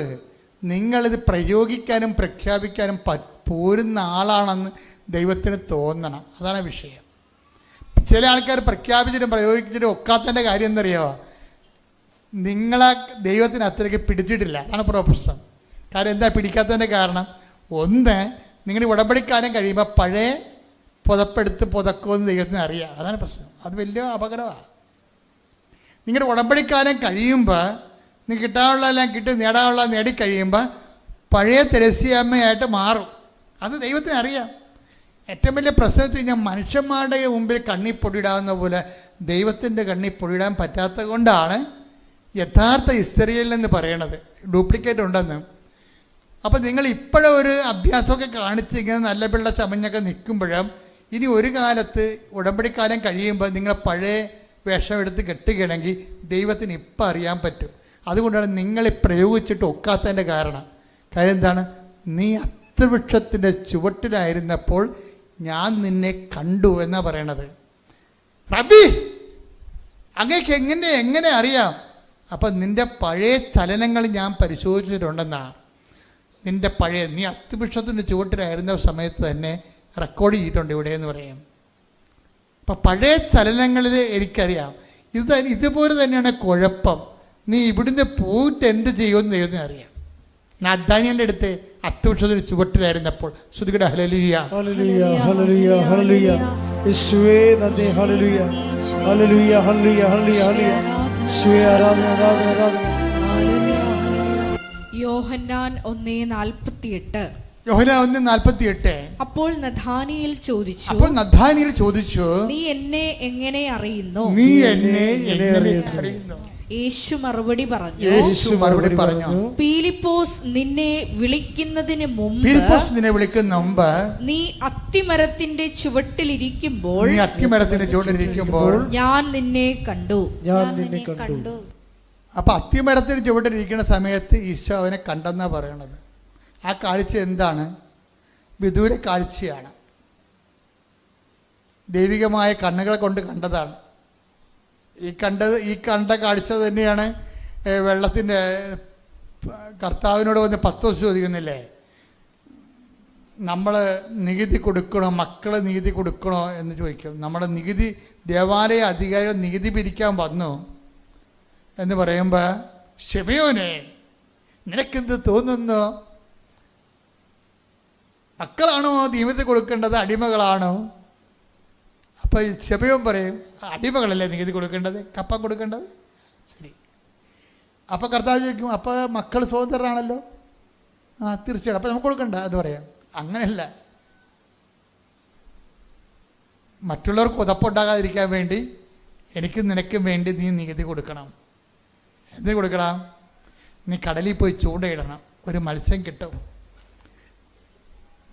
നിങ്ങളിത് പ്രയോഗിക്കാനും പ്രഖ്യാപിക്കാനും പോരുന്ന ആളാണെന്ന് ദൈവത്തിന് തോന്നണം. അതാണ് വിഷയം. ചില ആൾക്കാർ പ്രഖ്യാപിച്ചിട്ടും പ്രയോഗിച്ചിട്ടും ഒക്കാത്തതിൻ്റെ കാര്യം എന്തറിയാമോ? നിങ്ങളെ ദൈവത്തിന് അത്രയ്ക്ക് പിടിച്ചിട്ടില്ല. അതാണ് പ്രശ്നം. കാര്യം എന്താ പിടിക്കാത്തതിൻ്റെ കാരണം? ഒന്ന്, നിങ്ങളുടെ ഉടമ്പടിക്കാലം കഴിയുമ്പോൾ പഴയ പുതപ്പെടുത്ത് പുതക്കുമെന്ന് ദൈവത്തിന് അറിയാം. അതാണ് പ്രശ്നം. അത് വലിയ അപകടമാണ്. നിങ്ങളുടെ ഉടമ്പടിക്കാലം കഴിയുമ്പോൾ നിങ്ങൾക്ക് കിട്ടാനുള്ളതെല്ലാം കിട്ടി, നേടാനുള്ളത് നേടിക്കഴിയുമ്പോൾ പഴയ തെരേസ്യാമ്മയായിട്ട് മാറും. അത് ദൈവത്തിന് അറിയാം. ഏറ്റവും വലിയ പ്രശ്നം വെച്ച് കഴിഞ്ഞാൽ മനുഷ്യന്മാരുടെ മുമ്പിൽ കണ്ണി പൊടിയിടാവുന്ന പോലെ ദൈവത്തിൻ്റെ കണ്ണി പൊടിയിടാൻ പറ്റാത്തത് കൊണ്ടാണ് യഥാർത്ഥ ഇസ്രയേൽ എന്ന് പറയണത്. ഡ്യൂപ്ലിക്കേറ്റ് ഉണ്ടെന്ന്. അപ്പോൾ നിങ്ങൾ ഇപ്പോഴും ഒരു അഭ്യാസമൊക്കെ കാണിച്ച് ഇങ്ങനെ നല്ല പിള്ള ചമഞ്ഞൊക്കെ നിൽക്കുമ്പോഴും ഇനി ഒരു കാലത്ത് ഉടമ്പടിക്കാലം കഴിയുമ്പോൾ നിങ്ങൾ പഴയ വേഷം എടുത്ത് കെട്ടുകയാണെങ്കിൽ ദൈവത്തിന് ഇപ്പം അറിയാൻ പറ്റും. അതുകൊണ്ടാണ് നിങ്ങളെ പ്രയോഗിച്ചിട്ട് ഒക്കാത്തതിൻ്റെ കാരണം എന്താണ്? നീ അത്തിവൃക്ഷത്തിൻ്റെ ചുവട്ടിലായിരുന്നപ്പോൾ ഞാൻ നിന്നെ കണ്ടു എന്നാണ് പറയണത്. റബ്ബി, അങ്ങേക്ക് എങ്ങനെ അറിയാം? അപ്പം നിൻ്റെ പഴയ ചലനങ്ങൾ ഞാൻ പരിശോധിച്ചിട്ടുണ്ടെന്നാണ്. നിൻ്റെ നീ അത്തിവൃക്ഷത്തിൻ്റെ ചുവട്ടിലായിരുന്ന സമയത്ത് തന്നെ റെക്കോർഡ് ചെയ്തിട്ടുണ്ട് ഇവിടെ എന്ന് പറയും. അപ്പം പഴയ ചലനങ്ങളിൽ എനിക്കറിയാം. ഇതുപോലെ തന്നെയാണ് കുഴപ്പം. നീ ഇവിടുന്ന് പോയിട്ട് എന്ത് ചെയ്യുമെന്ന് ദൈവത്തിന് അറിയാം. നദാനിയലിൻ്റെ അടുത്ത് അത്തിവൃക്ഷത്തിന് ചുവട്ടിലായിരുന്നപ്പോൾ ശ്രുതികട ഹല്ലേലൂയ ഹല്ലേലൂയ ഹല്ലേലൂയ ഹല്ലേലൂയ യേശുവേ നന്ദി ഹല്ലേലൂയ ഹല്ലേലൂയ ഹല്ലേലൂയ ഹല്ലേലൂയ യേശുവേ ആരാധന ആരാധന ആരാധന. യോഹന്നാൻ 1:48. യോഹന്നാൻ 1:48. അപ്പോൾ നഥാനിയേൽ ചോദിച്ചു, നീ എന്നെ എങ്ങനെ അറിയുന്നു? യേശു മറുപടി പറഞ്ഞു, പീലിപ്പോസ് നിന്നെ വിളിക്കുന്നതിന് മുമ്പ് നീ അത്തിമരത്തിന്റെ ചുവട്ടിലിരിക്കുമ്പോൾ ഞാൻ നിന്നെ കണ്ടു. അപ്പം അത്തിമരത്തിന് ചുവട്ടിലിരിക്കുന്ന സമയത്ത് ഈശോ അവനെ കണ്ടെന്നാണ് പറയണത്. ആ കാഴ്ച എന്താണ്? വിദൂര കാഴ്ചയാണ്. ദൈവികമായ കണ്ണുകളെ കൊണ്ട് കണ്ടതാണ്. ഈ കണ്ട കാഴ്ച തന്നെയാണ് വെള്ളത്തിൻ്റെ കർത്താവിനോട് വന്ന് 10 ദിവസം ചോദിക്കുന്നില്ലേ, നമ്മൾ നികുതി കൊടുക്കണോ, മക്കളെ നികുതി കൊടുക്കണോ എന്ന് ചോദിക്കും. നമ്മുടെ ദേവാലയ അധികാരികൾ നികുതി പിരിക്കാൻ വന്നു എന്ന് പറയുമ്പോൾ, ശിമയോനെ നിനക്കെന്ത് തോന്നുന്നു? മക്കളാണോ നികുതി കൊടുക്കേണ്ടത്, അടിമകളാണോ? അപ്പോൾ ശിമയോൻ പറയും, അടിമകളല്ലേ നികുതി കൊടുക്കേണ്ടത്, കപ്പം കൊടുക്കേണ്ടത്. ശരി. അപ്പോൾ കർത്താവ് ചോദിക്കും, അപ്പോൾ മക്കൾ സഹോദരനാണല്ലോ. തീർച്ചയായിട്ടും, അപ്പോൾ നമുക്ക് കൊടുക്കണ്ട എന്ന് പറയാം. അങ്ങനെയല്ല, മറ്റുള്ളവർക്ക് ഉതപ്പുണ്ടാകാതിരിക്കാൻ വേണ്ടി എനിക്കും നിനക്കും വേണ്ടി നീ നികുതി കൊടുക്കണം. എന്തിനു കൊടുക്കണം? നീ കടലിൽ പോയി ചൂണ്ടയിടണം, ഒരു മത്സ്യം കിട്ടും.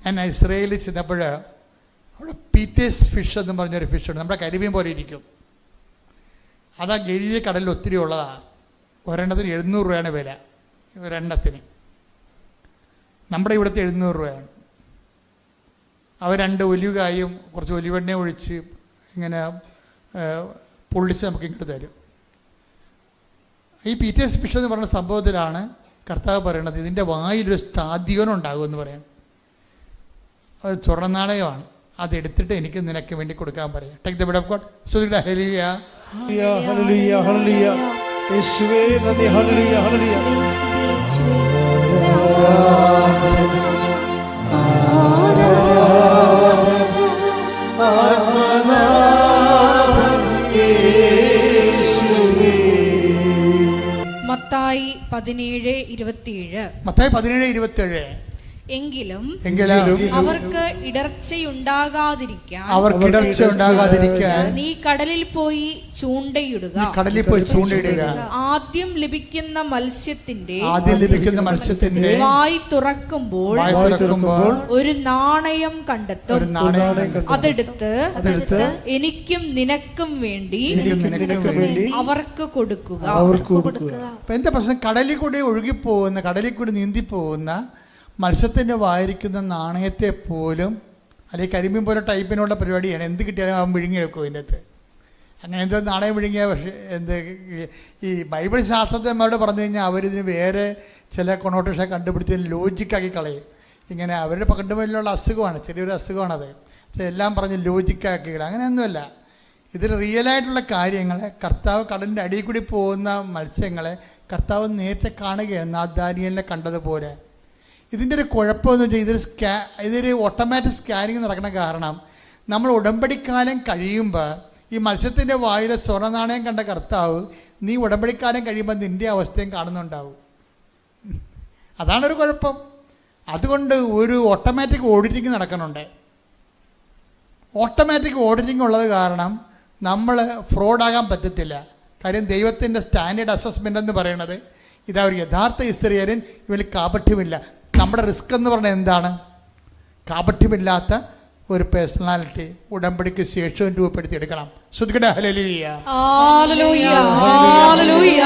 ഞാൻ ഇസ്രയേലിൽ ചെന്നപ്പോൾ അവിടെ പീറ്റേഴ്സ് ഫിഷ് എന്ന് പറഞ്ഞൊരു ഫിഷുണ്ട്. നമ്മുടെ കരിമീൻ പോലെ ഇരിക്കും. അതാ ഗലീല കടലിൽ ഒത്തിരി ഉള്ളതാണ്. ഒരെണ്ണത്തിന് 700 രൂപയാണ് വില, ഒരെണ്ണത്തിന്. നമ്മുടെ ഇവിടുത്തെ 700 രൂപയാണ്. അവർ 2 ഒലിവുകായും കുറച്ച് ഒലിവെണ്ണ ഒഴിച്ച് ഇങ്ങനെ പൊള്ളിച്ച് നമുക്ക് ഇങ്ങോട്ട് തരും. ഈ പീറ്റേഴ്സ് ഫിഷ് എന്ന് പറയുന്ന സംഭവത്തിലാണ് കർത്താവ് പറയണത് ഇതിൻ്റെ വായിലൊരു സ്ഥാദ്യോനം ഉണ്ടാകുമെന്ന് പറയണം. ഒരു സ്വർണ്ണനാണയമാണ്. അതെടുത്തിട്ട് എനിക്ക് നിനക്ക് വേണ്ടി കൊടുക്കാൻ പറയാം. Take the bread of God. സ്തുതിക്കട്ടെ. ഹല്ലേലൂയ, ഹല്ലേലൂയ, ഹല്ലേലൂയ. യേശുവേ നന്ദി. ഹല്ലേലൂയ, ഹല്ലേലൂയ. മത്തായി 17:27. മത്തായി 17:27. എങ്കിലും അവർക്ക് ഇടർച്ചയുണ്ടാകാതിരിക്കാൻ നീ കടലിൽ പോയി ചൂണ്ടയിടുക. ആദ്യം ലഭിക്കുന്ന മത്സ്യത്തിന്റെ വായ് തുറക്കുമ്പോൾ ഒരു നാണയം കണ്ടെത്തും. അതെടുത്ത് എനിക്കും നിനക്കും വേണ്ടി അവർക്ക് കൊടുക്കുക. എന്താ പ്രശ്നം? കടലിൽ കൂടി ഒഴുകിപ്പോകുന്ന, കടലിൽ കൂടി നീന്തിപ്പോകുന്ന മത്സ്യത്തിൻ്റെ വായിരിക്കുന്ന നാണയത്തെ പോലും, അല്ലെങ്കിൽ കരിമീൻ പോലെ ടൈപ്പിനുള്ള പരിപാടിയാണ്. എന്ത് കിട്ടിയാലും അവൻ വിഴുങ്ങി വെക്കും അതിൻ്റെ അകത്ത്. അങ്ങനെ എന്തോ നാണയം വിഴുങ്ങിയ, പക്ഷേ ഈ ബൈബിൾ ശാസ്ത്രജ്ഞന്മാരോട് പറഞ്ഞു കഴിഞ്ഞാൽ അവരിതിന് വേറെ ചില കൊണോട്ടേഷൻ കണ്ടുപിടിച്ച് ലോജിക്കാക്കി കളയും. ഇങ്ങനെ അവരുടെ പണ്ടുമുള്ള അസുഖമാണ്, ചെറിയൊരു അസുഖമാണത്. എല്ലാം പറഞ്ഞ് ലോജിക്കാക്കി കളയും. അങ്ങനെയൊന്നുമല്ല. ഇതിൽ റിയലായിട്ടുള്ള കാര്യങ്ങളെ കർത്താവ് കടലിൻ്റെ അടിയിൽ കൂടി പോകുന്ന മത്സ്യങ്ങളെ കർത്താവ് നേരിട്ട് കാണുകയാണ്. ദാനിയേലിനെ കണ്ടതുപോലെ. ഇതിൻ്റെ ഒരു കുഴപ്പമെന്ന് വെച്ചാൽ ഇതൊരു ഓട്ടോമാറ്റിക് സ്കാനിങ് നടക്കുന്ന കാരണം നമ്മൾ ഉടമ്പടിക്കാലം കഴിയുമ്പോൾ ഈ മത്സ്യത്തിൻ്റെ വായിലെ സ്വർണ്ണ നാണയം കണ്ട കർത്താവ് നീ ഉടമ്പടിക്കാലം കഴിയുമ്പോൾ നിൻ്റെ അവസ്ഥയും കാണുന്നുണ്ടാവും. അതാണൊരു കുഴപ്പം. അതുകൊണ്ട് ഒരു ഓട്ടോമാറ്റിക് ഓഡിറ്റിങ് നടക്കുന്നുണ്ട്. ഓട്ടോമാറ്റിക് ഓഡിറ്റിംഗ് ഉള്ളത് കാരണം നമ്മൾ ഫ്രോഡാകാൻ പറ്റത്തില്ല. കാര്യം ദൈവത്തിൻ്റെ സ്റ്റാൻഡേർഡ് അസസ്മെൻ്റ് എന്ന് പറയുന്നത് ഇതാ, ഒരു യഥാർത്ഥ ഇസ്രായേലിൻ ഇവരിൽ കാപഠ്യമില്ല. നമ്മുടെ റിസ്ക് എന്ന് പറഞ്ഞാൽ എന്താണ്? കാപഠ്യമില്ലാത്ത ഒരു പേഴ്സണാലിറ്റി ഉടമ്പടിക്ക് ശേഷവും രൂപപ്പെടുത്തിയെടുക്കണം. ശ്രുതിക്കട്ടെ. ഹല്ലേലൂയ, ഹല്ലേലൂയ, ഹല്ലേലൂയ.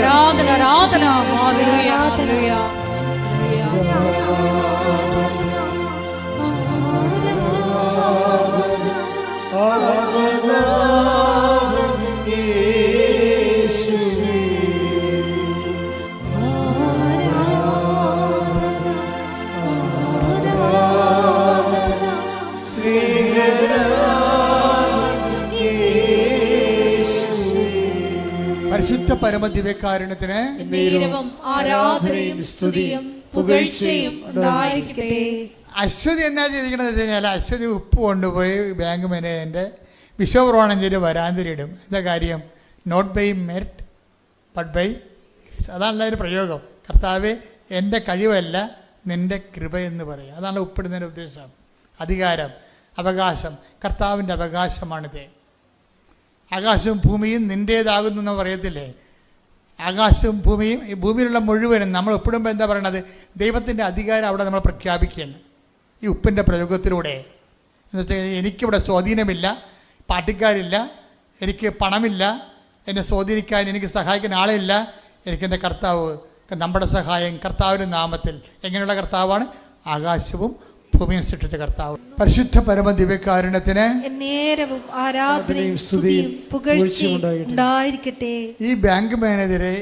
ആരാധന, ആരാധന. ഹല്ലേലൂയ, ഹല്ലേലൂയ. പരിശുദ്ധ പരമദിവ്യകാരുണ്യത്തിന് ആരാധനയും സ്തുതിയും പുകഴ്ചയും ഉണ്ടായിരിക്കട്ടെ. അശ്വതി എന്നാ ചെയ്തിരിക്കണമെന്ന് വെച്ച് കഴിഞ്ഞാൽ, അശ്വതി ഉപ്പ് കൊണ്ടുപോയി ബാങ്ക് മാനേജറിൻ്റെ വിശ്വപ്രമാണം ചെയ്ത് വരാന്തരിയിടും. എന്താ കാര്യം? Not by merit but by grace. അതാണല്ലോ അതിൻ്റെ പ്രയോഗം. കർത്താവേ, എൻ്റെ കഴിവല്ല നിൻ്റെ കൃപയെന്ന് പറയും. അതാണ് ഉപ്പിടുന്നതിൻ്റെ ഉദ്ദേശം. അധികാരം, അവകാശം, കർത്താവിൻ്റെ അവകാശമാണിത്. ആകാശവും ഭൂമിയും നിൻ്റേതാകുന്നു എന്ന് പറയത്തില്ലേ? ആകാശവും ഭൂമിയും, ഈ ഭൂമിയിലുള്ള മുഴുവനും നമ്മൾ ഒപ്പിടുമ്പോൾ എന്താ പറയണത്? ദൈവത്തിൻ്റെ അധികാരം അവിടെ നമ്മൾ പ്രഖ്യാപിക്കുകയാണ് ഈ ഉപ്പിൻ്റെ പ്രയോഗത്തിലൂടെ. എന്നുവെച്ചാൽ എനിക്കിവിടെ സ്വാധീനമില്ല, പാർട്ടിക്കാരില്ല, എനിക്ക് പണമില്ല, എന്നെ സ്വാധീനിക്കാൻ എനിക്ക് സഹായിക്കാൻ ആളില്ല. എനിക്കെൻ്റെ കർത്താവ്, നമ്മുടെ സഹായം കർത്താവിൻ്റെ നാമത്തിൽ. എങ്ങനെയുള്ള കർത്താവാണ്? ആകാശവും ഭൂമിയും സൃഷ്ടിച്ച കർത്താവ്. പരിശുദ്ധ പരമ ദിവ്യകാരുണ്യത്തിന് നേരവും ആരാധനയും സ്തുതിയും പുകഴ്ചയും ഉണ്ടായിരിക്കട്ടെ. ഈ ബാങ്ക് മാനേജരെ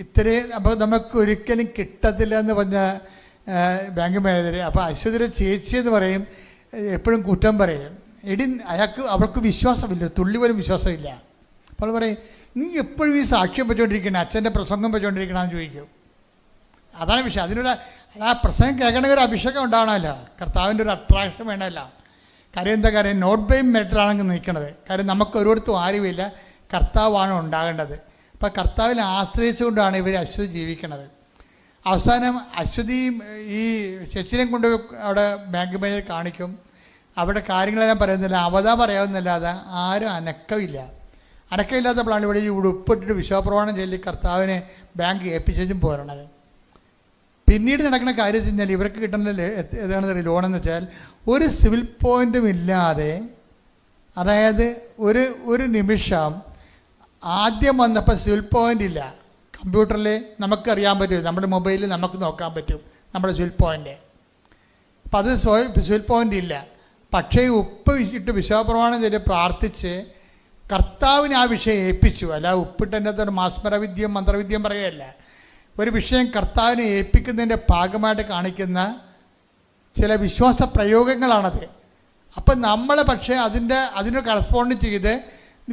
ഇത്രയും അപ്പോൾ നമുക്ക് ഒരിക്കലും കിട്ടത്തില്ല എന്ന് പറഞ്ഞ ബാങ്ക് മാനേജർ. അപ്പോൾ അശ്വതിയുടെ ചേച്ചി എന്ന് പറയും, എപ്പോഴും കുറ്റം പറയും. അവൾക്ക് വിശ്വാസമില്ല, തുള്ളി പോലും വിശ്വാസമില്ല. അപ്പോൾ പറയും, നീ എപ്പോഴും ഈ സാക്ഷ്യം വെച്ചുകൊണ്ടിരിക്കണം, അച്ഛൻ്റെ പ്രസംഗം വെച്ചുകൊണ്ടിരിക്കണമെന്ന് ചോദിക്കും. അതാണ് വിഷയം. അതിനൊരു ആ പ്രസംഗം കേൾക്കണമെങ്കിൽ ഒരു അഭിഷേകം ഉണ്ടാവണമല്ലോ, കർത്താവിൻ്റെ ഒരു അട്രാക്ഷൻ വേണമല്ലോ. കാര്യം എന്താ? കാര്യം നോട്ട് ബൈ മെറിറ്റിലാണെങ്കിൽ നിൽക്കണത്. കാര്യം നമുക്ക് ഒരിടത്തും ആരുമില്ല, കർത്താവാണ് ഉണ്ടാകേണ്ടത്. അപ്പം കർത്താവിനെ ആശ്രയിച്ചുകൊണ്ടാണ് ഇവർ അശ്വതി ജീവിക്കണത്. അവസാനം അശ്വതിയും ഈ ശശിനെയും കൊണ്ട് അവിടെ ബാങ്ക് മാനേജർ കാണിക്കും. അവിടെ കാര്യങ്ങളെല്ലാം പറയുന്നില്ല, അവതാ പറയാവുന്നല്ലാതെ ആരും അനക്കമില്ല. അനക്കമില്ലാത്തപ്പോഴാണ് ഇവിടെ ഉപ്പിട്ടിട്ട് വിശ്വാസപ്രമാണം ചൊല്ലി കർത്താവിനെ ബാങ്ക് ഏൽപ്പിച്ചും പോരണത്. പിന്നീട് നടക്കുന്ന കാര്യം വെച്ച് കഴിഞ്ഞാൽ ഇവർക്ക് കിട്ടുന്ന ഏതാണ് ലോണെന്ന് വെച്ചാൽ ഒരു സിവിൽ പോയിൻറ്റും ഇല്ലാതെ, അതായത് ഒരു നിമിഷം ആദ്യം വന്നപ്പോൾ സിവിൽ പോയിൻ്റ് ഇല്ല. കമ്പ്യൂട്ടറിൽ നമുക്കറിയാൻ പറ്റും, നമ്മുടെ മൊബൈലിൽ നമുക്ക് നോക്കാൻ പറ്റും നമ്മുടെ സിവിൽ പോയിൻ്റ്. അപ്പം അത് സിവിൽ പോയിൻ്റ് ഇല്ല. പക്ഷേ ഉപ്പ് ഇട്ട് വിശ്വാസപ്രമാണം ചെയ്ത് പ്രാർത്ഥിച്ച് കർത്താവിന് ആ വിഷയം ഏൽപ്പിച്ചു. അല്ല ഉപ്പിട്ടെൻ്റെ മാസ്മരവിദ്യം മന്ത്രവിദ്യം പറയുകയല്ല. ഒരു വിഷയം കർത്താവിനെ ഏൽപ്പിക്കുന്നതിൻ്റെ ഭാഗമായിട്ട് കാണിക്കുന്ന ചില വിശ്വാസ പ്രയോഗങ്ങളാണത്. അപ്പം നമ്മൾ പക്ഷേ അതിനോട് കറസ്പോണ്ട് ചെയ്ത്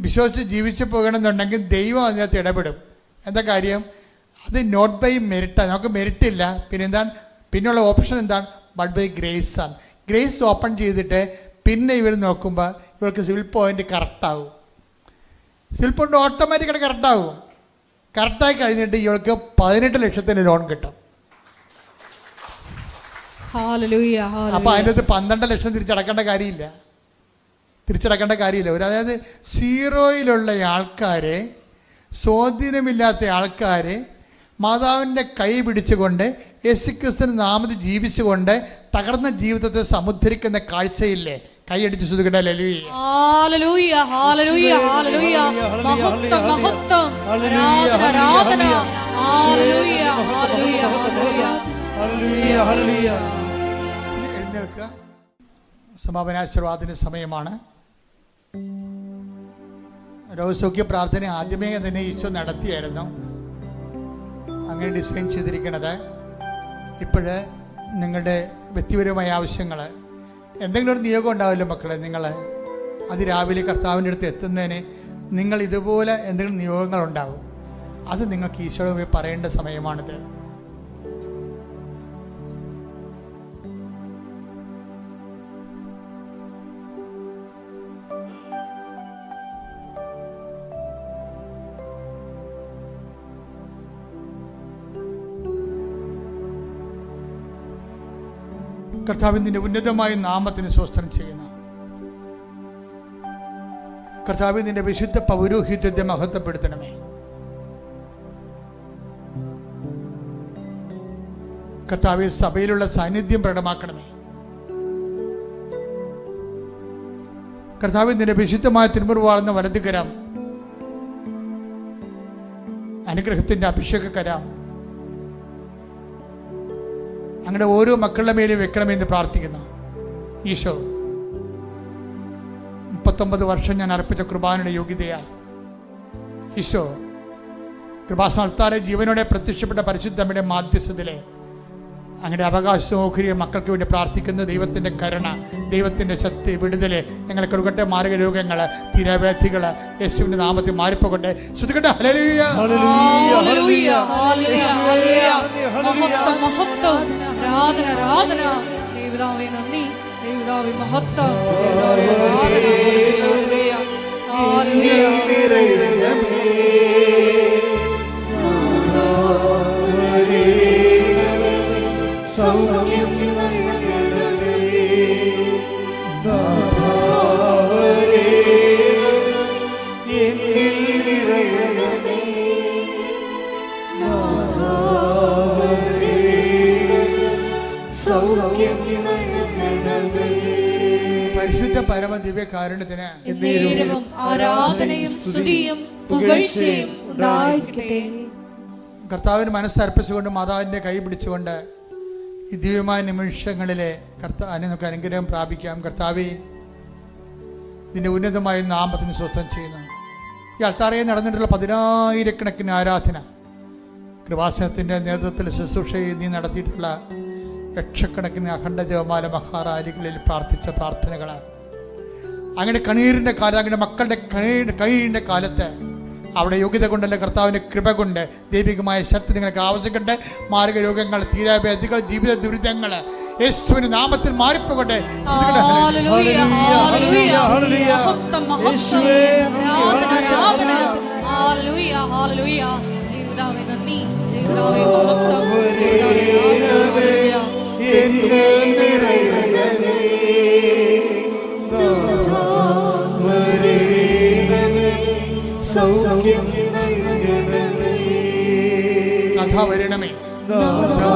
വിശ്വസിച്ച് ജീവിച്ച് പോകണമെന്നുണ്ടെങ്കിൽ ദൈവം അതിനകത്ത് ഇടപെടും. എന്താ കാര്യം? അത് നോട്ട് ബൈ മെറിറ്റാണ്, നമുക്ക് മെറിറ്റില്ല. പിന്നെയുള്ള ഓപ്ഷൻ എന്താണ്? ബട്ട് ബൈ ഗ്രേസ് ആണ്. ഗ്രേസ് ഓപ്പൺ ചെയ്തിട്ട് പിന്നെ ഇവർ നോക്കുമ്പോൾ ഇവർക്ക് സിവിൽ പോയിൻ്റ് കറക്റ്റാവും. സിവിൽ പോയിൻ്റ് ഓട്ടോമാറ്റിക്കായിട്ട് കറക്റ്റാവും. കറക്റ്റായി കഴിഞ്ഞിട്ട് ഇവൾക്ക് 18 ലക്ഷത്തിന് ലോൺ കിട്ടും. അപ്പോൾ അതിൻ്റെ അകത്ത് 12 ലക്ഷം തിരിച്ചടക്കേണ്ട കാര്യമില്ല. അതായത് സീറോയിലുള്ള ആൾക്കാരെ, സ്വാധീനമില്ലാത്ത ആൾക്കാരെ മാതാവിൻ്റെ കൈ പിടിച്ചുകൊണ്ട് യേശുക്രിസ്തുവിന്റെ നാമത്തിൽ ജീവിച്ചുകൊണ്ട് തകർന്ന ജീവിതത്തെ സമുദ്ധരിക്കുന്ന കാഴ്ചയില്ലേ? കൈയടിച്ച് ശ്രുതിക്കട്ടെ. ഹല്ലേലൂയ, ഹല്ലേലൂയ, ഹല്ലേലൂയ, മഹത്വം, മഹത്വം, ആരാധന, ഹല്ലേലൂയ, ഹല്ലേലൂയ, ഹല്ലേലൂയ, ഹല്ലേലൂയ. എഴുന്നേൽക്കുക. സമാപനാശീർവാദത്തിന് സമയമാണ്. രോഗസൗഖ്യ പ്രാർത്ഥന ആദ്യമേ തന്നെ ഈശോ നടത്തിയായിരുന്നു. അങ്ങനെ ഡിസൈൻ ചെയ്തിരിക്കുന്നത്. ഇപ്പോഴ് നിങ്ങളുടെ വ്യക്തിപരമായ ആവശ്യങ്ങൾ, എന്തെങ്കിലും ഒരു നിയോഗം ഉണ്ടാവില്ല മക്കളെ. നിങ്ങൾ അതിരാവിലെ കർത്താവിൻ്റെ അടുത്ത് എത്തുന്നതിന് നിങ്ങൾ ഇതുപോലെ എന്തെങ്കിലും നിയോഗങ്ങളുണ്ടാവും. അത് നിങ്ങൾക്ക് ഈശോയോട് പറയേണ്ട സമയമാണിത്. കർത്താവിൻ്റെ ഉന്നതമായ നാമത്തിന് സ്വസ്ത്രം ചെയ്യുന്നു. കർത്താവിൻ്റെ വിശുദ്ധ പൗരോഹിത്യത്തെ മഹത്വപ്പെടുത്തണമേ. കർത്താവിൽ സഭയിലുള്ള സാന്നിധ്യം പ്രകടമാക്കണമേ. കർത്താവിൻ്റെ വിശുദ്ധമായ തിരുമുറിവാർന്ന വലതുകരം, അനുഗ്രഹത്തിൻ്റെ അഭിഷേകകരം അങ്ങനെ ഓരോ മക്കളുടെ മേലും വെക്കണമെന്ന് പ്രാർത്ഥിക്കുന്നു. ഈശോ, 39 വർഷം ഞാൻ അർപ്പിച്ച കൃപാനയുടെ യോഗ്യതയാൽ ഈശോ കൃപാസ്ഥാനത്താരെ ജീവനോടെ പ്രത്യക്ഷപ്പെട്ട പരിശുദ്ധമ്മയുടെ മാധ്യസ്ഥതയിലെ അങ്ങനെ അവകാശമോഹരിയ മക്കൾക്ക് വേണ്ടി പ്രാർത്ഥിക്കുന്ന ദൈവത്തിൻ്റെ കരുണ, ദൈവത്തിൻ്റെ ശക്തി, വിടുതല് ഞങ്ങളെ കൊടുക്കട്ടെ. മാരക രോഗങ്ങൾ, തീരാവ്യാധികൾ യേശുവിൻ്റെ നാമത്തിൽ മാറിപ്പോകട്ടെ. ശ്രുതികട്ടെ. ഹല്ലേലൂയ, ഹല്ലേലൂയ, ഹല്ലേലൂയ, മഹത്വം, മഹത്വം, ആരാധന, ആരാധന. ദൈവമേ നന്ദി, ദൈവമേ മഹത്വം, ദൈവമേ ആരാധന. ഹല്ലേലൂയ, ഹല്ലേലൂയ. സൗഖ്യം നൽകണമേ, നാഥാവരേ, എന്നിൽ നിറയണമേ, നാഥാവരേ, സൗഖ്യം നൽകണമേ. പരിശുദ്ധ പരമ ദിവ്യ കാരുണ്യത്തിന് എന്നേരവും ആരാധനയും സ്തുതിയും പുകഴ്ചയും ഉണ്ടായിരിക്കട്ടെ. കർത്താവിന് മനസ്സർപ്പിച്ചുകൊണ്ട് മാതാവിൻ്റെ കൈ പിടിച്ചുകൊണ്ട് ഈ ദിവ്യമായ നിമിഷങ്ങളിലെ കർത്താവിനെ നമുക്ക് അനുഗ്രഹം പ്രാപിക്കാം. കർത്താവേ, ഇതിൻ്റെ ഉന്നതമായ നാമത്തിന് സ്വസ്ഥം ചെയ്യുന്നു. ഈ അൾത്താറയിൽ നടന്നിട്ടുള്ള 10,000 ആരാധന, കൃപാസനത്തിൻ്റെ നേതൃത്വത്തിൽ ശുശ്രൂഷയിൽ നീ നടത്തിയിട്ടുള്ള ലക്ഷക്കണക്കിന് അഖണ്ഡ ജപമാല മഹാറാലികളിൽ പ്രാർത്ഥിച്ച പ്രാർത്ഥനകൾ, അങ്ങനെ കണ്ണീരിൻ്റെ കാലം, അങ്ങനെ മക്കളുടെ കണ്ണീരിൻ്റെ കാലത്ത് അവിടെ യോഗ്യത കൊണ്ടല്ല, കർത്താവിൻ്റെ കൃപ കൊണ്ട് ദൈവികമായ ശക്തി നിങ്ങൾക്ക് ആവശ്യമുണ്ട്. മാരക രോഗങ്ങൾ, തീരാവ്യാധികൾ, ജീവിത ദുരിതങ്ങൾ യേശുവിന്റെ നാമത്തിൽ മാറിപ്പോകട്ടെ. ഹല്ലേലൂയ, ഹല്ലേലൂയ, മഹത്വം, മഹത്വം, ആരാധന, ആരാധന. ഹല്ലേലൂയ, ഹല്ലേലൂയ. ദൈവമേ നന്ദി, ദൈവമേ മഹത്വം, ദൈവമേ ആരാധന. എന്നിൽ നിറയണമേ, നാഥ വരണമേ, നാഥാ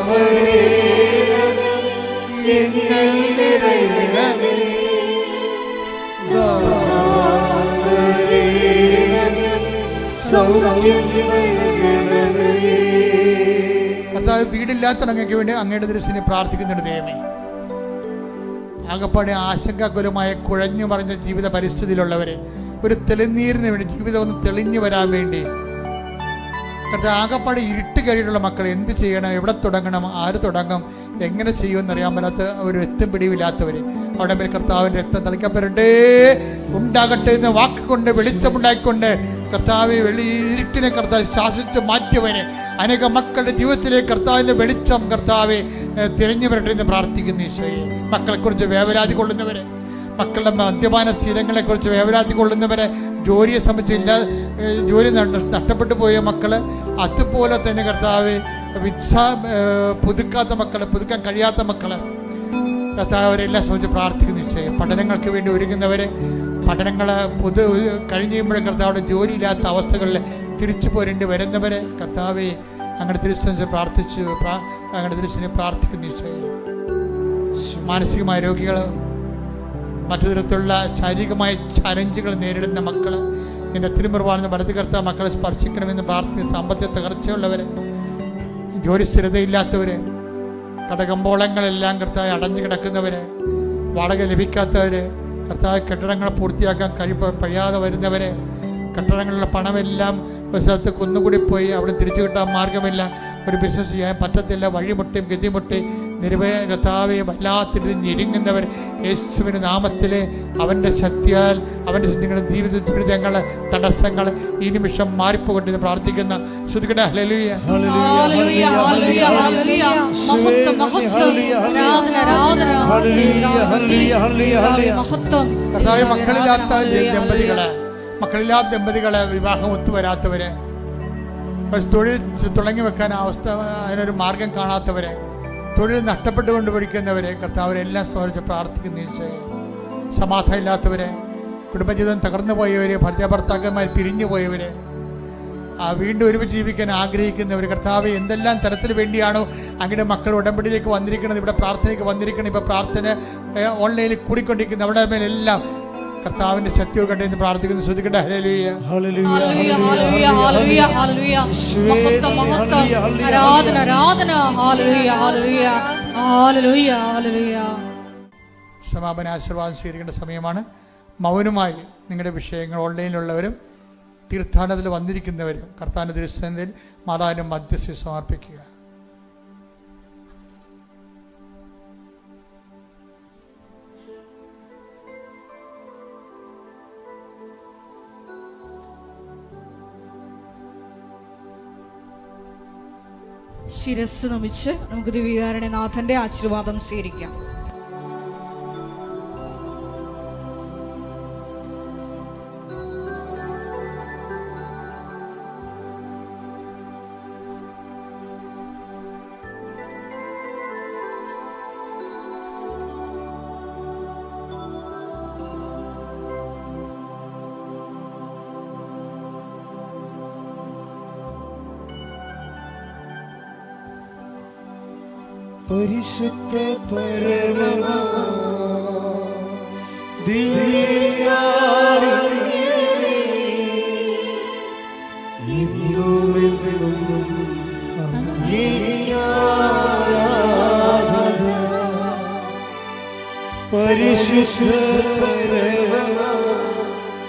വരണമേ, എന്നിൽ നിറയണമേ, നാഥാ വരണമേ, സൗഖ്യം നൽകണമേ. കർത്താവ് വീടില്ലാത്തവർക്ക് വേണ്ടി അങ്ങയുടെ ദൃശ്യനെ പ്രാർത്ഥിക്കുന്നുണ്ട്. ദൈവമേ, ആകപ്പാടെ ആശങ്കാകുലമായ കുഴഞ്ഞു മറിഞ്ഞ ജീവിത പരിസ്ഥിതിയിലുള്ളവരെ ഒരു തെളിനീരിന് വേണ്ടി, ജീവിതം ഒന്ന് തെളിഞ്ഞു വരാൻ വേണ്ടി കർത്താവ് ആകപ്പാടെ ഇരുട്ട് കഴിയുള്ള മക്കൾ എന്ത് ചെയ്യണം, എവിടെ തുടങ്ങണം, ആര് തുടങ്ങും, എങ്ങനെ ചെയ്യുമെന്നറിയാൻ പറ്റാത്ത ഒരു എത്തും പിടിവില്ലാത്തവർ അവിടെ മേൽ കർത്താവിൻ്റെ രക്തം തളിക്കപ്പെടേ ഉണ്ടാകട്ടെ എന്ന വാക്കുകൊണ്ട് വെളിച്ചമുണ്ടാക്കിക്കൊണ്ട് കർത്താവ് ഇരുട്ടിനെ കർത്താവ് ശാസിച്ച് മാറ്റിയവനെ അനേക മക്കളുടെ ജീവിതത്തിലേക്ക് കർത്താവിൻ്റെ വെളിച്ചം കർത്താവെ തിരഞ്ഞു വരട്ടെ എന്ന് പ്രാർത്ഥിക്കുന്നു. ഈശോയെ, മക്കളെക്കുറിച്ച് വേവരാതി കൊള്ളുന്നവരെ, മക്കളുടെ മദ്യപാന ശീലങ്ങളെക്കുറിച്ച് വേവരാതി കൊള്ളുന്നവരെ, ജോലിയെ സംബന്ധിച്ച് ജോലി നഷ്ടപ്പെട്ടു പോയ മക്കൾ, അതുപോലെ തന്നെ കർത്താവ് പുതുക്കാത്ത മക്കൾ, പുതുക്കാൻ കഴിയാത്ത മക്കൾ, കർത്താവ് അവരെല്ലാം സംബന്ധിച്ച് പ്രാർത്ഥിക്കുന്നു. ഈശോയെ, പഠനങ്ങൾക്ക് വേണ്ടി ഒരുങ്ങുന്നവരെ, പഠനങ്ങൾ കഴിഞ്ഞ് കഴിയുമ്പോഴേ കർത്താവിടെ ജോലിയില്ലാത്ത അവസ്ഥകളിൽ തിരിച്ചു പോരേണ്ടി വരുന്നവരെ കർത്താവെ അങ്ങനെ തിരുസനെ പ്രാർത്ഥിച്ച് അങ്ങനെ തിരുസനെ പ്രാർത്ഥിക്കുന്നു. ഈശോയെ, മാനസികമായ രോഗികൾ, മറ്റു തരത്തിലുള്ള ശാരീരികമായ ചലഞ്ചുകൾ നേരിടുന്ന മക്കൾ, നിന്റെ തിരുമുറിവാണെന്ന് വലത് കർത്താവ് മക്കളെ സ്പർശിക്കണമെന്ന് പ്രാർത്ഥിച്ച് സാമ്പത്തിക തകർച്ചയുള്ളവർ, ജോലി സ്ഥിരതയില്ലാത്തവർ, കടകമ്പോളങ്ങളെല്ലാം കർത്താവ് അടഞ്ഞു കിടക്കുന്നവർ, വാടക ലഭിക്കാത്തവർ, കർത്താവ് കെട്ടിടങ്ങൾ പൂർത്തിയാക്കാൻ കഴിയാതെ വരുന്നവർ, കെട്ടിടങ്ങളിലുള്ള പണമെല്ലാം ഒരു സ്ഥലത്ത് കുന്നുകൂടി പോയി അവിടെ തിരിച്ചു കിട്ടാൻ മാർഗമില്ല, ഒരു ബിസിനസ് ചെയ്യാൻ പറ്റത്തില്ല, വഴിമുട്ടയും ഗതിമുട്ടി കർത്താവെ വല്ലാത്തിരുന്ന് ഞെരുങ്ങുന്നവർ, യേശുവിൻ്റെ നാമത്തിൽ അവൻ്റെ ശക്തിയാൽ അവൻ്റെ നിങ്ങളുടെ ജീവിത ദുരിതങ്ങൾ, തടസ്സങ്ങൾ ഈ നിമിഷം മാറിപ്പോകട്ടെ പ്രാർത്ഥിക്കുന്ന ശ്രുതികട. ഹല്ലേലൂയ, ഹല്ലേലൂയ, ഹല്ലേലൂയ, ഹല്ലേലൂയ, മഹത്വം, മഹത്വം, ആരാധന, ആരാധന, ഹല്ലേലൂയ, മഹത്വം. കർത്താവെ, മക്കളില്ലാത്ത ദമ്പതികളെ വിവാഹം ഒത്തുവരാത്തവരെ, തൊഴിൽ തുടങ്ങി വെക്കാൻ അവസ്ഥ അതിനൊരു മാർഗം കാണാത്തവരെ, തൊഴിൽ നഷ്ടപ്പെട്ടുകൊണ്ട് പഠിക്കുന്നവരെ കർത്താവരെല്ലാം സ്മരിച്ച് പ്രാർത്ഥിക്കുന്ന ഈശോയെ, സമാധാനം ഇല്ലാത്തവരെ, കുടുംബജീവിതം തകർന്നു പോയവരെ, ഭർത്താക്കന്മാർ പിരിഞ്ഞു പോയവരെ, വീണ്ടും ഒരുമിച്ച് ജീവിക്കാൻ ആഗ്രഹിക്കുന്നവർ, കർത്താവ് എന്തെല്ലാം തരത്തിന് വേണ്ടിയാണോ അങ്ങയുടെ മക്കൾ ഉടമ്പടിയിലേക്ക് വന്നിരിക്കുന്നത്, ഇവിടെ പ്രാർത്ഥനയ്ക്ക് വന്നിരിക്കണം, ഇപ്പോൾ പ്രാർത്ഥന ഓൺലൈനിൽ കൂടിക്കൊണ്ടിരിക്കുന്ന അവിടെ മേലെല്ലാം കർത്താവിന്റെ ശക്തി കണ്ടെന്ന് പ്രാർത്ഥിക്കുന്നു. ശ്രദ്ധിക്കട്ടെ. ഹല്ലേലൂയ, ഹല്ലേലൂയ, ഹല്ലേലൂയ, ഹല്ലേലൂയ, ഹല്ലേലൂയ, മഹത്വം, മഹത്വം, ആരാധന, ആരാധന, ഹല്ലേലൂയ, ഹല്ലേലൂയ, ഹല്ലേലൂയ, ഹല്ലേലൂയ. സമാപന ആശീർവാദം സ്വീകരിക്കേണ്ട സമയമാണ്. മൗനമായി നിങ്ങളുടെ വിഷയങ്ങൾ ഓൺലൈനിലുള്ളവരും തീർത്ഥാടനത്തിൽ വന്നിരിക്കുന്നവരും കർത്താവിന്റെ തിരുസന്നിധിയിൽ മാതാവിന്റെ മധ്യസ്ഥ സമർപ്പിക്കുക. ശിരസ് നമിച്ച് നമുക്ക് ദിവ്യകാരുണ്യനാഥന്റെ ആശീർവാദം സ്വീകരിക്കാം. പരിശുദ്ധ പരമമാ ദിവ്യകാരുണ്യമേ, ഇന്നുമെന്നും അങ്ങേക്ക് ആരാധന. പരിശുദ്ധ പരമമാ